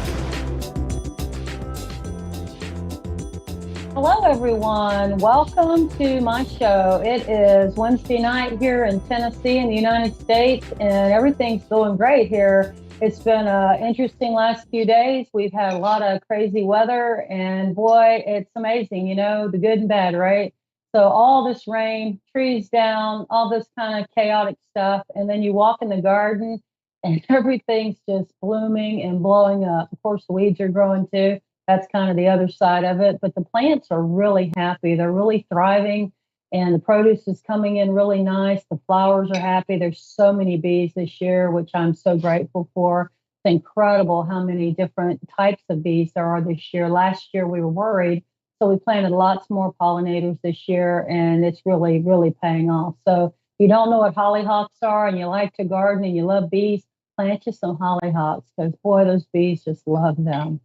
Hello, everyone. Welcome to my show. It is Wednesday night here in Tennessee in the United States, and everything's going great here. It's been an interesting last few days. We've had a lot of crazy weather, and boy, it's amazing, you know, the good and bad, right? So all this rain, trees down, all this kind of chaotic stuff, and then you walk in the garden, and everything's just blooming and blowing up. Of course, the weeds are growing too. That's kind of the other side of it. But the plants are really happy. They're really thriving, and the produce is coming in really nice. The flowers are happy. There's so many bees this year, which I'm so grateful for. It's incredible how many different types of bees there are this year. Last year we were worried, so we planted lots more pollinators this year, and it's really, really paying off. So if you don't know what hollyhocks are and you like to garden and you love bees, plant you some hollyhocks, because boy, those bees just love them.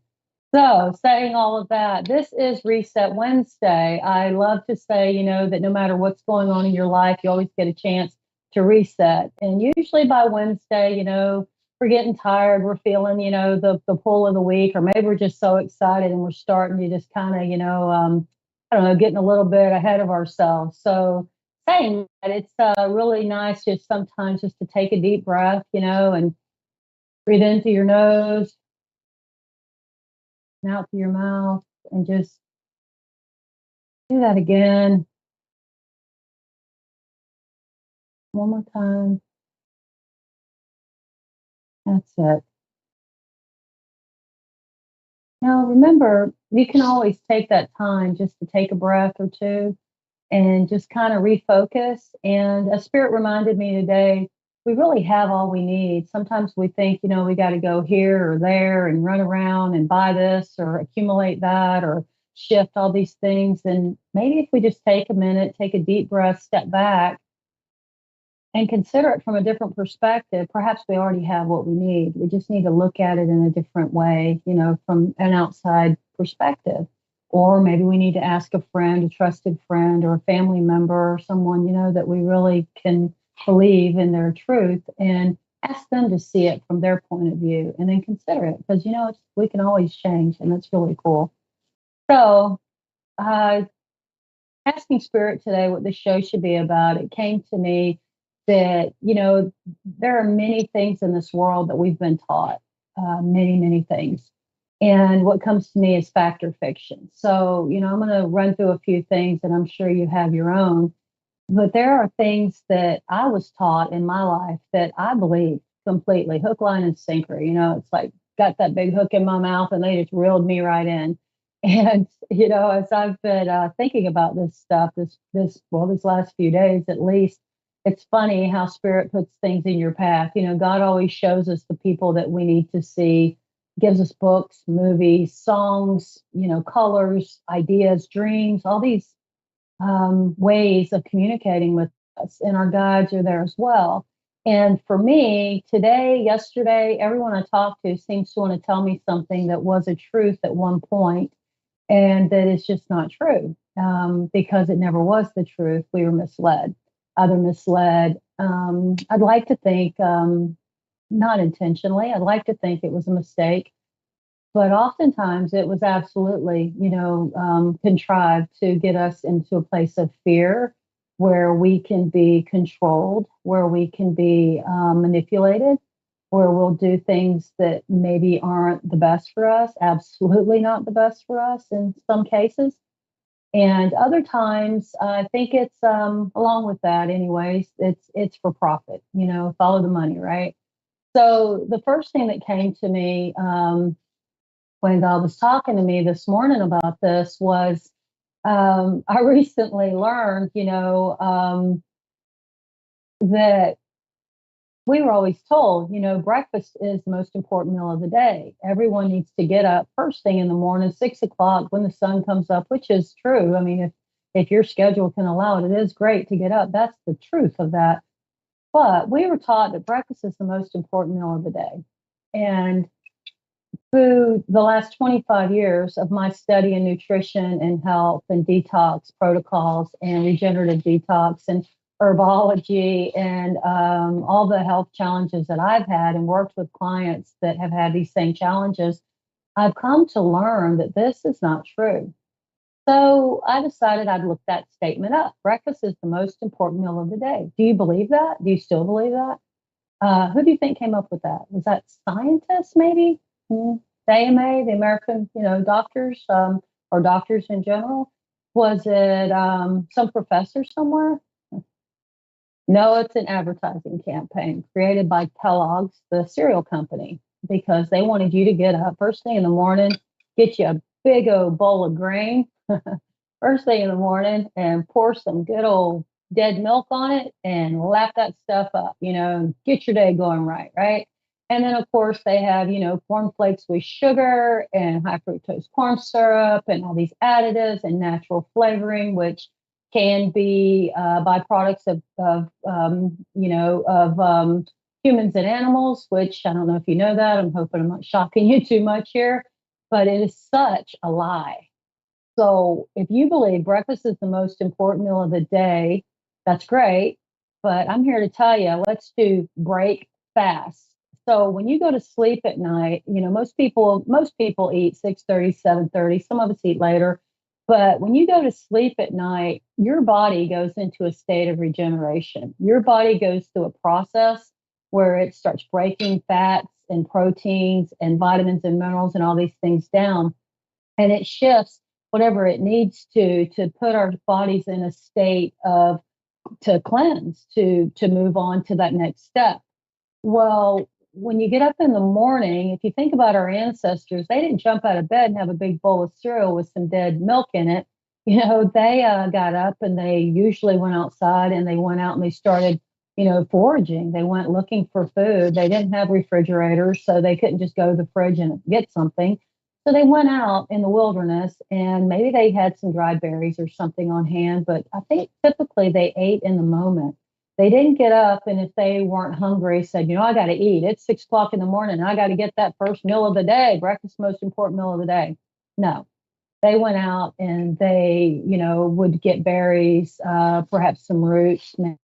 So, saying all of that, this is Reset Wednesday. I love to say, you know, that no matter what's going on in your life, you always get a chance to reset. And usually by Wednesday, you know, we're getting tired, we're feeling, you know, the pull of the week, or maybe we're just so excited and we're starting to just kind of, you know, I don't know, getting a little bit ahead of ourselves. So, saying that, it's really nice just sometimes just to take a deep breath, you know, and breathe into your nose and out through your mouth, and just do that again. One more time. That's it. Now, remember, you can always take that time just to take a breath or two and just kind of refocus. And a spirit reminded me today, we really have all we need. Sometimes we think, you know, we got to go here or there and run around and buy this or accumulate that or shift all these things. And maybe if we just take a minute, take a deep breath, step back, and consider it from a different perspective, perhaps we already have what we need. We just need to look at it in a different way, you know, from an outside perspective. Or maybe we need to ask a friend, a trusted friend, or a family member, or someone, you know, that we really can believe in their truth, and ask them to see it from their point of view, and then consider it, because, you know, we can always change, and that's really cool. So, asking Spirit today what the show should be about, it came to me that, you know, there are many things in this world that we've been taught, many things. And what comes to me is fact or fiction. So, you know, I'm going to run through a few things, and I'm sure you have your own. But there are things that I was taught in my life that I believe completely, hook, line, and sinker. You know, it's like got that big hook in my mouth, and they just reeled me right in. And, you know, as I've been thinking about this stuff, this last few days at least, it's funny how Spirit puts things in your path. You know, God always shows us the people that we need to see, gives us books, movies, songs, you know, colors, ideas, dreams, all these ways of communicating with us, and our guides are there as well. And for me, today, yesterday, everyone I talk to seems to want to tell me something that was a truth at one point, and that is just not true, because it never was the truth. We were misled, either misled. I'd like to think, not intentionally, I'd like to think it was a mistake. But oftentimes it was absolutely, you know, contrived to get us into a place of fear, where we can be controlled, where we can be manipulated, where we'll do things that maybe aren't the best for us, absolutely not the best for us in some cases. And other times, I think it's along with that, anyways. It's for profit, follow the money, right? So the first thing that came to me when God was talking to me this morning about this was I recently learned, that we were always told, breakfast is the most important meal of the day. Everyone needs to get up first thing in the morning, 6 o'clock when the sun comes up, which is true. I mean, if your schedule can allow it, it is great to get up. That's the truth of that. But we were taught that breakfast is the most important meal of the day. And through the last 25 years of my study in nutrition and health and detox protocols and regenerative detox and herbology and all the health challenges that I've had and worked with clients that have had these same challenges, I've come to learn that this is not true. So I decided I'd look that statement up. Breakfast is the most important meal of the day. Do you believe that? Do you still believe that? Who do you think came up with that? Was that scientists, maybe? The AMA, the American, doctors, or doctors in general? Was it some professor somewhere? No, it's an advertising campaign created by Kellogg's, the cereal company, because they wanted you to get up first thing in the morning, get you a big old bowl of grain first thing in the morning and pour some good old dead milk on it and lap that stuff up, and get your day going right, right? And then, of course, they have, cornflakes with sugar and high fructose corn syrup and all these additives and natural flavoring, which can be byproducts of humans and animals, which I don't know if you know that. I'm hoping I'm not shocking you too much here, but it is such a lie. So if you believe breakfast is the most important meal of the day, that's great. But I'm here to tell you, let's do break fast. So when you go to sleep at night, most people eat 6:30, 7:30. Some of us eat later. But when you go to sleep at night, your body goes into a state of regeneration. Your body goes through a process where it starts breaking fats and proteins and vitamins and minerals and all these things down. And it shifts whatever it needs to put our bodies in a state of to cleanse, to move on to that next step. Well, when you get up in the morning, if you think about our ancestors, they didn't jump out of bed and have a big bowl of cereal with some dead milk in it. They got up and they usually went outside and they went out and they started, foraging. They went looking for food. They didn't have refrigerators, so they couldn't just go to the fridge and get something. So they went out in the wilderness and maybe they had some dried berries or something on hand, but I think typically they ate in the moment. They didn't get up and if they weren't hungry, said, I got to eat. It's 6 o'clock in the morning. I got to get that first meal of the day. Breakfast, most important meal of the day. No, they went out and they, would get berries, perhaps some roots, maybe,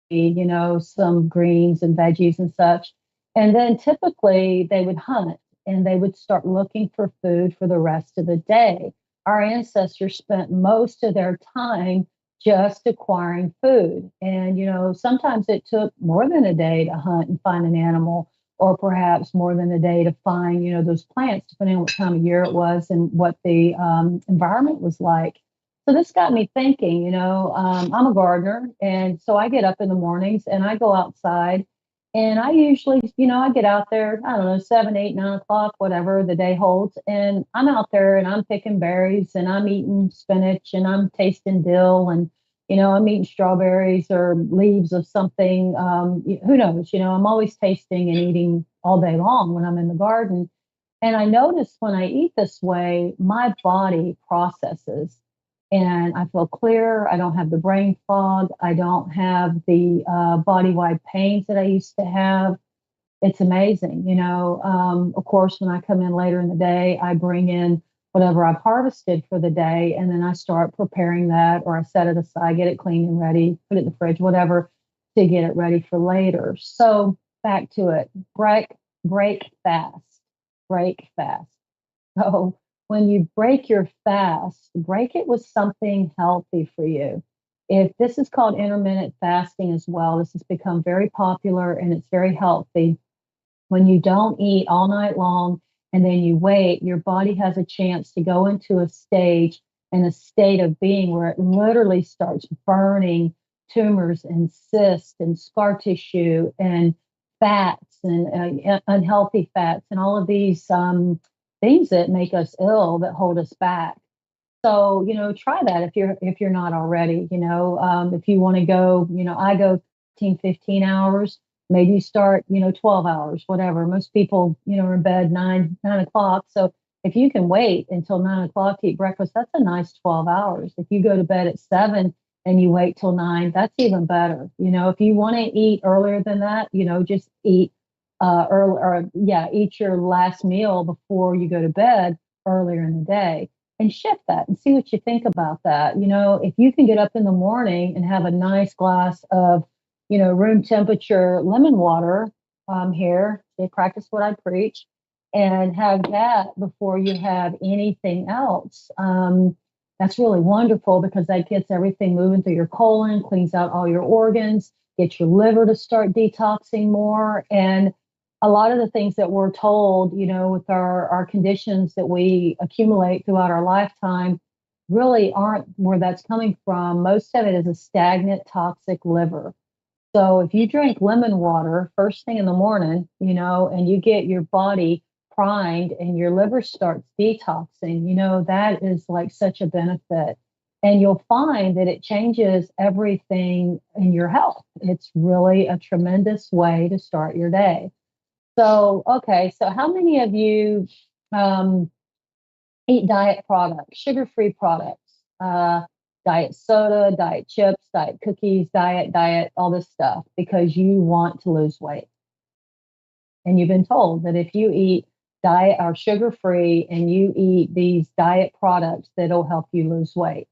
some greens and veggies and such. And then typically they would hunt and they would start looking for food for the rest of the day. Our ancestors spent most of their time just acquiring food. And, sometimes it took more than a day to hunt and find an animal, or perhaps more than a day to find, those plants, depending on what time of year it was and what the environment was like. So this got me thinking, I'm a gardener. And so I get up in the mornings and I go outside. And I usually, I get out there, I don't know, 7, 8, 9 o'clock, whatever the day holds. And I'm out there and I'm picking berries and I'm eating spinach and I'm tasting dill and, I'm eating strawberries or leaves of something. Who knows? I'm always tasting and eating all day long when I'm in the garden. And I notice when I eat this way, my body processes and I feel clear. I don't have the brain fog. I don't have the body-wide pains that I used to have. It's amazing. Of course, when I come in later in the day, I bring in whatever I've harvested for the day, and then I start preparing that, or I set it aside, get it clean and ready, put it in the fridge, whatever, to get it ready for later. So back to it. Break fast. Break fast. So when you break your fast, break it with something healthy for you. If this is called intermittent fasting as well, this has become very popular and it's very healthy. When you don't eat all night long and then you wait, your body has a chance to go into a stage in a state of being where it literally starts burning tumors and cysts and scar tissue and fats and unhealthy fats and all of these things that make us ill, that hold us back. So, try that if you're not already. If you want to go, I go 15 hours. Maybe you start, 12 hours, whatever. Most people, are in bed 9 o'clock. So if you can wait until 9 o'clock to eat breakfast, that's a nice 12 hours. If you go to bed at 7 and you wait till 9, that's even better. If you want to eat earlier than that, just eat early, or eat your last meal before you go to bed earlier in the day, and shift that and see what you think about that. If you can get up in the morning and have a nice glass of, room temperature lemon water, here, they practice what I preach, and have that before you have anything else. That's really wonderful because that gets everything moving through your colon, cleans out all your organs, gets your liver to start detoxing more. And a lot of the things that we're told, with our conditions that we accumulate throughout our lifetime really aren't where that's coming from. Most of it is a stagnant, toxic liver. So if you drink lemon water first thing in the morning, and you get your body primed and your liver starts detoxing, that is like such a benefit. And you'll find that it changes everything in your health. It's really a tremendous way to start your day. So, okay, so how many of you eat diet products, sugar-free products, diet soda, diet chips, diet cookies, diet, all this stuff because you want to lose weight? And you've been told that if you eat diet or sugar-free and you eat these diet products, that'll help you lose weight.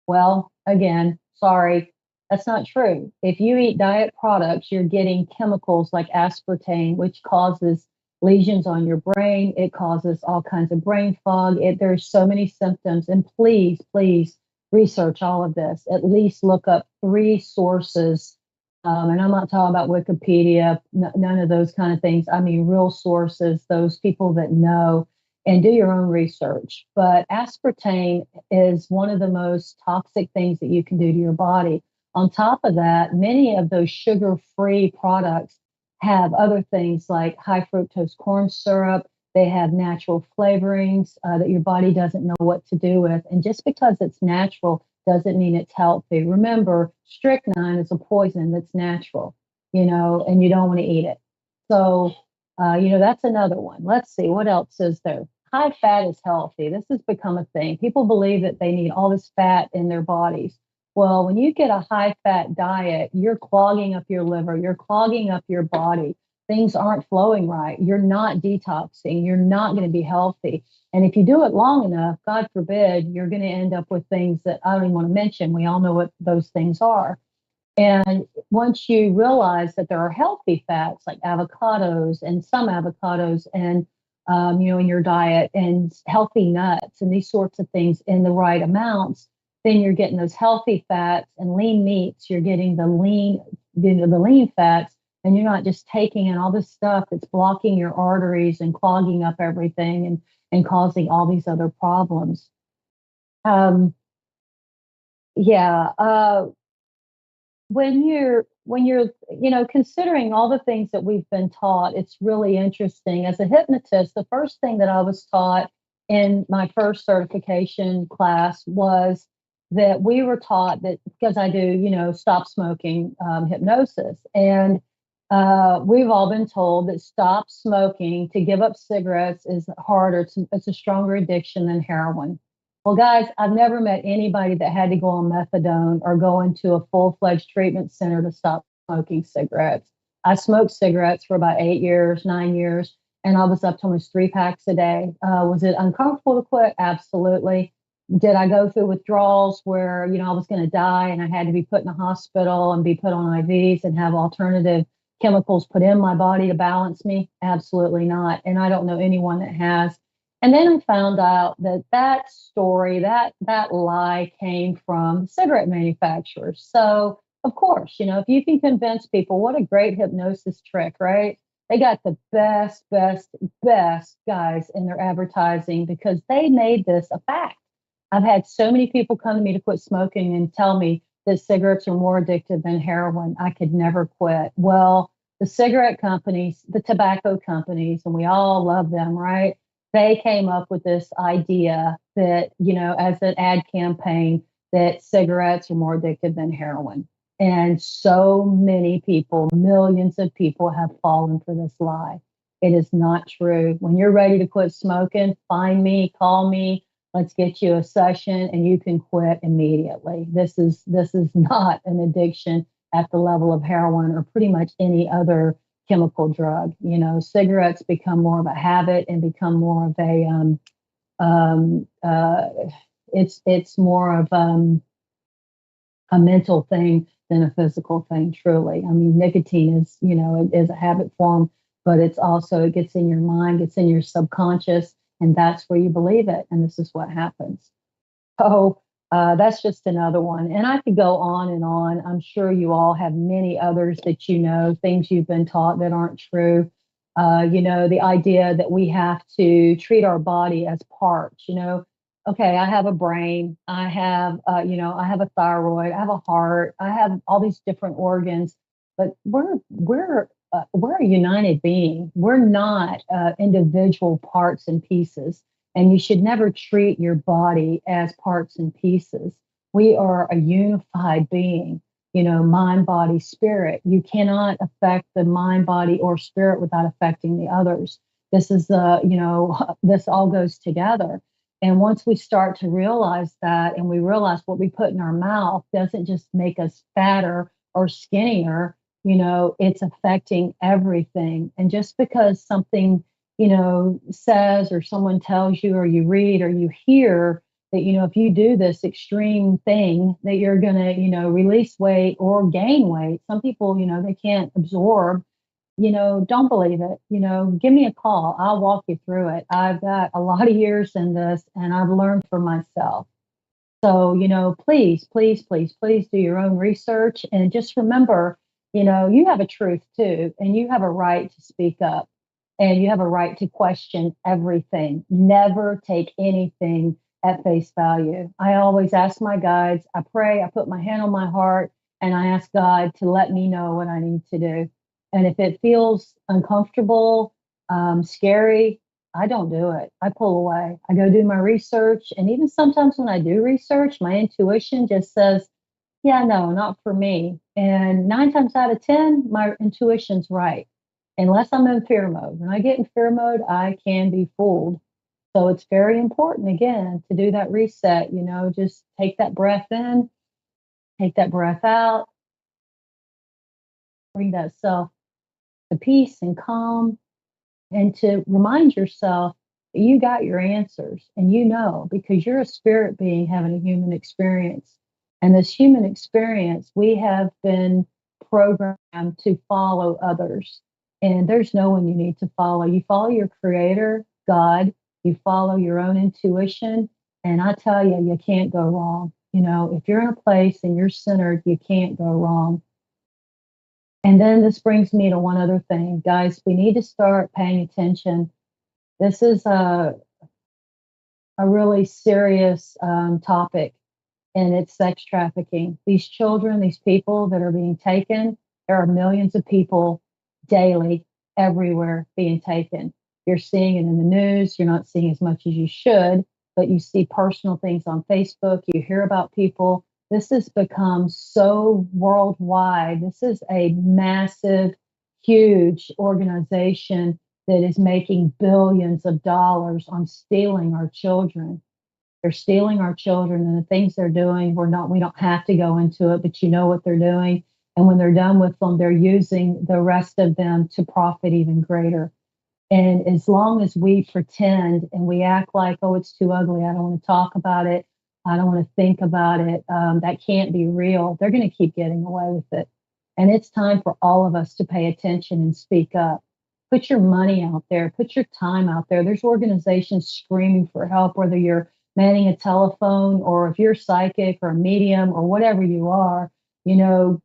Well, again, sorry, that's not true. If you eat diet products, you're getting chemicals like aspartame, which causes lesions on your brain. It causes all kinds of brain fog. There's so many symptoms. And please, please research all of this. At least look up 3 sources. And I'm not talking about Wikipedia, none of those kind of things. I mean, real sources, those people that know, and do your own research. But aspartame is one of the most toxic things that you can do to your body. On top of that, many of those sugar-free products have other things like high fructose corn syrup. They have natural flavorings that your body doesn't know what to do with. And just because it's natural doesn't mean it's healthy. Remember, strychnine is a poison that's natural, and you don't want to eat it. So, that's another one. Let's see, what else is there? High fat is healthy. This has become a thing. People believe that they need all this fat in their bodies. Well, when you get a high fat diet, you're clogging up your liver, you're clogging up your body. Things aren't flowing right. You're not detoxing. You're not going to be healthy. And if you do it long enough, God forbid, you're going to end up with things that I don't even want to mention. We all know what those things are. And once you realize that there are healthy fats like avocados and some avocados and, in your diet, and healthy nuts and these sorts of things in the right amounts, then you're getting those healthy fats and lean meats. You're getting the lean fats, and you're not just taking in all this stuff that's blocking your arteries and clogging up everything and causing all these other problems. When you're considering all the things that we've been taught, it's really interesting. As a hypnotist, the first thing that I was taught in my first certification class was that we were taught that, because I do, stop smoking hypnosis. And we've all been told that stop smoking, to give up cigarettes, is harder. It's a stronger addiction than heroin. Well, guys, I've never met anybody that had to go on methadone or go into a full-fledged treatment center to stop smoking cigarettes. I smoked cigarettes for about 8 years, 9 years, and I was up to almost 3 packs a day. Was it uncomfortable to quit? Absolutely. Did I go through withdrawals where, I was going to die and I had to be put in a hospital and be put on IVs and have alternative chemicals put in my body to balance me? Absolutely not. And I don't know anyone that has. And then I found out that story, that lie came from cigarette manufacturers. So, of course, if you can convince people, what a great hypnosis trick, right? They got the best guys in their advertising because they made this a fact. I've had so many people come to me to quit smoking and tell me that cigarettes are more addictive than heroin. I could never quit. Well, the cigarette companies, the tobacco companies, and we all love them, right? They came up with this idea that, as an ad campaign, that cigarettes are more addictive than heroin. And so many people, millions of people have fallen for this lie. It is not true. When you're ready to quit smoking, find me, call me. Let's get you a session and you can quit immediately. This is not an addiction at the level of heroin or pretty much any other chemical drug. Cigarettes become more of a habit and become more of it's more of a mental thing than a physical thing, truly. I mean, nicotine is, it is a habit form, but it gets in your mind, gets in your subconscious, and that's where you believe it. And this is what happens. So that's just another one. And I could go on and on. I'm sure you all have many others that things you've been taught that aren't true. The idea that we have to treat our body as parts, okay, I have a brain, I have, I have a thyroid, I have a heart, I have all these different organs, but we're a united being. We're not individual parts and pieces, and you should never treat your body as parts and pieces. We are a unified being, mind, body, spirit. You cannot affect the mind, body, or spirit without affecting the others. This is, this all goes together. And once we start to realize that, and we realize what we put in our mouth doesn't just make us fatter or skinnier, it's affecting everything. And just because something, says or someone tells you or you read or you hear that, if you do this extreme thing that you're going to, release weight or gain weight. Some people, they can't absorb, don't believe it. Give me a call. I'll walk you through it. I've got a lot of years in this and I've learned for myself. So, please, please, please, please do your own research and just remember, you have a truth too, and you have a right to speak up and you have a right to question everything. Never take anything at face value. I always ask my guides, I pray, I put my hand on my heart, and I ask God to let me know what I need to do. And if it feels uncomfortable, scary, I don't do it. I pull away. I go do my research. And even sometimes when I do research, my intuition just says, yeah, no, not for me. And 9 times out of 10, my intuition's right. Unless I'm in fear mode. When I get in fear mode, I can be fooled. So it's very important, again, to do that reset, just take that breath in, take that breath out, bring that self to peace and calm, and to remind yourself that you got your answers and because you're a spirit being having a human experience. And this human experience, we have been programmed to follow others. And there's no one you need to follow. You follow your creator, God, you follow your own intuition. And I tell you, you can't go wrong. If you're in a place and you're centered, you can't go wrong. And then this brings me to one other thing, guys. We need to start paying attention. This is a really serious topic, and it's sex trafficking. These children, these people that are being taken, there are millions of people daily, everywhere being taken. You're seeing it in the news. You're not seeing as much as you should, but you see personal things on Facebook. You hear about people. This has become so worldwide. This is a massive, huge organization that is making billions of dollars on stealing our children. They're stealing our children, and the things they're doing, we don't have to go into it, but you know what they're doing. And when they're done with them, they're using the rest of them to profit even greater. And as long as we pretend and we act like, oh, it's too ugly, I don't want to talk about it, I don't want to think about it, that can't be real, they're going to keep getting away with it. And it's time for all of us to pay attention and speak up. Put your money out there, put your time out there. There's organizations screaming for help, whether you're manning a telephone or if you're psychic or a medium or whatever you are,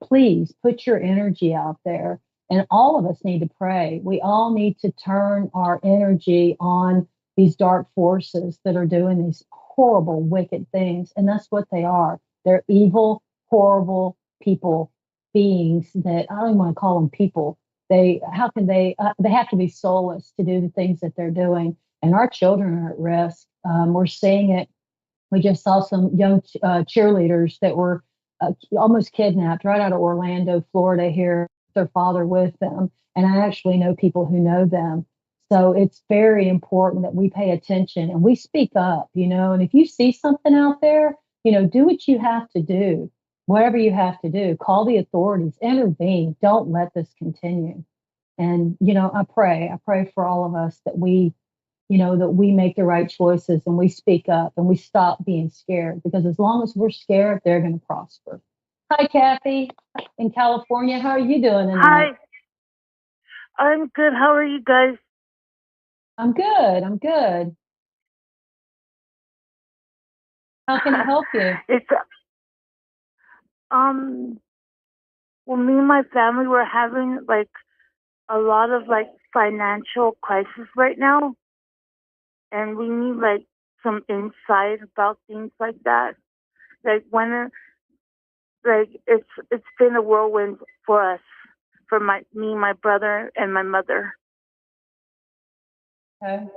please put your energy out there. And all of us need to pray. We all need to turn our energy on these dark forces that are doing these horrible, wicked things. And that's what they are. They're evil, horrible people, beings that I don't even want to call them people. How can they have to be soulless to do the things that they're doing. And our children are at risk. We're seeing it. We just saw some young cheerleaders that were almost kidnapped right out of Orlando, Florida here, their father with them. And I actually know people who know them. So it's very important that we pay attention and we speak up, and if you see something out there, do what you have to do, whatever you have to do, call the authorities, intervene, don't let this continue. And, I pray for all of us that we make the right choices and we speak up and we stop being scared, because as long as we're scared, they're going to prosper. Hi, Kathy in California. How are you doing tonight? Hi, I'm good. How are you guys? I'm good. I'm good. How can I help you? It's well, me and my family were having like a lot of like financial crisis right now, and we need like some insight about things like that. Like it's been a whirlwind for us, for me, my brother, and my mother. Okay.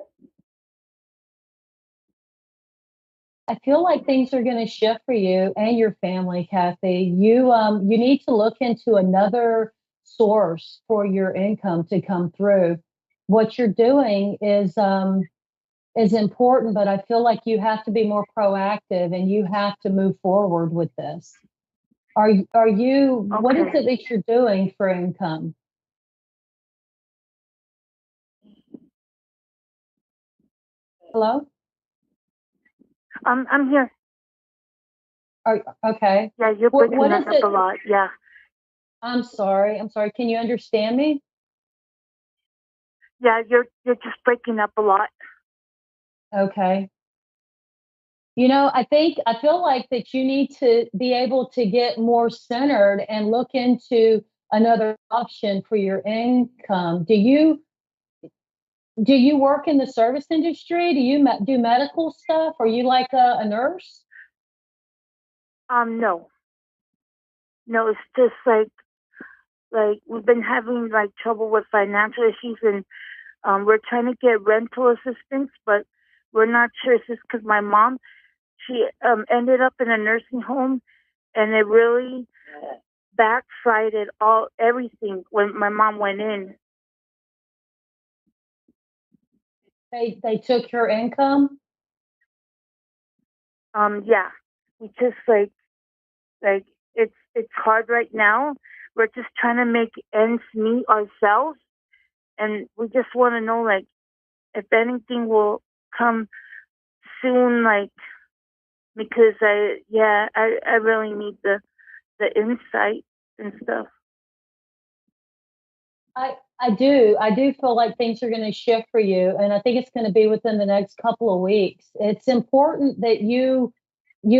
I feel like things are going to shift for you and your family, Kathy. You need to look into another source for your income to come through. What you're doing is important, but I feel like you have to be more proactive and you have to move forward with this. Are you? Okay. What is it that you're doing for income? Hello? I'm here. Okay. Yeah, you're What breaking is up it? a lot. Yeah. I'm sorry. Can you understand me? Yeah, you're just breaking up a lot. Okay. I feel like that you need to be able to get more centered and look into another option for your income. Do you work in the service industry? Do you do medical stuff? Are you like a nurse? No, it's just like we've been having like trouble with financial issues, and we're trying to get rental assistance, but we're not sure. It's just because my mom, she ended up in a nursing home, and it really backsided everything when my mom went in. They took your income? Yeah, we just like it's hard right now. We're just trying to make ends meet ourselves, and we just want to know like if anything will come soon, like because I really need the insight and stuff. I do feel like things are going to shift for you, and I think it's going to be within the next couple of weeks. It's important that you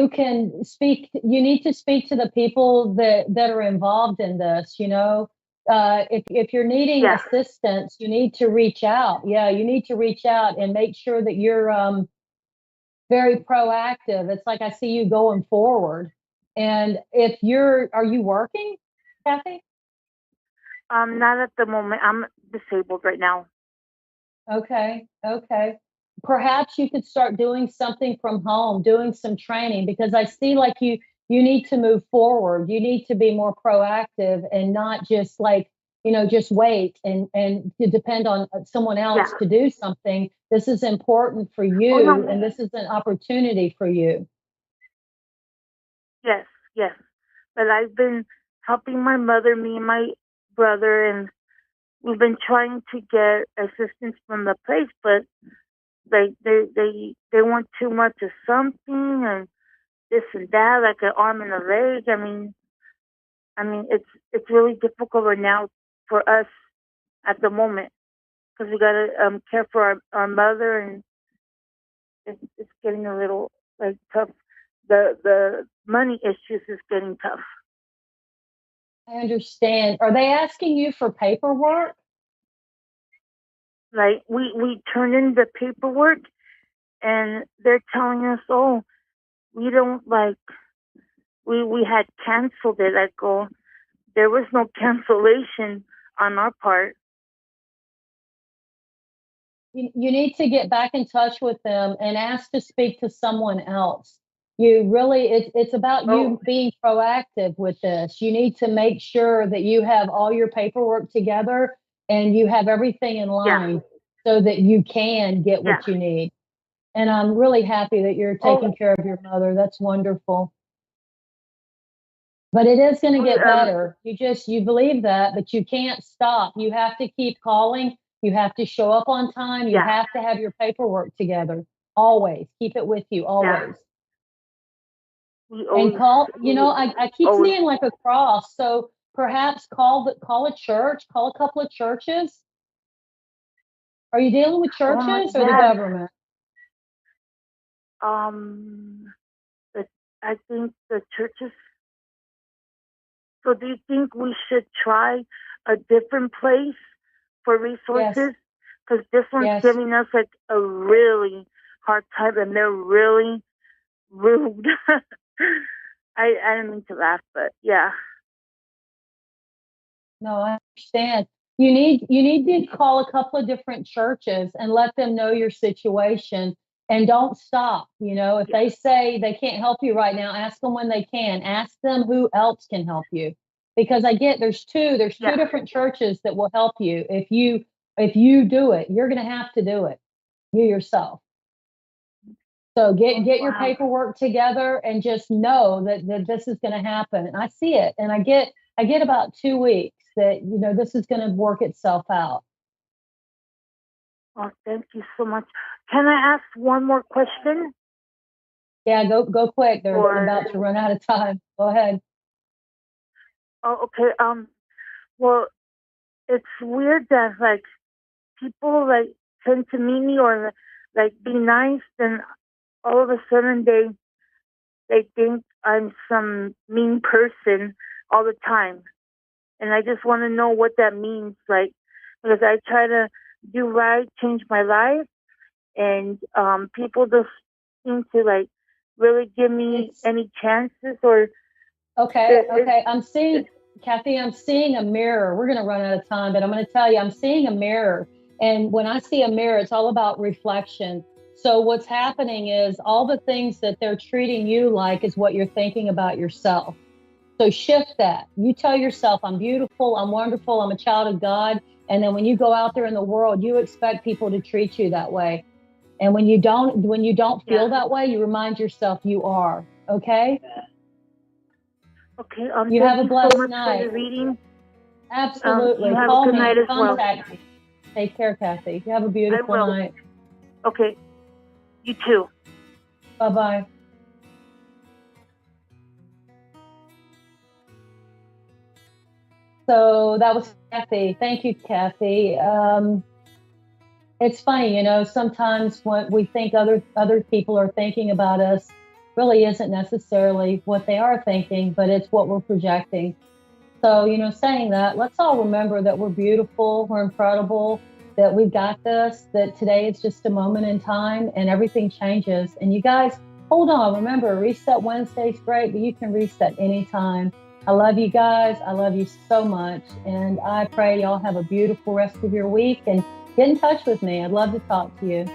can speak. You need to speak to the people that are involved in this. If you're needing Yeah. assistance, you need to reach out. Yeah, you need to reach out and make sure that you're very proactive. It's like I see you going forward. And are you working, Kathy? Not at the moment. I'm disabled right now. Okay. Perhaps you could start doing something from home, doing some training, because I see like you need to move forward. You need to be more proactive and not just just wait and to depend on someone else Yeah. to do something. This is important for you, Oh, no. and this is an opportunity for you. Yes. But I've been helping my mother, me and my brother, and we've been trying to get assistance from the place, but they want too much of something and this and that, like an arm and a leg. I mean, it's really difficult right now for us at the moment because we gotta care for our mother, and it's getting a little like tough. The money issues is getting tough. I understand. Are they asking you for paperwork? Like we turned in the paperwork, and they're telling us, oh, we don't like, we had canceled it. I go, there was no cancellation on our part. You need to get back in touch with them and ask to speak to someone else. You really, it's about you being proactive with this. You need to make sure that you have all your paperwork together and you have everything in line so that you can get what you need. And I'm really happy that you're taking care of your mother. That's wonderful. But it is going to get better. You believe that, but you can't stop. You have to keep calling. You have to show up on time. You have to have your paperwork together. Always. Keep it with you. Always. And call, I keep seeing like a cross. So perhaps call a church, call a couple of churches. Are you dealing with churches or the government? I think the churches. So do you think we should try a different place for resources? Because this one's giving us like a really hard time, and they're really rude. I didn't mean to laugh, but yeah. No, I understand. You need to call a couple of different churches and let them know your situation, and don't stop. If they say they can't help you right now, ask them when they can. Ask them who else can help you, because there's two different churches that will help you. If you do it, you're going to have to do it you yourself. So get your paperwork together and just know that this is going to happen. And I see it, and I get about 2 weeks that this is going to work itself out. Oh, thank you so much. Can I ask one more question? Yeah, go quick. They're about to run out of time. Go ahead. Oh, okay. Well, it's weird that like people like tend to meet me or like be nice, then all of a sudden they think I'm some mean person all the time, and I just want to know what that means. Like, because I try to do right, change my life, and people just seem to like really give me any chances or. Okay. I'm seeing, Kathy, I'm seeing a mirror. We're going to run out of time, but I'm going to tell you, I'm seeing a mirror. And when I see a mirror, it's all about reflection. So what's happening is all the things that they're treating you like is what you're thinking about yourself. So shift that. You tell yourself, I'm beautiful, I'm wonderful, I'm a child of God. And then when you go out there in the world, you expect people to treat you that way. And when you don't feel that way, you remind yourself you are. Okay? Okay. You have a blessed so much night. For the reading. Absolutely. You have Call a good me. night as well. Contact me. Take care, Kathy. You have a beautiful night. Okay. You too. Bye-bye. So that was Kathy. Thank you, Kathy. It's funny, sometimes what we think other people are thinking about us really isn't necessarily what they are thinking, but it's what we're projecting. So, saying that, let's all remember that we're beautiful, we're incredible, that we've got this, that today is just a moment in time and everything changes. And you guys, hold on. Remember, Reset Wednesday is great, but you can reset anytime. I love you guys. I love you so much. And I pray y'all have a beautiful rest of your week and get in touch with me. I'd love to talk to you.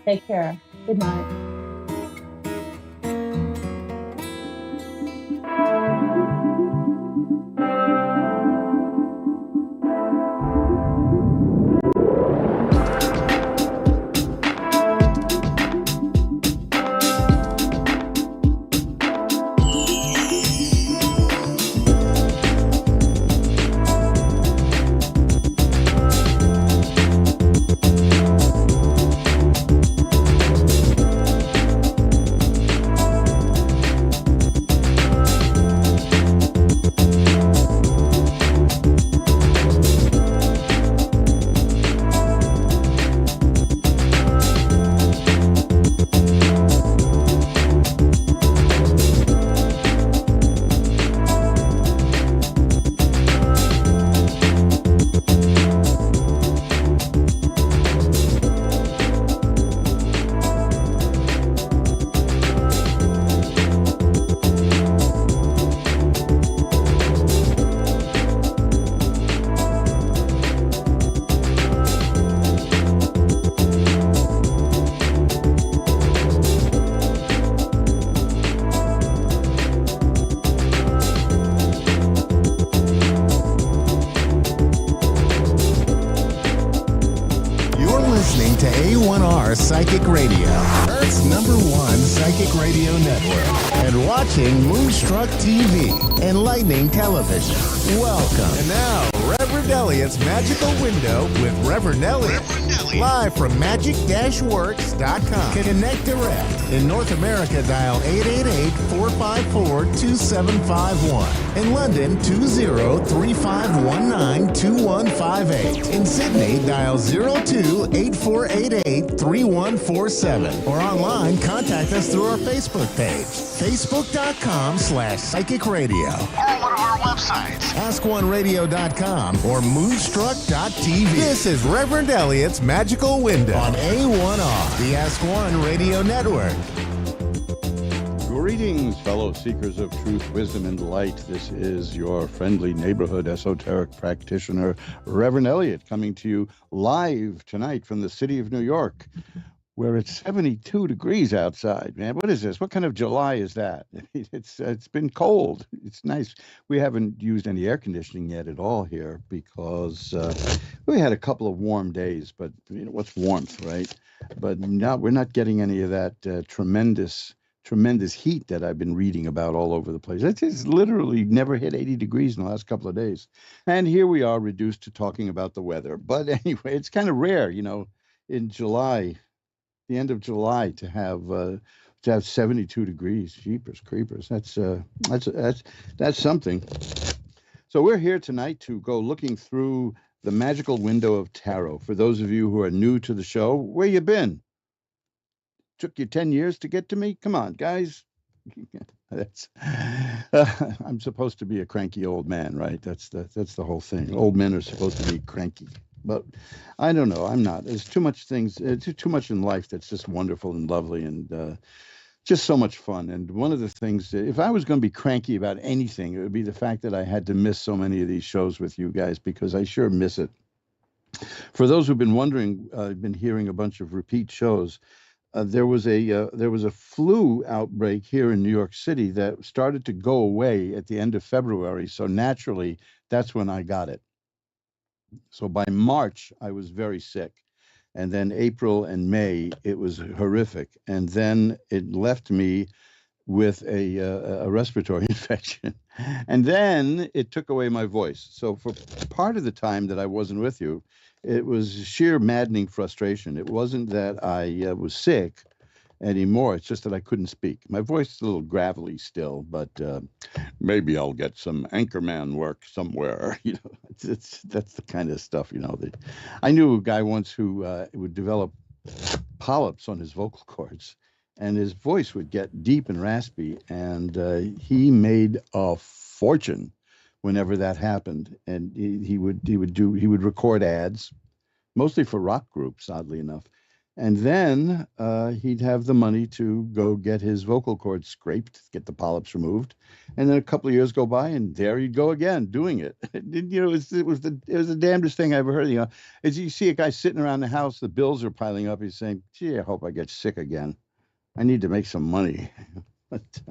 Take care. Good night. A1R Psychic Radio, Earth's #1 psychic radio network, and watching Moonstruck TV, enlightening television. Welcome. And now, Reverend Elliot's Magical Window with Reverend Elliot. Live from magic-works.com. Connect direct. In North America, dial 888-454-2751. In London, 20-3519-2158. In Sydney, dial 02-8488-3147. Or online, contact us through our Facebook page, facebook.com/psychic radio. Or one of our websites, askoneradio.com or moonstruck.tv. This is Reverend Elliot's Magical Window on A1R, the Ask One Radio Network. Greetings, fellow seekers of truth, wisdom, and light. This is your friendly neighborhood esoteric practitioner, Reverend Elliot, coming to you live tonight from the city of New York, where it's 72 degrees outside. Man, what is this? What kind of July is that? It's been cold. It's nice. We haven't used any air conditioning yet at all here because we had a couple of warm days, but you know what's warmth, right? But now we're not getting any of that tremendous heat that I've been reading about all over the place. It's literally never hit 80 degrees in the last couple of days. And here we are reduced to talking about the weather. But anyway, it's kind of rare, you know, in July, the end of July, to have 72 degrees. Jeepers creepers. That's something. So we're here tonight to go looking through the magical window of tarot. For those of you who are new to the show, where you been? Took you 10 years to get to me? Come on, guys. I'm supposed to be a cranky old man, right? That's the whole thing. Old men are supposed to be cranky. But I don't know. I'm not. There's too much too much in life that's just wonderful and lovely and just so much fun. And one of the things, if I was going to be cranky about anything, it would be the fact that I had to miss so many of these shows with you guys, because I sure miss it. For those who've been wondering, I've been hearing a bunch of repeat shows. There was a flu outbreak here in New York City that started to go away at the end of February. So naturally, that's when I got it. So by March, I was very sick. And then April and May, it was horrific. And then it left me with a respiratory infection. And then it took away my voice. So for part of the time that I wasn't with you, it was sheer maddening frustration. It wasn't that I was sick anymore. It's just that I couldn't speak. My voice is a little gravelly still, but maybe I'll get some anchorman work somewhere. You know, that's the kind of stuff, you know. That I knew a guy once who would develop polyps on his vocal cords, and his voice would get deep and raspy, and he made a fortune whenever that happened. And he would record ads, mostly for rock groups, oddly enough. And then he'd have the money to go get his vocal cords scraped, get the polyps removed, and then a couple of years go by, and there he'd go again doing it. You know, it was the damnedest thing I ever heard. You know, as you see a guy sitting around the house, the bills are piling up. He's saying, "Gee, I hope I get sick again. I need to make some money." But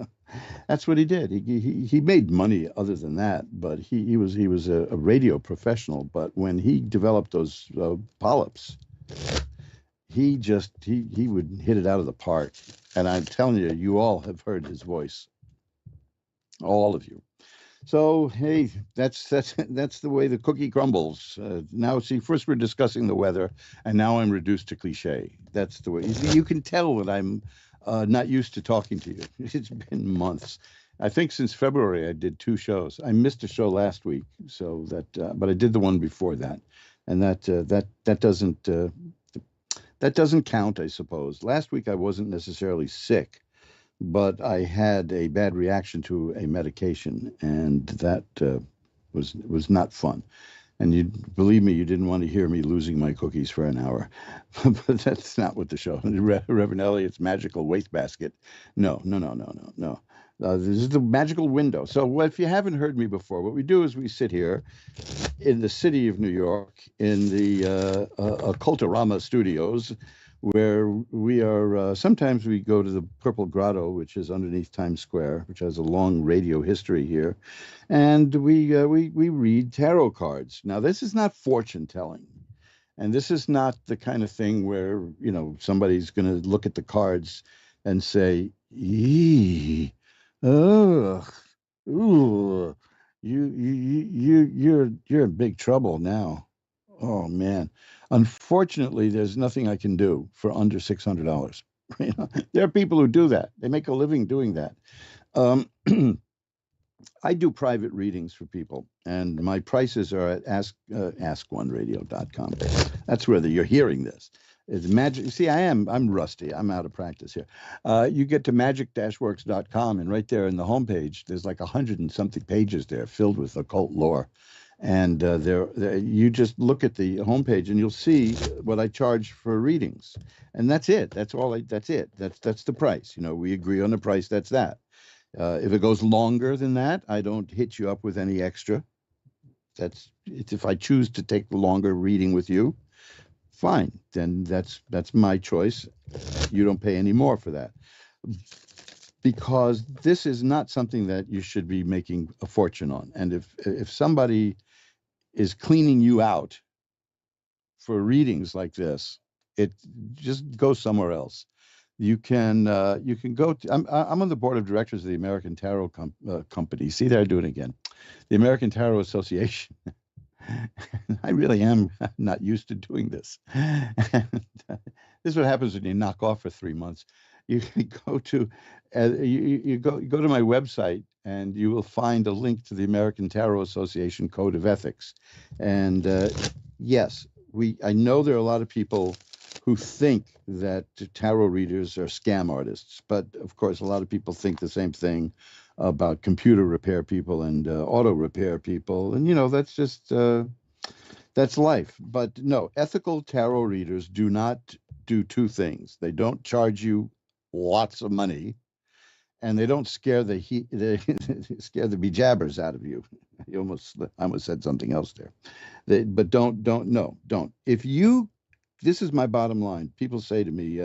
that's what he did. He made money other than that, but he was a radio professional. But when he developed those polyps, he would hit it out of the park. And I'm telling you, you all have heard his voice, all of you. So hey, that's the way the cookie crumbles. Now, see, first we're discussing the weather, and now I'm reduced to cliche. That's the way. You can tell that I'm not used to talking to you. It's been months. I think since February I did 2 shows. I missed a show last week, so but I did the one before that, and that doesn't count, I suppose. Last week I wasn't necessarily sick, but I had a bad reaction to a medication, and that was not fun. And you believe me, you didn't want to hear me losing my cookies for an hour. But that's not what the show. Reverend Elliot's Magical Wastebasket. No. This is the magical window. So if you haven't heard me before, what we do is we sit here in the city of New York in the Occultorama Studios, where we are, sometimes we go to the Purple Grotto, which is underneath Times Square, which has a long radio history here, and we read tarot cards. Now, this is not fortune telling, And this is not the kind of thing where, somebody's going to look at the cards and say, "Eee, ugh, ooh, you're in big trouble now." Oh man. Unfortunately, there's nothing I can do for under $600. There are people who do that. They make a living doing that. Um, I do private readings for people, and my prices are at ask1radio.com. That's where you're hearing this. It's magic. See, I'm rusty. I'm out of practice here. You get to magic-works.com, and right there in the homepage, there's like 100 and something pages there filled with occult lore. And you just look at the homepage and you'll see what I charge for readings, and that's it. That's all. That's it. That's the price. We agree on the price. That's that. If it goes longer than that, I don't hit you up with any extra. It's if I choose to take the longer reading with you, fine. Then that's my choice. You don't pay any more for that, because this is not something that you should be making a fortune on. And if somebody is cleaning you out for readings like this, it just go somewhere else. You can go to, I'm on the board of directors of the American Tarot Company. See there, I do it again. The American Tarot Association. I really am not used to doing this. This is what happens when you knock off for 3 months. You go to you go to my website, and you will find a link to the American Tarot Association Code of Ethics. And yes, I know there are a lot of people who think that tarot readers are scam artists, but of course a lot of people think the same thing about computer repair people and auto repair people, and that's just that's life. But no, ethical tarot readers do not do two things. They don't charge you lots of money, and they don't scare the scare the bejabbers out of you. I almost said something else there. But don't. If you, this is my bottom line. People say to me,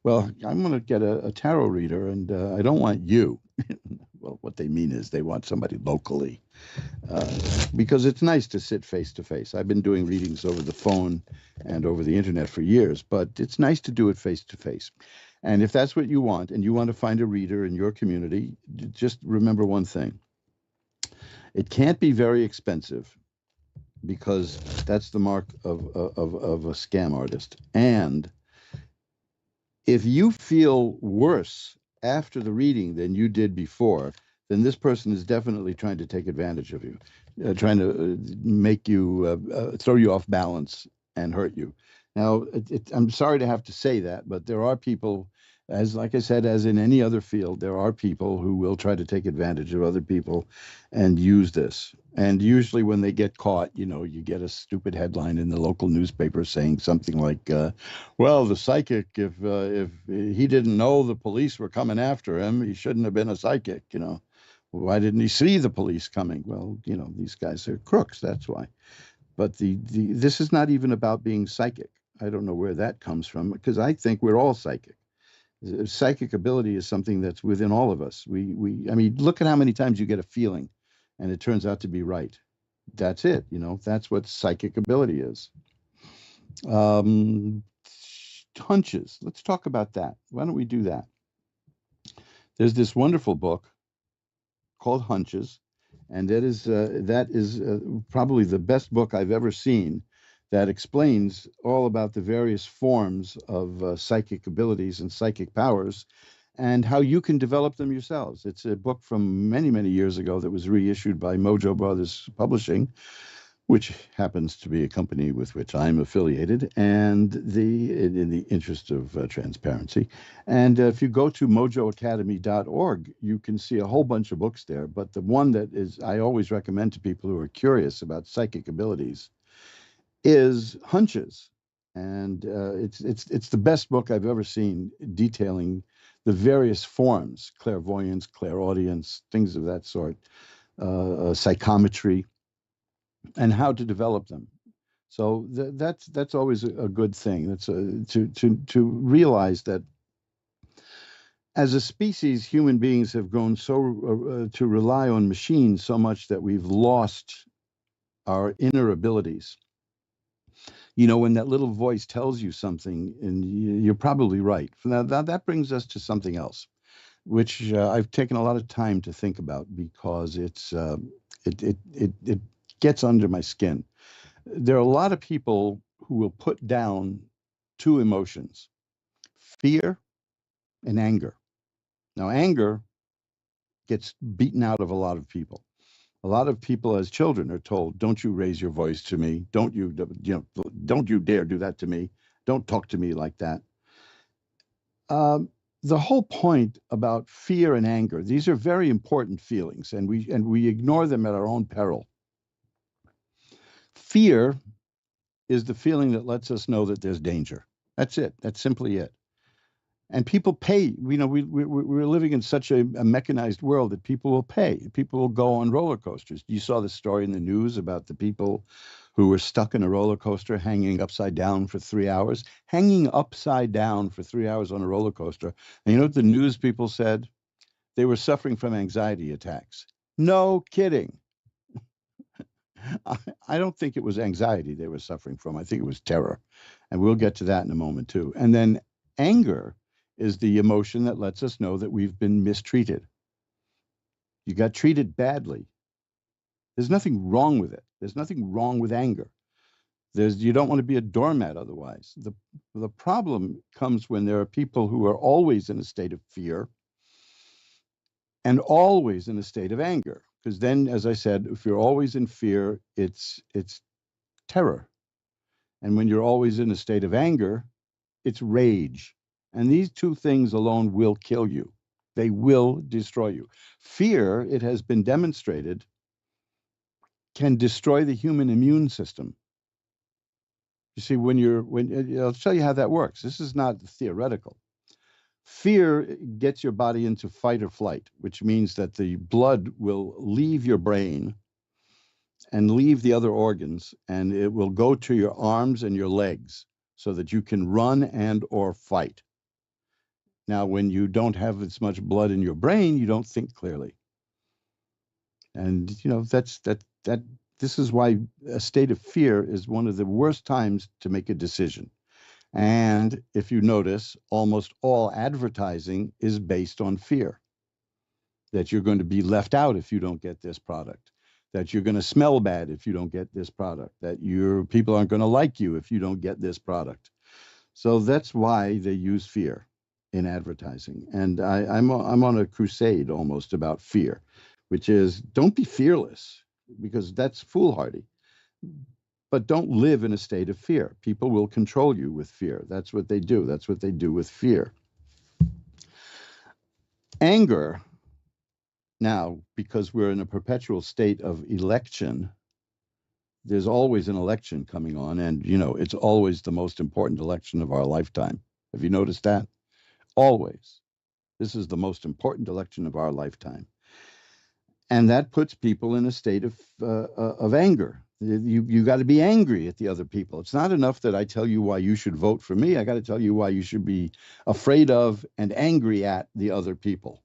well, I'm going to get a tarot reader, and I don't want you. Well, what they mean is they want somebody locally, because it's nice to sit face to face. I've been doing readings over the phone and over the internet for years, but it's nice to do it face to face. And if that's what you want, and you want to find a reader in your community, just remember one thing. It can't be very expensive, because that's the mark of a scam artist. And if you feel worse after the reading than you did before, then this person is definitely trying to take advantage of you, trying to make you throw you off balance and hurt you. Now, I'm sorry to have to say that, but there are people, like I said, as in any other field, there are people who will try to take advantage of other people and use this. And usually when they get caught, you get a stupid headline in the local newspaper saying something like, well, the psychic, if he didn't know the police were coming after him, he shouldn't have been a psychic, Why didn't he see the police coming? Well, these guys are crooks, that's why. But this is not even about being psychic. I don't know where that comes from, because I think we're all psychic. Psychic ability is something that's within all of us. I mean, look at how many times you get a feeling and it turns out to be right. That's it. That's what psychic ability is. Hunches. Let's talk about that. Why don't we do that? There's this wonderful book called Hunches, and that is probably the best book I've ever seen that explains all about the various forms of psychic abilities and psychic powers, and how you can develop them yourselves. It's a book from many, many years ago that was reissued by Mojo Brothers Publishing, which happens to be a company with which I'm affiliated, and in the interest of transparency. And if you go to mojoacademy.org, you can see a whole bunch of books there. But the one that I always recommend to people who are curious about psychic abilities is Hunches. And it's the best book I've ever seen detailing the various forms: clairvoyance, clairaudience, things of that sort, psychometry, and how to develop them. So that's always a good thing. That's to realize that as a species, human beings have grown so to rely on machines so much that we've lost our inner abilities. You know, when that little voice tells you something, and you're probably right. Now, that brings us to something else, which I've taken a lot of time to think about because it gets under my skin. There are a lot of people who will put down two emotions, fear and anger. Now, anger gets beaten out of a lot of people. A lot of people as children are told, don't you raise your voice to me. Don't you, don't you dare do that to me. Don't talk to me like that. The whole point about fear and anger, these are very important feelings, and we ignore them at our own peril. Fear is the feeling that lets us know that there's danger. That's it. That's simply it. And people pay. You know, we're living in such a mechanized world that people will pay. People will go on roller coasters. You saw the story in the news about the people who were stuck in a roller coaster hanging upside down for 3 hours, hanging upside down for 3 hours on a roller coaster. And you know what the news people said? They were suffering from anxiety attacks. No kidding. I don't think it was anxiety they were suffering from. I think it was terror. And we'll get to that in a moment, too. And then anger is the emotion that lets us know that we've been mistreated. You got treated badly. There's nothing wrong with it. There's nothing wrong with anger. You don't want to be a doormat otherwise. The problem comes when there are people who are always in a state of fear and always in a state of anger. Because then, as I said, if you're always in fear, it's terror. And when you're always in a state of anger, it's rage. And these two things alone will kill you. They will destroy you. Fear, it has been demonstrated, can destroy the human immune system. You see, I'll show you how that works. This is not theoretical. Fear gets your body into fight or flight, which means that the blood will leave your brain and leave the other organs, and it will go to your arms and your legs so that you can run and or fight. Now, when you don't have as much blood in your brain, you don't think clearly. And, you know, this is why a state of fear is one of the worst times to make a decision. And if you notice, almost all advertising is based on fear. That you're going to be left out if you don't get this product. That you're going to smell bad if you don't get this product. That people aren't going to like you if you don't get this product. So that's why they use fear in advertising. And I'm on a crusade almost about fear, which is don't be fearless, because that's foolhardy. But don't live in a state of fear. People will control you with fear. That's what they do. That's what they do with fear. Anger, now, because we're in a perpetual state of election, there's always an election coming on, and, you know, it's always the most important election of our lifetime. Have you noticed that? Always. This is the most important election of our lifetime. And that puts people in a state of anger. You got to be angry at the other people. It's not enough that I tell you why you should vote for me. I got to tell you why you should be afraid of and angry at the other people.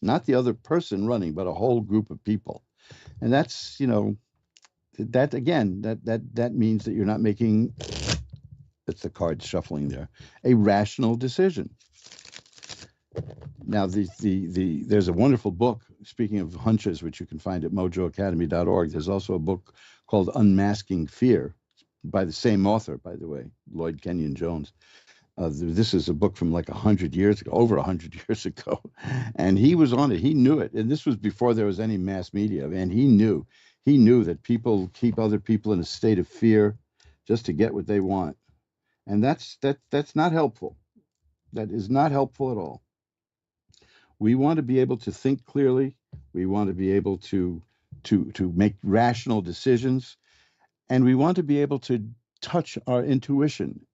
Not the other person running, but a whole group of people. And that's, you know, that again, that means that you're not making, it's the cards shuffling there, a rational decision. Now, there's a wonderful book, speaking of hunches, which you can find at mojoacademy.org. There's also a book called Unmasking Fear by the same author, by the way, Lloyd Kenyon Jones. This is a book from like 100 years ago, over 100 years ago. And he was on it. He knew it. And this was before there was any mass media. And he knew that people keep other people in a state of fear just to get what they want. And that's not helpful. That is not helpful at all. We want to be able to think clearly. We want to be able to make rational decisions. And we want to be able to touch our intuition,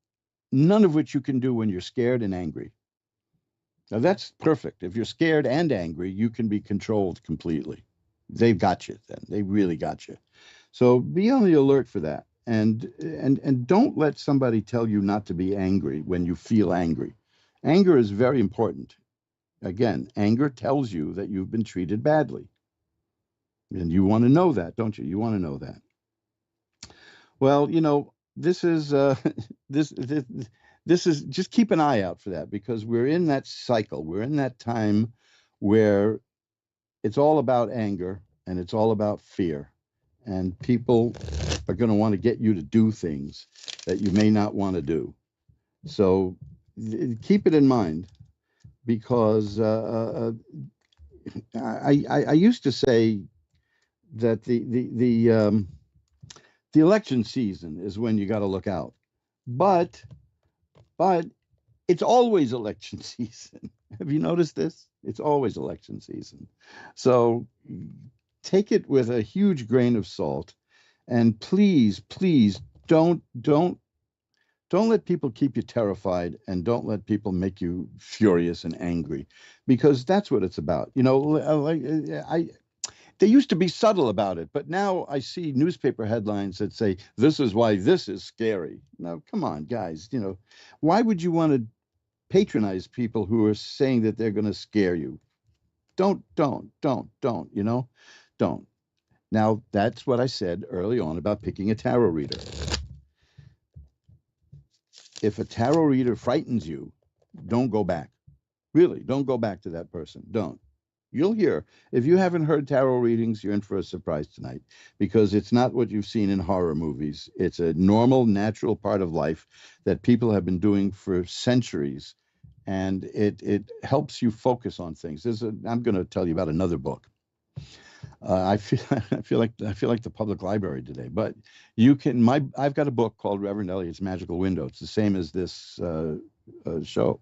none of which you can do when you're scared and angry. Now, that's perfect. If you're scared and angry, you can be controlled completely. They've got you then. They really got you. So be on the alert for that. And don't let somebody tell you not to be angry when you feel angry. Anger is very important. Again, anger tells you that you've been treated badly. And you want to know that, don't you? You want to know that. Well, you know, this is this is just keep an eye out for that, because we're in that cycle. We're in that time where it's all about anger and it's all about fear, and people are going to want to get you to do things that you may not want to do. So keep it in mind, because I used to say that the election season is when you got to look out, but it's always election season. Have you noticed this? It's always election season. So take it with a huge grain of salt, and please, please don't let people keep you terrified, and don't let people make you furious and angry, because that's what it's about. They used to be subtle about it, but now I see newspaper headlines that say, "This is why this is scary." Now, come on, guys. Why would you want to patronize people who are saying that they're going to scare you? Don't. Don't. Now, that's what I said early on about picking a tarot reader. If a tarot reader frightens you, don't go back. Really, don't go back to that person. Don't. You'll hear. If you haven't heard tarot readings, you're in for a surprise tonight, because it's not what you've seen in horror movies. It's a normal, natural part of life that people have been doing for centuries, and it helps you focus on things. I'm going to tell you about another book. I feel like the public library today, but I've got a book called Reverend Elliot's Magical Window. It's the same as this show,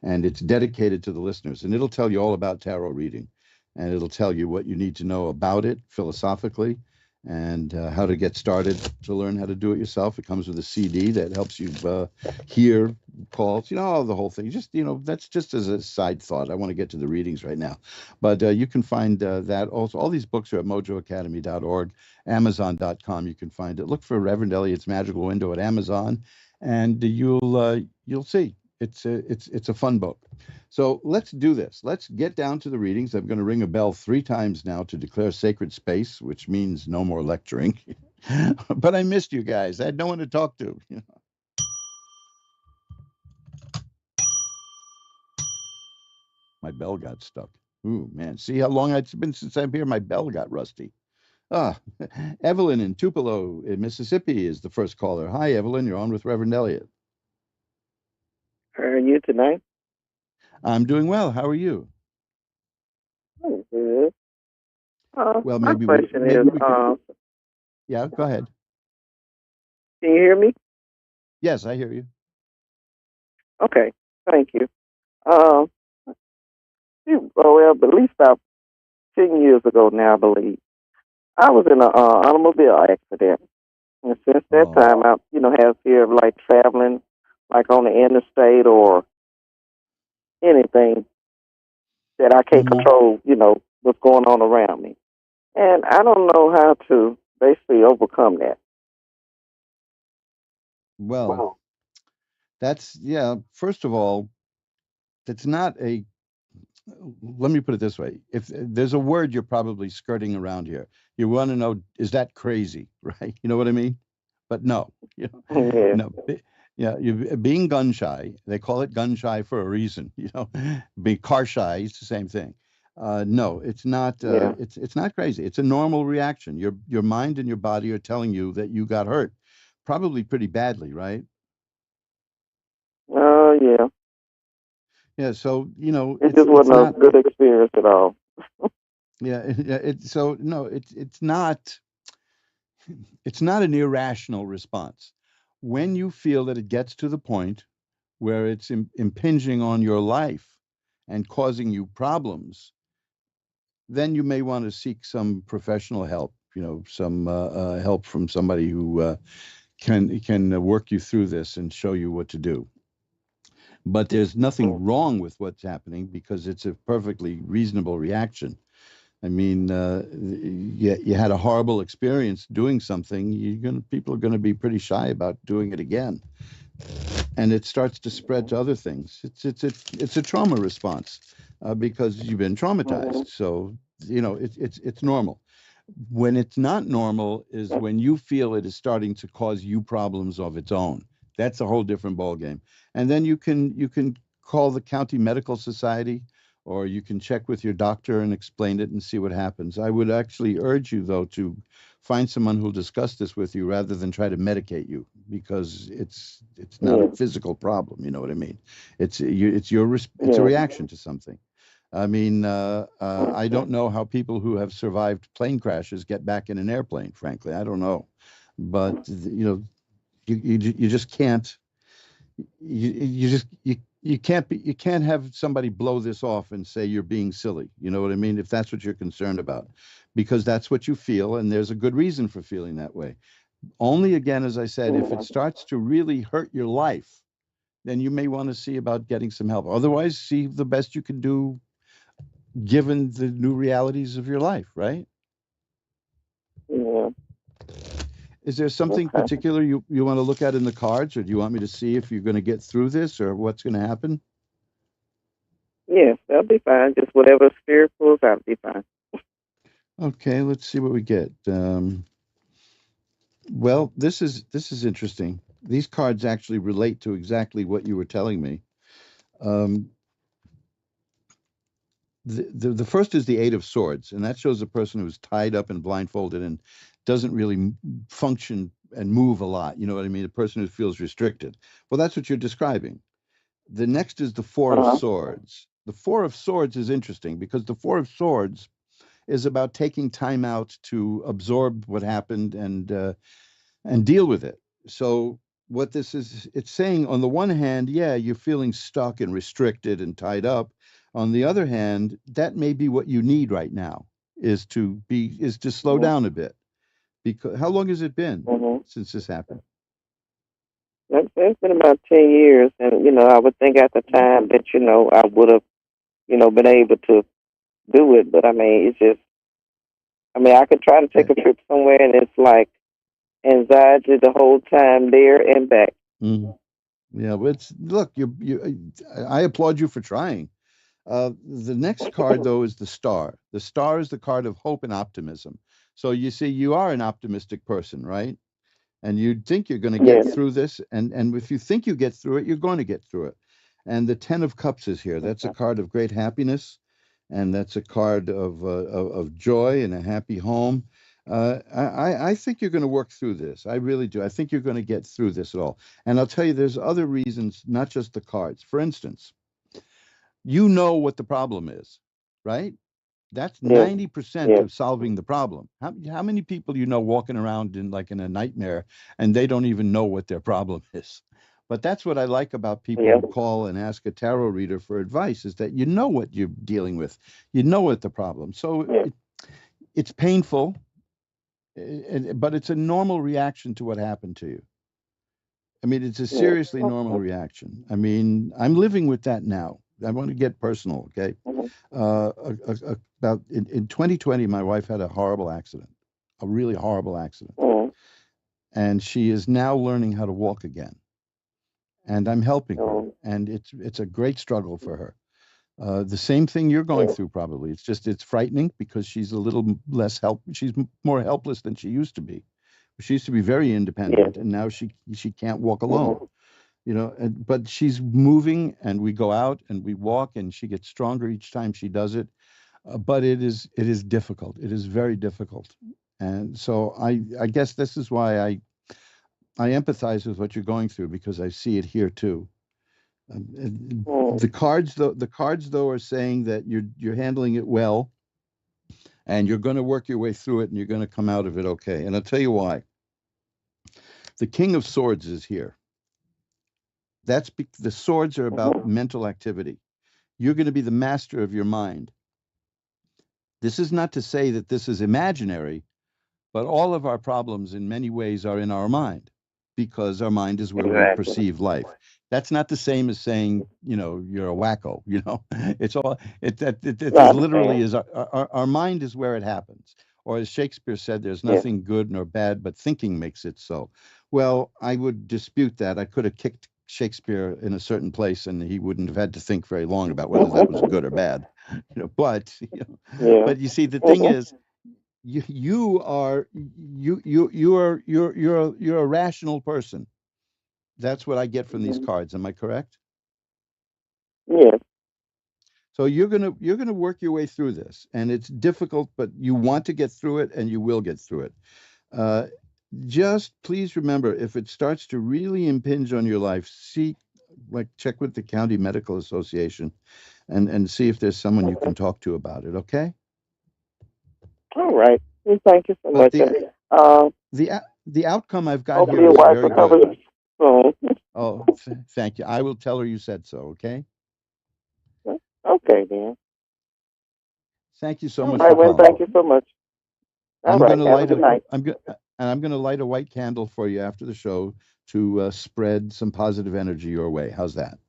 and it's dedicated to the listeners, and it'll tell you all about tarot reading, and it'll tell you what you need to know about it philosophically, and how to get started to learn how to do it yourself. It comes with a CD that helps you hear calls, the whole thing. Just, that's just as a side thought. I want to get to the readings right now, but you can find that also. All these books are at mojoacademy.org, amazon.com. You can find it. Look for Reverend Elliot's Magical Window at Amazon, and you'll see. It's a fun book. So let's do this. Let's get down to the readings. I'm going to ring a bell 3 times now to declare sacred space, which means no more lecturing. But I missed you guys. I had no one to talk to. My bell got stuck. Ooh, man. See how long it's been since I'm here? My bell got rusty. Evelyn in Tupelo, in Mississippi, is the first caller. Hi, Evelyn. You're on with Reverend Elliot. How are you tonight? I'm doing well. How are you? Oh, good. Well, my maybe question is, yeah, go ahead. can you hear me? Yes, I hear you. Okay, thank you. Well, at least about 10 years ago now, I believe, I was in an automobile accident. And since that time, I, have fear of like traveling, like on the interstate or anything that I can't control, what's going on around me. And I don't know how to basically overcome that. Well, that's, first of all, that's not let me put it this way. If there's a word you're probably skirting around here, you want to know, is that crazy, right? You know what I mean? But no, no. Being gun shy, they call it gun shy for a reason, be car shy, it's the same thing. No, it's not, it's not crazy. It's a normal reaction. Your mind and your body are telling you that you got hurt, probably pretty badly, right? Yeah. Yeah, so it just wasn't a good experience at all. So no, it's not an irrational response. When you feel that it gets to the point where it's impinging on your life and causing you problems, then you may want to seek some professional help. Some help from somebody who can work you through this and show you what to do. But there's nothing wrong with what's happening, because it's a perfectly reasonable reaction. I mean, you had a horrible experience doing something. People are going to be pretty shy about doing it again, and it starts to spread to other things. It's a trauma response because you've been traumatized. So it's normal. When it's not normal is when you feel it is starting to cause you problems of its own. That's a whole different ballgame. And then you can call the county medical society, or you can check with your doctor and explain it and see what happens. I would actually urge you, though, to find someone who'll discuss this with you rather than try to medicate you, because it's not a physical problem. You know what I mean? It's a reaction to something. I mean, I don't know how people who have survived plane crashes get back in an airplane. Frankly, I don't know, but you just can't. You can't have somebody blow this off and say you're being silly. You know what I mean? If that's what you're concerned about, because that's what you feel, and there's a good reason for feeling that way. Only, again, as I said, if it starts to really hurt your life, then you may want to see about getting some help. Otherwise, see the best you can do given the new realities of your life, right? Yeah. Is there something particular you want to look at in the cards, or do you want me to see if you're going to get through this or what's going to happen? Yes, that'll be fine. Just whatever spirit pulls out, be fine. Okay, let's see what we get. Well, this is interesting. These cards actually relate to exactly what you were telling me. The first is the Eight of Swords, and that shows a person who's tied up and blindfolded and doesn't really function and move a lot. You know what I mean? A person who feels restricted. Well, that's what you're describing. The next is the Four of Swords. The Four of Swords is interesting because the Four of Swords is about taking time out to absorb what happened and deal with it. So what this is, it's saying on the one hand, yeah, you're feeling stuck and restricted and tied up. On the other hand, that may be what you need right now is to slow down a bit. Because how long has it been since this happened? It's been about 10 years, and I would think at the time that I would have been able to do it, but I mean it's just I could try to take a trip somewhere, and it's like anxiety the whole time there and back. Yeah, but look, I applaud you for trying. The next card, though, is the Star. The Star is the card of hope and optimism. So you see, you are an optimistic person, right? And you think you're going to get through this, and if you think you get through it, you're going to get through it. And the Ten of Cups is here. That's a card of great happiness, and that's a card of joy and a happy home. I think you're going to work through this. I really do. I think you're going to get through this at all. And I'll tell you, there's other reasons, not just the cards. For instance, you know what the problem is, right? That's 90% of solving the problem. How many people walking around in a nightmare and they don't even know what their problem is? But that's what I like about people who call and ask a tarot reader for advice, is that you know what you're dealing with. You know what the problem. So it's painful, but it's a normal reaction to what happened to you. I mean, it's a seriously normal reaction. I mean, I'm living with that now. I want to get personal, okay? About in 2020, my wife had a horrible accident, a really horrible accident. And she is now learning how to walk again. And I'm helping her. And it's a great struggle for her. The same thing you're going through, probably. It's frightening because she's a little less she's more helpless than she used to be. She used to be very independent, and now she can't walk alone. But she's moving, and we go out and we walk, and she gets stronger each time she does it. But it is difficult. It is very difficult. And so I guess this is why I empathize with what you're going through, because I see it here too. The cards though are saying that you're handling it well, and you're going to work your way through it, and you're going to come out of it okay. And I'll tell you why. The King of Swords is here. The swords are about mental activity. You're going to be the master of your mind. This is not to say that this is imaginary, but all of our problems in many ways are in our mind, because our mind is where we perceive life. That's not the same as saying, you're a wacko, It's all, it literally is, our mind is where it happens. Or as Shakespeare said, there's nothing good nor bad, but thinking makes it so. Well, I would dispute that. I could have kicked Shakespeare in a certain place, and he wouldn't have had to think very long about whether that was good or bad. But you see, the thing is, you're a rational person. That's what I get from these Mhm. cards. Am I correct? Yes. So you're gonna work your way through this, and it's difficult, but you want to get through it, and you will get through it. Uh, just please remember, if it starts to really impinge on your life, check with the county medical association, and see if there's someone you can talk to about it. Okay? All right. Well, thank you so But much. the outcome I've got Hopefully here your is wife very recovers good. soon. Oh, thank you. I will tell her you said so. Okay? Okay, then. Thank you so All much right, for well, calling. thank you so much. All I'm right. going to Have a light good a night. I'm going to light a white candle for you after the show to spread some positive energy your way. How's that?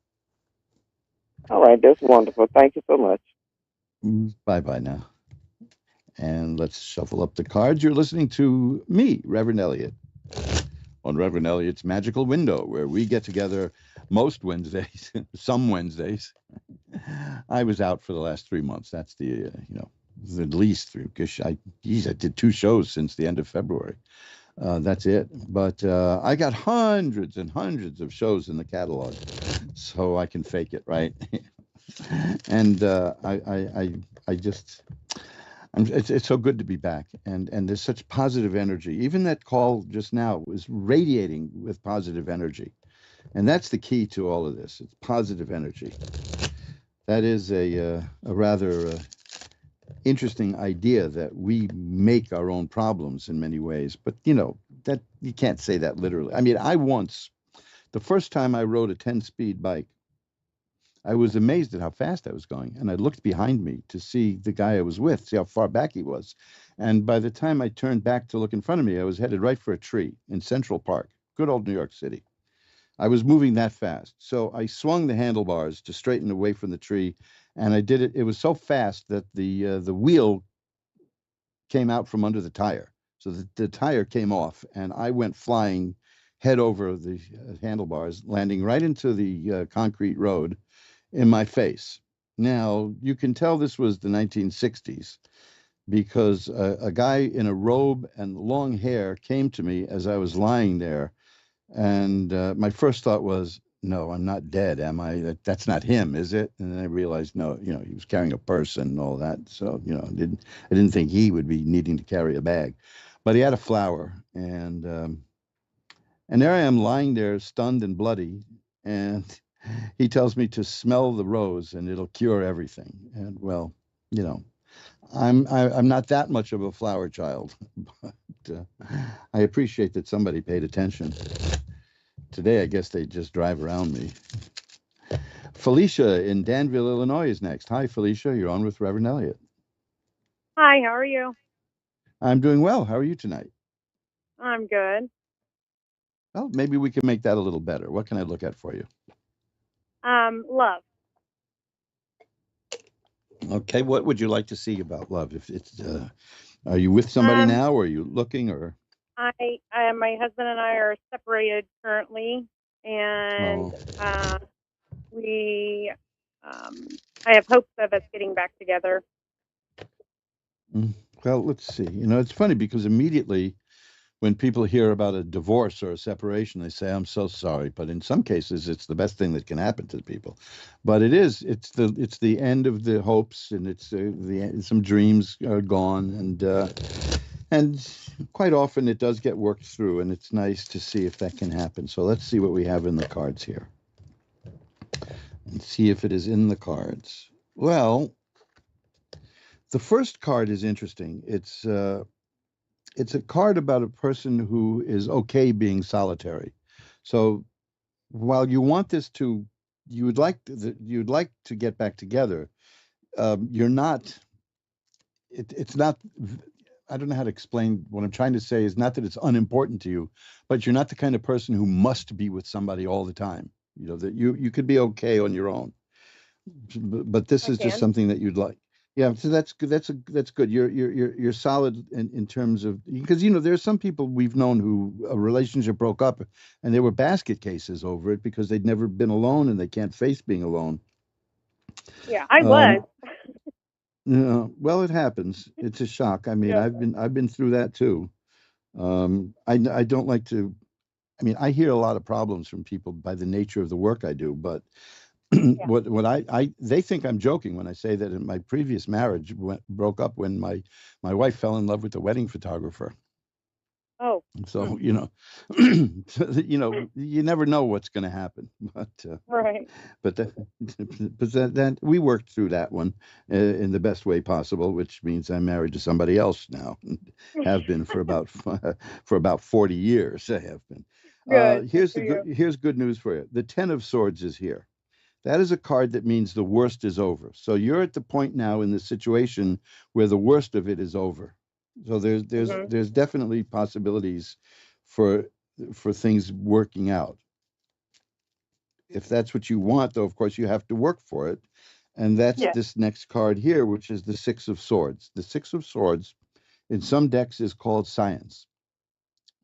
All right. That's wonderful. Thank you so much. Bye bye now. And let's shuffle up the cards. You're listening to me, Reverend Elliot, on Reverend Elliot's Magical Window, where we get together most Wednesdays, some Wednesdays. I was out for the last 3 months. That's the least three, because I did 2 shows since the end of February. That's it. But I got hundreds and hundreds of shows in the catalog, so I can fake it, right? And I just, it's so good to be back, and there's such positive energy. Even that call just now was radiating with positive energy, and that's the key to all of this. It's positive energy. That is a rather interesting idea, that we make our own problems in many ways, but that you can't say that literally. I mean, the first time I rode a 10-speed bike, I was amazed at how fast I was going, and I looked behind me to see the guy I was with, see how far back he was. And by the time I turned back to look in front of me, I was headed right for a tree in Central Park, good old New York City. I was moving that fast. So I swung the handlebars to straighten away from the tree, and I did it. It was so fast that the wheel came out from under the tire. So the tire came off, and I went flying head over the handlebars, landing right into the concrete road in my face. Now, you can tell this was the 1960s, because a guy in a robe and long hair came to me as I was lying there. And my first thought was, no, I'm not dead, am I? That's not him, is it? And then I realized, no, he was carrying a purse and all that. So, I didn't think he would be needing to carry a bag. But he had a flower, and there I am lying there, stunned and bloody, and he tells me to smell the rose and it'll cure everything. And well, you know, I'm not that much of a flower child, but I appreciate that somebody paid attention. Today, I guess they just drive around me. Felicia in Danville, Illinois is next. Hi, Felicia. You're on with Reverend Elliot. Hi, how are you? I'm doing well. How are you tonight? I'm good. Well, maybe we can make that a little better. What can I look at for you? Love. Okay. What would you like to see about love? If it's, are you with somebody Um, now, or are you looking, or? My husband and I are separated currently, and Oh. we, I have hopes of us getting back together. Well, let's see. It's funny because immediately when people hear about a divorce or a separation, they say, I'm so sorry. But in some cases, it's the best thing that can happen to people. But it's the end of the hopes, and it's some dreams are gone. And quite often it does get worked through, and it's nice to see if that can happen. So let's see what we have in the cards here and see if it is in the cards. Well, the first card is interesting. It's a card about a person who is okay being solitary. So while you want you'd like to get back together, you're not. It's not. I don't know how to explain what I'm trying to say. Is not that it's unimportant to you, but you're not the kind of person who must be with somebody all the time. That you could be okay on your own. But this is just something that you'd like. Yeah, so that's good. That's good. You're solid in terms of, because there's some people we've known who a relationship broke up and they were basket cases over it because they'd never been alone and they can't face being alone. Yeah, I was. Yeah, well, it happens. It's a shock. I mean, Yeah. I've been through that too. I don't like to. I mean, I hear a lot of problems from people by the nature of the work I do, but what I they think I'm joking when I say that in my previous marriage broke up when my wife fell in love with the wedding photographer. Oh. So you never know what's going to happen, Right. but that, but that we worked through that one in the best way possible, which means I'm married to somebody else now, have been for about for about 40 years. I have been. Good. Good Here's for the good you. here's good news for you. The Ten of Swords is here. That is a card that means the worst is over. So you're at the point now in the situation where the worst of it is over. So Mhm. there's definitely possibilities for things working out. If that's what you want, though, of course you have to work for it. And that's Yeah. this next card here, which is the Six of Swords. The Six of Swords in some decks is called science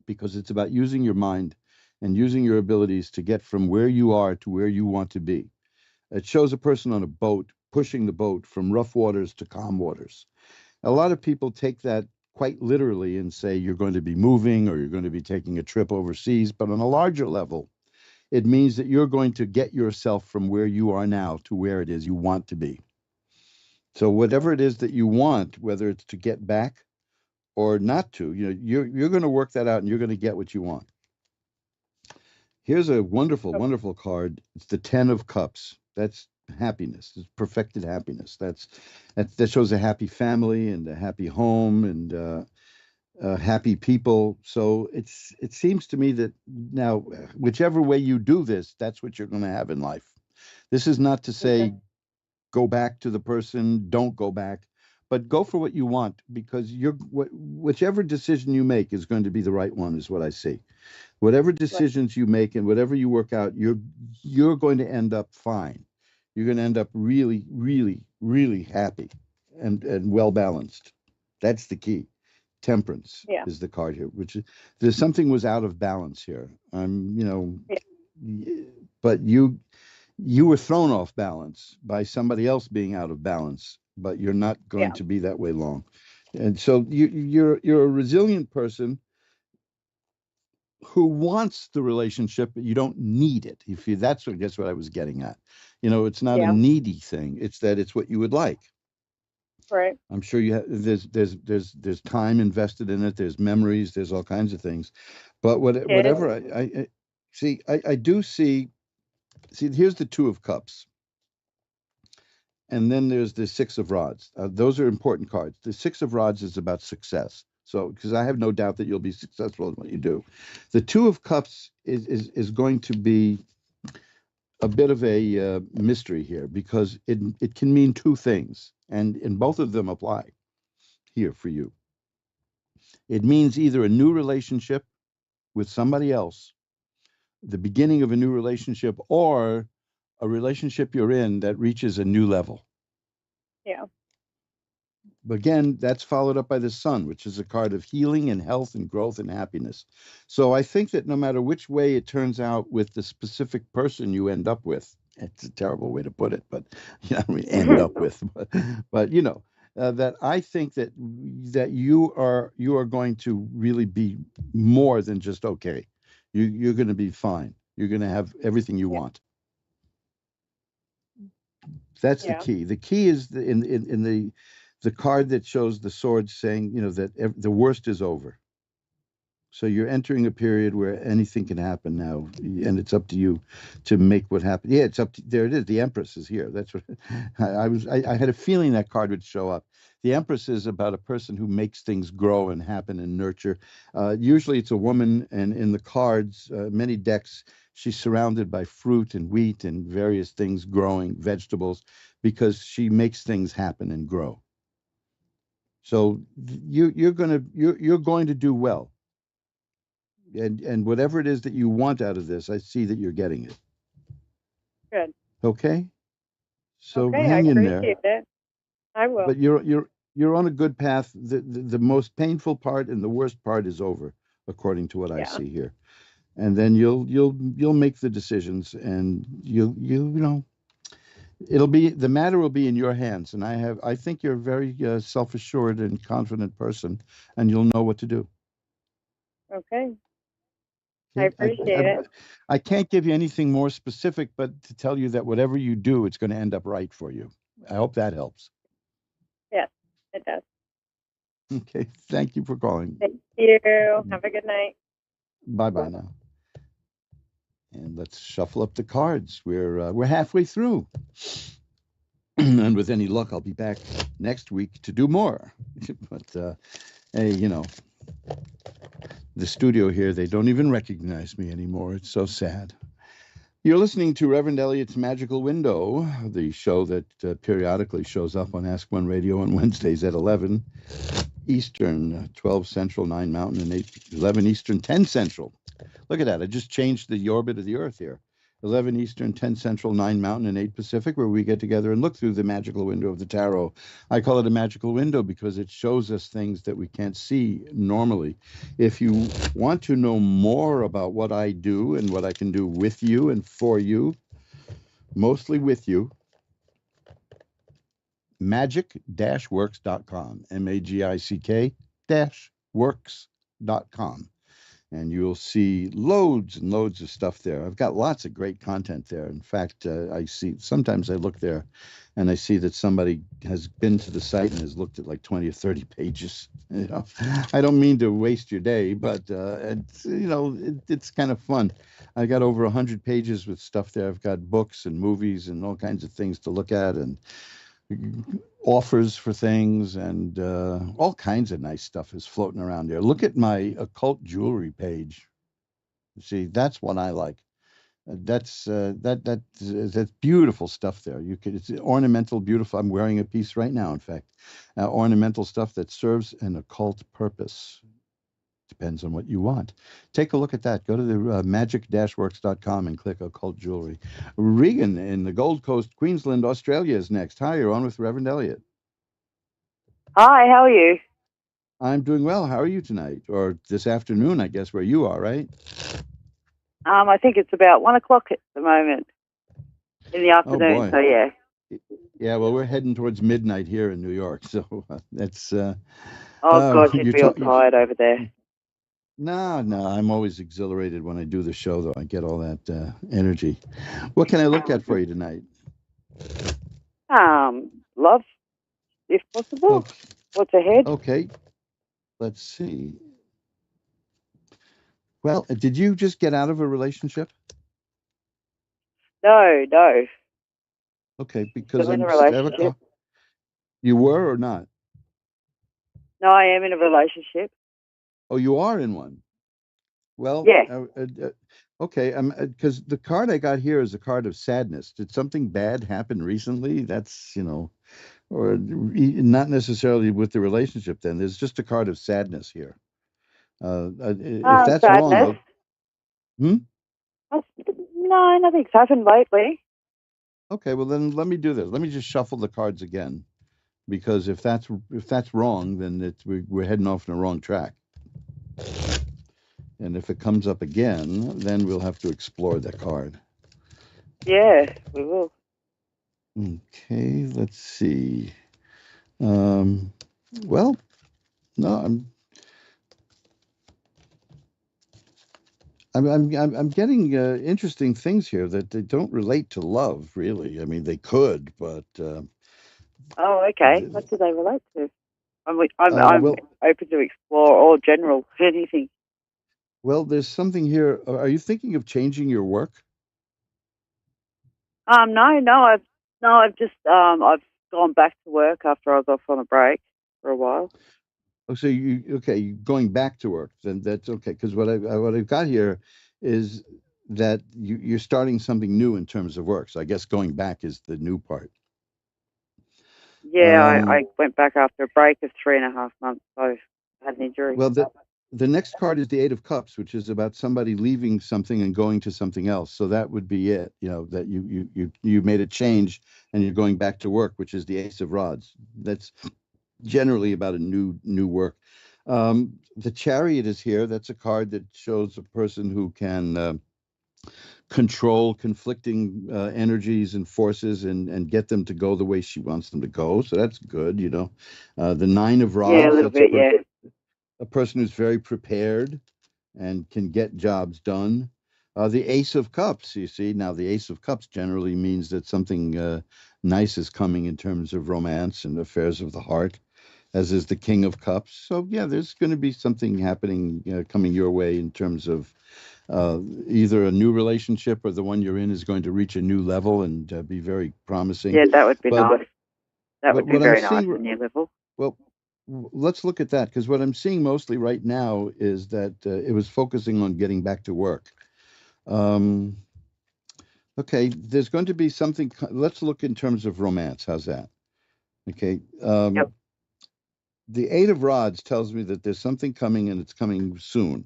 because it's about using your mind and using your abilities to get from where you are to where you want to be. It shows a person on a boat pushing the boat from rough waters to calm waters. A lot of people take that quite literally and say you're going to be moving or you're going to be taking a trip overseas, but on a larger level, it means that you're going to get yourself from where you are now to where it is you want to be. So whatever it is that you want, whether it's to get back or not to, you're going to work that out and you're going to get what you want. Here's a wonderful, wonderful card. It's the Ten of Cups. That's happiness. It's perfected happiness. That shows a happy family and a happy home and happy people. So it seems to me that now, whichever way you do this, that's what you're going to have in life. This is not to say go back to the person, don't go back, but go for what you want because whichever decision you make is going to be the right one, is what I see. Whatever decisions you make and whatever you work out, you're going to end up fine. You're going to end up really, really, really happy and well balanced. That's the key. Temperance Yeah. is the card here, which is there's something was out of balance here. But you were thrown off balance by somebody else being out of balance, but you're not going to be that way long. And so you're a resilient person who wants the relationship, but you don't need it. If you, that's what I was getting at. It's not a Yeah. needy thing. It's that it's what you would like. Right. I'm sure you have. There's time invested in it. There's memories. There's all kinds of things. But whatever I see, I do see. See, here's the Two of Cups, and then there's the Six of Rods. Those are important cards. The Six of Rods is about success. So, because I have no doubt that you'll be successful in what you do. The Two of Cups is going to be a bit of a mystery here because it can mean two things, and both of them apply here for you. It means either a new relationship with somebody else, the beginning of a new relationship, or a relationship you're in that reaches a new level. Yeah. Again, that's followed up by the Sun, which is a card of healing and health and growth and happiness. So I think that no matter which way it turns out with the specific person you end up with, it's a terrible way to put it, but end up with, but that I think that you are going to really be more than just okay. You're going to be fine. You're going to have everything you want. That's the key. The key is in the card that shows the swords saying, that the worst is over. So you're entering a period where anything can happen now, and it's up to you to make what happen. Yeah, it's up to, there it is. The Empress is here. That's what I had a feeling that card would show up. The Empress is about a person who makes things grow and happen and nurture. Usually it's a woman, and in the cards, many decks, she's surrounded by fruit and wheat and various things growing, vegetables, because she makes things happen and grow. So you're going to do well. And whatever it is that you want out of this, I see that you're getting it. Good. Okay? So Okay, I hang in there. appreciate it. I will. But you're on a good path. The most painful part and the worst part is over, according to what I see here. And then you'll make the decisions, and The matter will be in your hands, and I think you're a very self-assured and confident person, and you'll know what to do. Okay. I Okay? appreciate it. I can't give you anything more specific, but to tell you that whatever you do, it's going to end up right for you. I hope that helps. Yes, it does. Okay. Thank you for calling. Thank you. Have a good night. Bye-bye now. And let's shuffle up the cards. We're halfway through. And with any luck, I'll be back next week to do more. But hey, the studio here, they don't even recognize me anymore. It's so sad. You're listening to Reverend Elliot's Magical Window, the show that periodically shows up on Ask One Radio on Wednesdays at 11 Eastern, 12 Central, 9 Mountain, and 11 Eastern, 10 Central. Look at that. I just changed the orbit of the Earth here. 11 Eastern, 10 Central, 9 Mountain, and 8 Pacific, where we get together and look through the magical window of the tarot. I call it a magical window because it shows us things that we can't see normally. If you want to know more about what I do and what I can do with you and for you, mostly with you, magic-works.com, magic-works.com. And you'll see loads and loads of stuff there. I've got lots of great content there. In fact, sometimes I look there and I see that somebody has been to the site and has looked at like 20 or 30 pages. I don't mean to waste your day, but it's kind of fun. I got over 100 pages with stuff there. I've got books and movies and all kinds of things to look at, and offers for things, and all kinds of nice stuff is floating around there. Look at my occult jewelry page. See, that's what I like. That's beautiful stuff there. It's ornamental, beautiful. I'm wearing a piece right now, in fact, ornamental stuff that serves an occult purpose. Depends on what you want. Take a look at that. Go to the magic-works.com and click occult jewelry. Regan in the Gold Coast, Queensland, Australia is next. Hi, you're on with Reverend Elliot. Hi, how are you? I'm doing well. How are you tonight? Or this afternoon, I guess, where you are, right? I think it's about 1 o'clock at the moment in the afternoon. Oh, boy. So yeah. Yeah, well, we're heading towards midnight here in New York, so that's. Oh God, you'd be all tired over there. No, I'm always exhilarated when I do the show, though. I get all that energy. What can I look at for you tonight? Love, if possible. Okay. What's ahead? Okay. Let's see. Well, did you just get out of a relationship? No. Okay, because Still in a relationship. You were or not? No, I am in a relationship. Oh, you are in one. Well, yeah. Okay. Because the card I got here is a card of sadness. Did something bad happen recently? That's or not necessarily with the relationship. Then there's just a card of sadness here. If that's sadness. wrong, No, nothing's happened lately. Okay, well then let me do this. Let me just shuffle the cards again, because if that's wrong, then we're heading off in the wrong track. And if it comes up again, then we'll have to explore that card. Yeah, we will. Okay, let's see. Well, no, I'm getting interesting things here that they don't relate to love, really. I mean, they could, but. Oh, okay. What do they relate to? I'm well, open to explore all general anything. Well, there's something here. Are you thinking of changing your work? No. I've just I've gone back to work after I was off on a break for a while. Oh, so you're going back to work, then that's okay. Because what I've got here is that you're starting something new in terms of work. So I guess going back is the new part. Yeah, I went back after a break of 3.5 months. So I had an injury. Well, the next card is the Eight of Cups, which is about somebody leaving something and going to something else. So that would be it. That you made a change and you're going back to work, which is the Ace of Rods. That's generally about a new work. The Chariot is here. That's a card that shows a person who can control conflicting energies and forces and get them to go the way she wants them to go. So that's good, you know. The Nine of Rods, Yeah, a little that's bit, yeah. a person who's very prepared and can get jobs done. The Ace of Cups, you see, now the Ace of Cups generally means that something nice is coming in terms of romance and affairs of the heart, as is the King of Cups. So yeah, there's going to be something happening coming your way in terms of either a new relationship or the one you're in is going to reach a new level and be very promising. Yeah, that would be But nice. That would be what I'm very nice, seeing, a new level. well, let's look at that, because what I'm seeing mostly right now is that it was focusing on getting back to work. Um, okay, there's going to be something. Let's look in terms of romance. How's that? Okay. The Eight of Rods tells me that there's something coming and it's coming soon.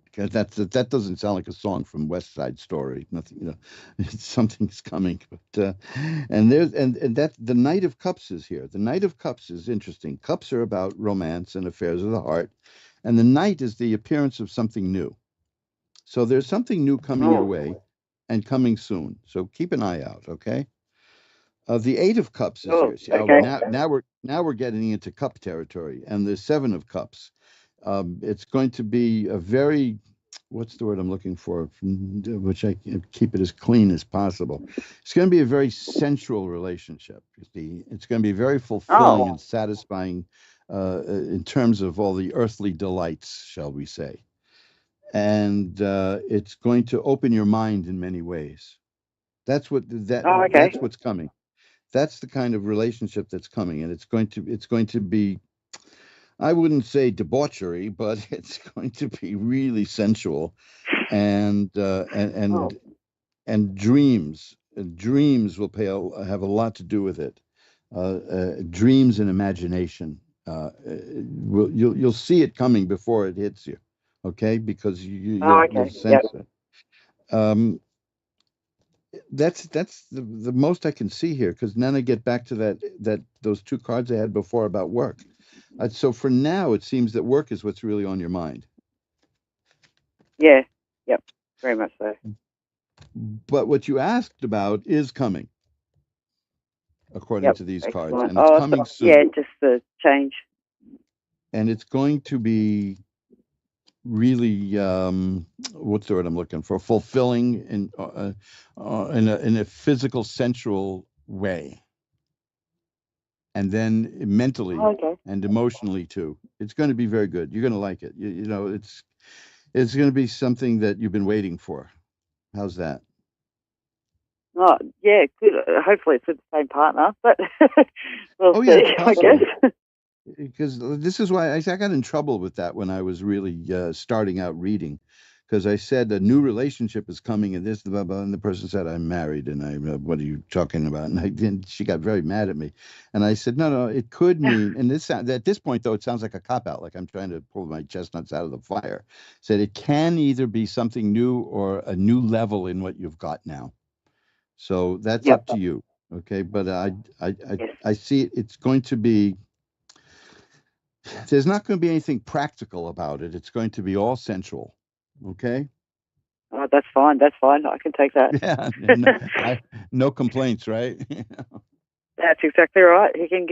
Okay, that doesn't sound like a song from West Side Story. Nothing, you know, something's coming. But and that the Knight of Cups is here. The Knight of Cups is interesting. Cups are about romance and affairs of the heart, and the Knight is the appearance of something new. So there's something new coming your way, and coming soon. So keep an eye out. Okay. The Eight of Cups is here. See, okay. Now we're getting into cup territory, and the Seven of Cups. It's going to be a very, what's the word I'm looking for, which I can keep it as clean as possible. It's going to be a very sensual relationship. You see, it's going to be very fulfilling and satisfying in terms of all the earthly delights, shall we say. And it's going to open your mind in many ways. That's that's what's coming. That's the kind of relationship that's coming, and it's going to be, I wouldn't say debauchery, but it's going to be really sensual, and dreams. Dreams will have a lot to do with it. Dreams and imagination. You'll see it coming before it hits you, okay? Because you'll sense it. That's the most I can see here, because then I get back to those two cards I had before about work. So for now, it seems that work is what's really on your mind. Yeah, yep, very much so. But what you asked about is coming, according to these cards, and it's coming soon. Yeah, just the change. And it's going to be really, what's the word I'm looking for? Fulfilling in a physical, sensual way. And then mentally and emotionally too. It's going to be very good. You're going to like it. You know, it's going to be something that you've been waiting for. How's that? Oh, yeah, good. Hopefully it's with the same partner, but we'll see, it's possible. I guess. Because this is why I got in trouble with that when I was really starting out reading. Because I said a new relationship is coming and this, blah, blah, and the person said, I'm married. And what are you talking about? And she got very mad at me. And I said, no, it could mean, and at this point, though, it sounds like a cop-out, like I'm trying to pull my chestnuts out of the fire. Said it can either be something new or a new level in what you've got now. So that's up to you. Okay. But I see it's going to be, there's not going to be anything practical about it. It's going to be all sensual. Okay. Oh, that's fine. That's fine. I can take that. Yeah. No complaints, right? That's exactly right. He can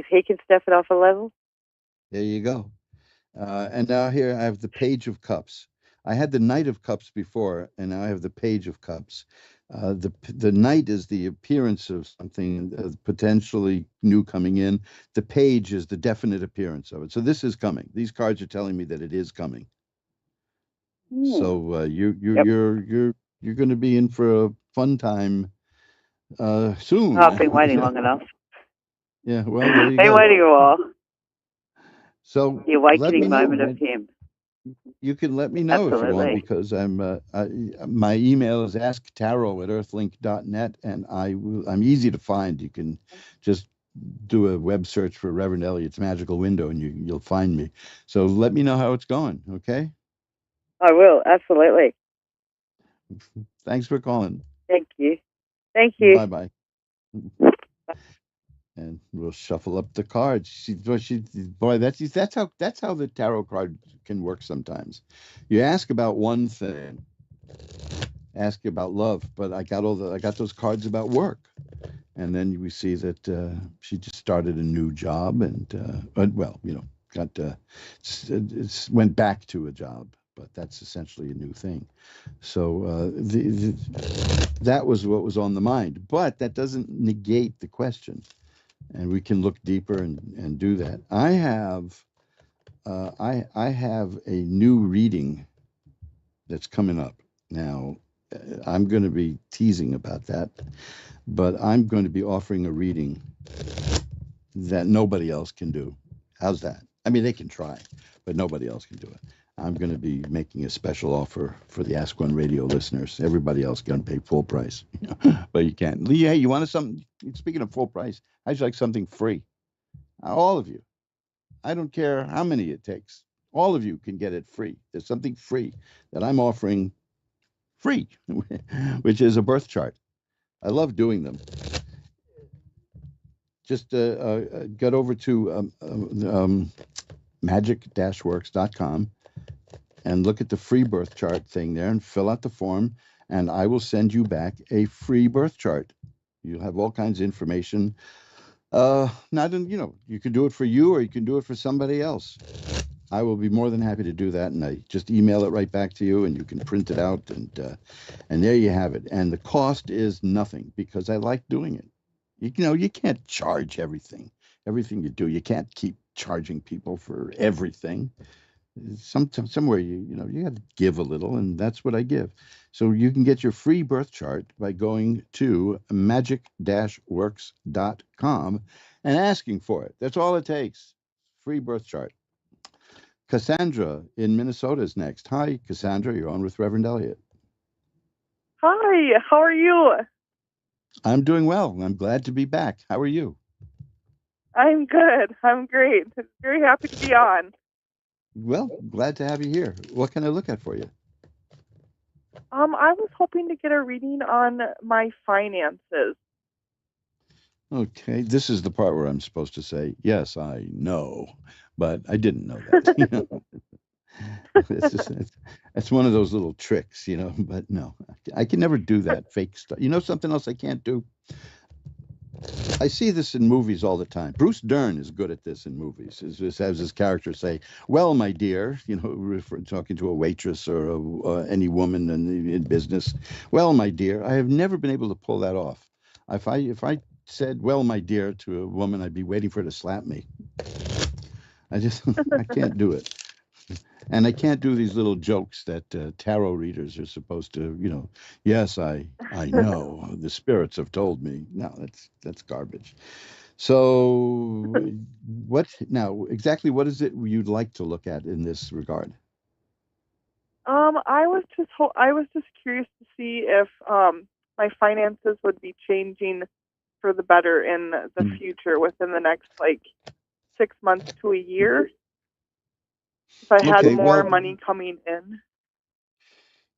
step it off a level. There you go. And now here I have the Page of Cups. I had the Knight of Cups before, and now I have the Page of Cups. The Knight is the appearance of something potentially new coming in. The Page is the definite appearance of it. So this is coming. These cards are telling me that it is coming. So you're going to be in for a fun time soon. Oh, I've been waiting long enough. Yeah, well, there you been go. waiting a while. So the awakening moment of him. You can let me know if you want, because my email is asktarot@earthlink.net, and I'm easy to find. You can just do a web search for Reverend Elliot's Magical Window, and you'll find me. So let me know how it's going, okay? I will, absolutely. Thanks for calling. Thank you. Thank you. Bye-bye. And we'll shuffle up the cards. That's how the tarot card can work sometimes. You ask about one thing, ask about love, but I got those cards about work. And then we see that she just started a new job and, well, you know, went back to a job, but that's essentially a new thing. So that was what was on the mind, but that doesn't negate the question, and we can look deeper and do that. I have a new reading that's coming up now. I'm going to be teasing about that, but I'm going to be offering a reading that nobody else can do. How's that? I mean, they can try, but nobody else can do it. I'm going to be making a special offer for the Ask One Radio listeners. Everybody else going to pay full price, but you can't. Lee, hey, you wanted something? Speaking of full price, I'd like something free. All of you. I don't care how many it takes. All of you can get it free. There's something free that I'm offering free, which is a birth chart. I love doing them. Just get over to magic-works.com and look at the free birth chart thing there and fill out the form, and I will send you back a free birth chart. You'll have all kinds of information. Not in, you know, you can do it for you or you can do it for somebody else. I will be more than happy to do that, and I just email it right back to you, and you can print it out, and there you have it. And the cost is nothing because I like doing it. You know, you can't charge everything you do. You can't keep charging people for everything. Somewhere you got to give a little, and that's what I give. So you can get your free birth chart by going to magic-works.com and asking for it. That's all it takes. Free birth chart. Cassandra in Minnesota is next. Hi, Cassandra. You're on with Reverend Elliot. Hi, how are you? I'm doing well. I'm glad to be back. How are you? I'm good. I'm great. Very happy to be on. Well, glad to have you here. What can I look at for you? I was hoping to get a reading on my finances. Okay, this is the part where I'm supposed to say, yes, I know, but I didn't know that. You know? It's one of those little tricks, you know, but no, I can never do that fake stuff. You know something else I can't do? I see this in movies all the time. Bruce Dern is good at this in movies. He just has his character say, well, my dear, you know, talking to a waitress or any woman in business. Well, my dear, I have never been able to pull that off. If I said, well, my dear, to a woman, I'd be waiting for her to slap me. I can't do it. And I can't do these little jokes that tarot readers are supposed to, you know, yes, I know, the spirits have told me. No, that's garbage. So exactly what is it you'd like to look at in this regard? I was just curious to see if my finances would be changing for the better in the future within the next 6 months to a year. If I had more money coming in.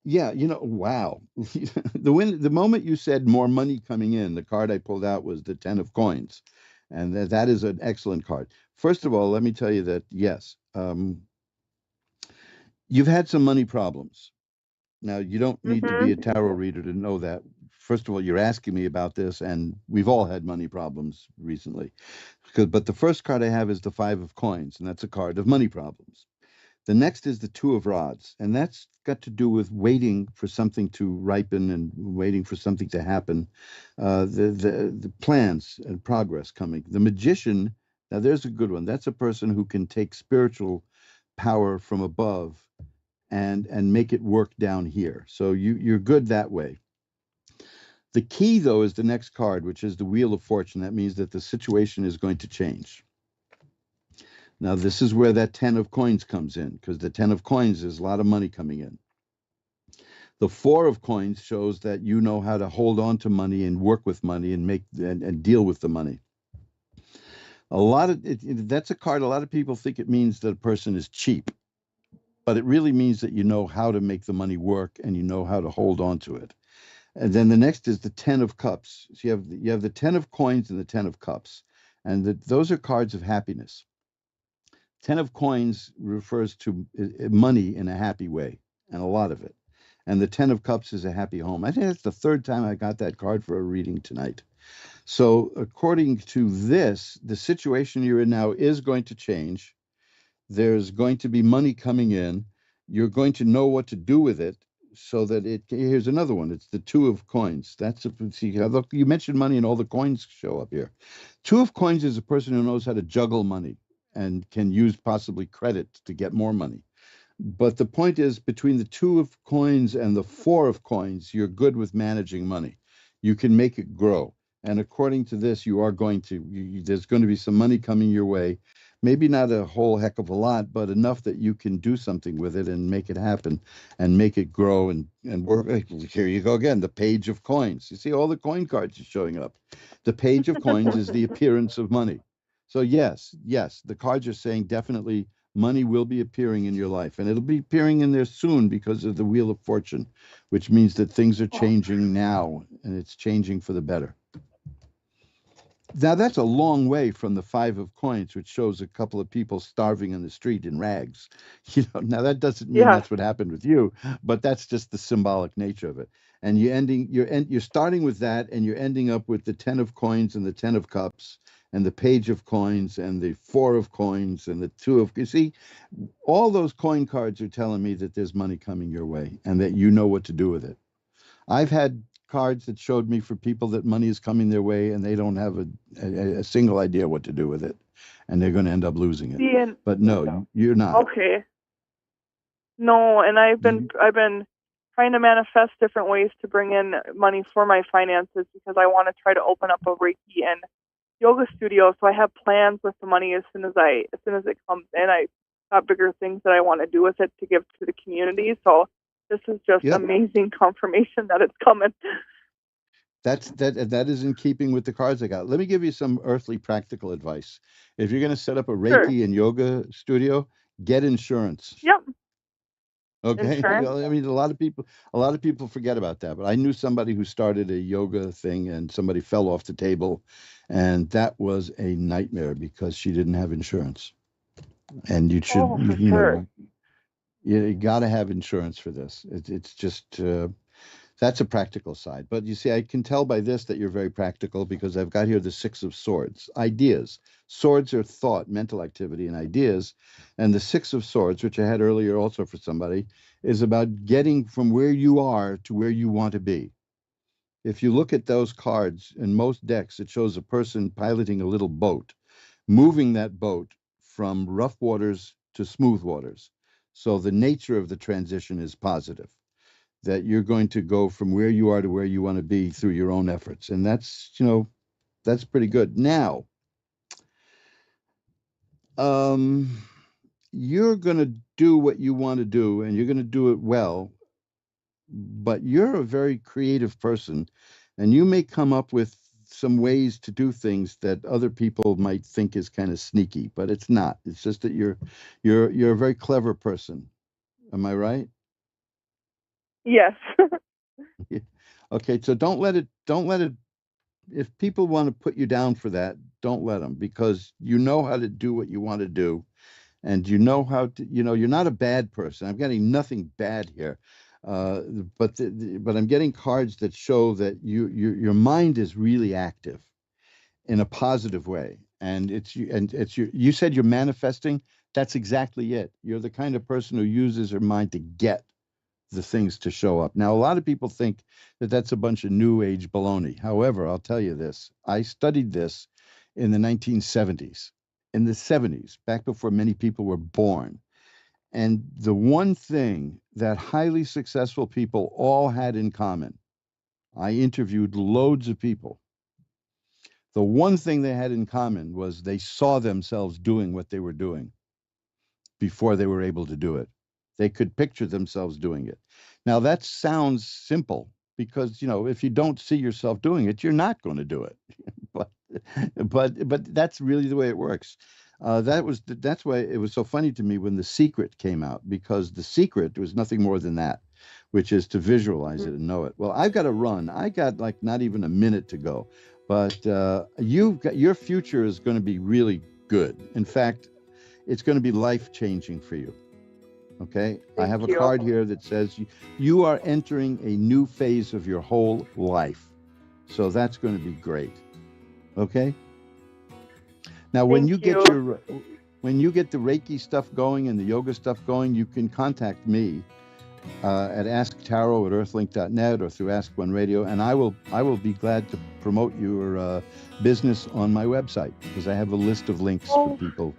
Yeah, you know, wow. The moment you said more money coming in, the card I pulled out was the 10 of coins. And that is an excellent card. First of all, let me tell you that, yes, you've had some money problems. Now, you don't need to be a tarot reader to know that. First of all, you're asking me about this, and we've all had money problems recently. But the first card I have is the 5 of coins, and that's a card of money problems. The next is the 2 of rods, and that's got to do with waiting for something to ripen and waiting for something to happen. The plans and progress coming. The magician, now there's a good one. That's a person who can take spiritual power from above and make it work down here. So you're good that way. The key, though, is the next card, which is the Wheel of Fortune. That means that the situation is going to change. Now, this is where that 10 of coins comes in, because the 10 of coins is a lot of money coming in. The 4 of coins shows that you know how to hold on to money and work with money and and deal with the money. That's a card. A lot of people think it means that a person is cheap, but it really means that you know how to make the money work and you know how to hold on to it. And then the next is the 10 of cups. So you have the 10 of coins and the 10 of cups, and those are cards of happiness. 10 of coins refers to money in a happy way, and a lot of it. and the 10 of Cups is a happy home. I think that's the third time I got that card for a reading tonight. So according to this, the situation you're in now is going to change. There's going to be money coming in. You're going to know what to do with it so that it, here's another one. It's the Two of Coins. That's a, see, look, you mentioned money and all the coins show up here. Two of Coins is a person who knows how to juggle money and can use possibly credit to get more money. But the point is, between the Two of Coins and the Four of Coins, you're good with managing money. You can make it grow. And according to this, you are going to, there's going to be some money coming your way. Maybe not a whole heck of a lot, but enough that you can do something with it and make it happen and make it grow and work. Here you go again, the Page of Coins. You see all the coin cards are showing up. The Page of Coins is the appearance of money. So yes, the cards are saying definitely money will be appearing in your life, and it'll be appearing in there soon because of the Wheel of Fortune, which means that things are changing now, and it's changing for the better. Now, that's a long way from the Five of Coins, which shows a couple of people starving in the street in rags. Now that doesn't mean that's what happened with you, but that's just the symbolic nature of it. And you're starting with that, and you're ending up with the 10 of Coins and the 10 of Cups and the Page of Coins and the Four of Coins and the Two of, you see, all those coin cards are telling me that there's money coming your way and that you know what to do with it. I've had cards that showed me for people that money is coming their way and they don't have a single idea what to do with it, and they're going to end up losing it. But no, you're not. Okay. No, and I've been trying to manifest different ways to bring in money for my finances because I want to try to open up a Reiki and yoga studio. So I have plans with the money as soon as it comes in. I got bigger things that I want to do with it to give to the community. So this is just amazing confirmation that it's coming. That is in keeping with the cards I got. Let me give you some earthly practical advice. If you're going to set up a Reiki and yoga studio, get insurance. Yep. Okay. Insurance. I mean, a lot of people forget about that. But I knew somebody who started a yoga thing, and somebody fell off the table, and that was a nightmare because she didn't have insurance. And you should, you got to have insurance for this. It's just. That's a practical side. But you see, I can tell by this that you're very practical because I've got here the Six of Swords, ideas. Swords are thought, mental activity, and ideas. And the Six of Swords, which I had earlier also for somebody, is about getting from where you are to where you want to be. If you look at those cards, in most decks, it shows a person piloting a little boat, moving that boat from rough waters to smooth waters. So the nature of the transition is positive, that you're going to go from where you are to where you want to be through your own efforts. And that's, that's pretty good. Now, you're going to do what you want to do, and you're going to do it well, but you're a very creative person, and you may come up with some ways to do things that other people might think is kind of sneaky, but it's not. It's just that you're a very clever person. Am I right? Yes. Okay, so don't let it, if people want to put you down for that, don't let them, because you know how to do what you want to do, and you know how to, you're not a bad person. I'm getting nothing bad here, but I'm getting cards that show that your mind is really active in a positive way, and you said you're manifesting. That's exactly it. You're the kind of person who uses her mind to get the things to show up. Now, a lot of people think that that's a bunch of new age baloney. However, I'll tell you this. I studied this in the 1970s, in the 70s, back before many people were born. And the one thing that highly successful people all had in common, I interviewed loads of people. The one thing they had in common was they saw themselves doing what they were doing before they were able to do it. They could picture themselves doing it. Now, that sounds simple because, if you don't see yourself doing it, you're not going to do it. but that's really the way it works. That's why it was so funny to me when The Secret came out, because The Secret was nothing more than that, which is to visualize it and know it. Well, I've got to run. I got like not even a minute to go, but your future is going to be really good. In fact, it's going to be life-changing for you. Okay, I have a you. card here that says you are entering a new phase of your whole life. So that's going to be great. Okay. Now, when you get the Reiki stuff going and the yoga stuff going, you can contact me at asktarot@earthlink.net or through Ask One Radio, and I will be glad to promote your business on my website because I have a list of links for people.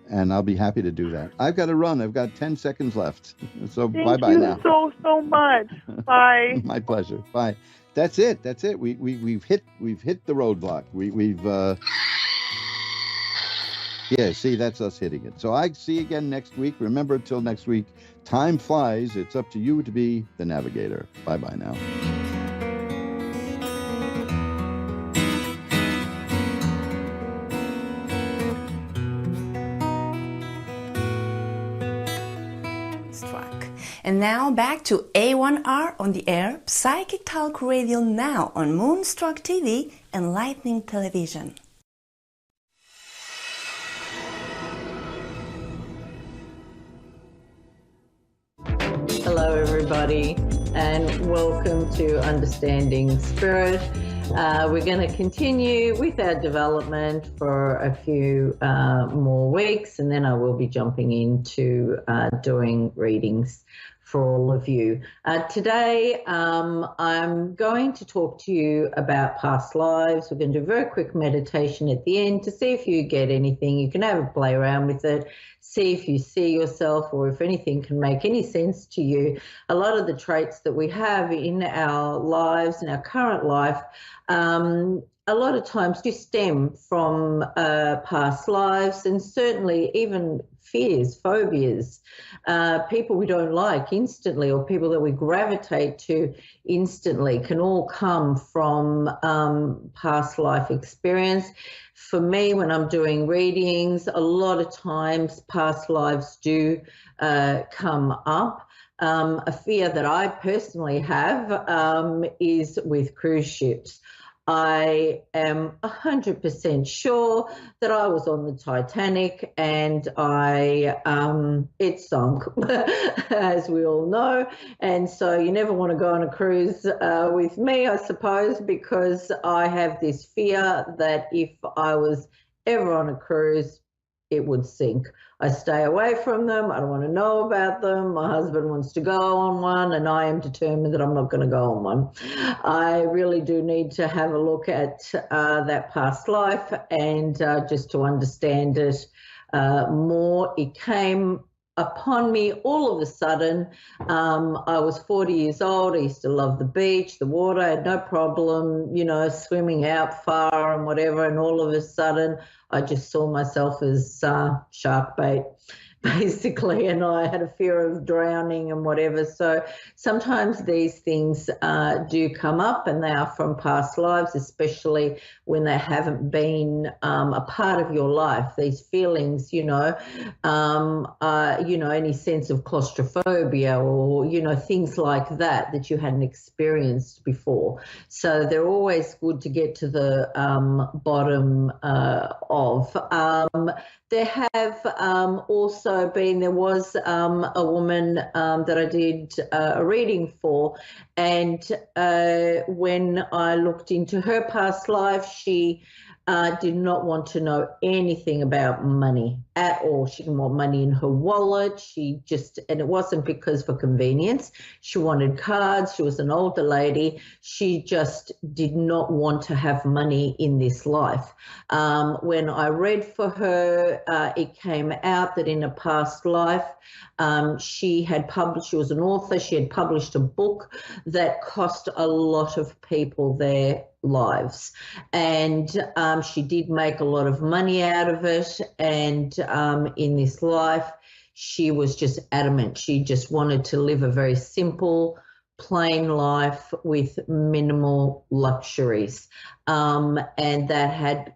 And I'll be happy to do that. I've got to run. I've got 10 seconds left. So bye-bye now. Thank you so much. Bye. My pleasure. Bye. That's it. That's it. We've hit the roadblock. Yeah, see, that's us hitting it. So I see you again next week. Remember, until next week, time flies. It's up to you to be the navigator. Bye-bye now. And now back to A1R on the air, Psychic Talk Radio now on Moonstruck TV and Lightning Television. Hello everybody and welcome to Understanding Spirit. We're going to continue with our development for a few more weeks, and then I will be jumping into doing readings for all of you. Today, I'm going to talk to you about past lives. We're going to do a very quick meditation at the end to see if you get anything. You can have a play around with it, see if you see yourself or if anything can make any sense to you. A lot of the traits that we have in our lives, in our current life, a lot of times do stem from past lives, and certainly even fears, phobias, people we don't like instantly or people that we gravitate to instantly can all come from past life experience. For me, when I'm doing readings, a lot of times past lives do come up. A fear that I personally have is with cruise ships. I am 100% sure that I was on the Titanic and it sunk, as we all know. And so you never want to go on a cruise with me, I suppose, because I have this fear that if I was ever on a cruise, it would sink. I stay away from them. I don't want to know about them. My husband wants to go on one, and I am determined that I'm not going to go on one. I really do need to have a look at that past life and just to understand it more. It came upon me all of a sudden. I was 40 years old. I used to love the beach, the water. I had no problem, swimming out far and whatever. And all of a sudden, I just saw myself as shark bait, basically, and I had a fear of drowning and whatever. So sometimes these things do come up, and they are from past lives, especially when they haven't been a part of your life. These feelings, any sense of claustrophobia or, things like that you hadn't experienced before. So they're always good to get to the bottom of. There was a woman that I did a reading for, and when I looked into her past life, she did not want to know anything about money at all. She didn't want money in her wallet. And it wasn't because for convenience. She wanted cards. She was an older lady. She just did not want to have money in this life. When I read for her, it came out that in a past life, she was an author. She had published a book that cost a lot of people their lives, and she did make a lot of money out of it. And in this life, she was just adamant. She just wanted to live a very simple, plain life with minimal luxuries, and that had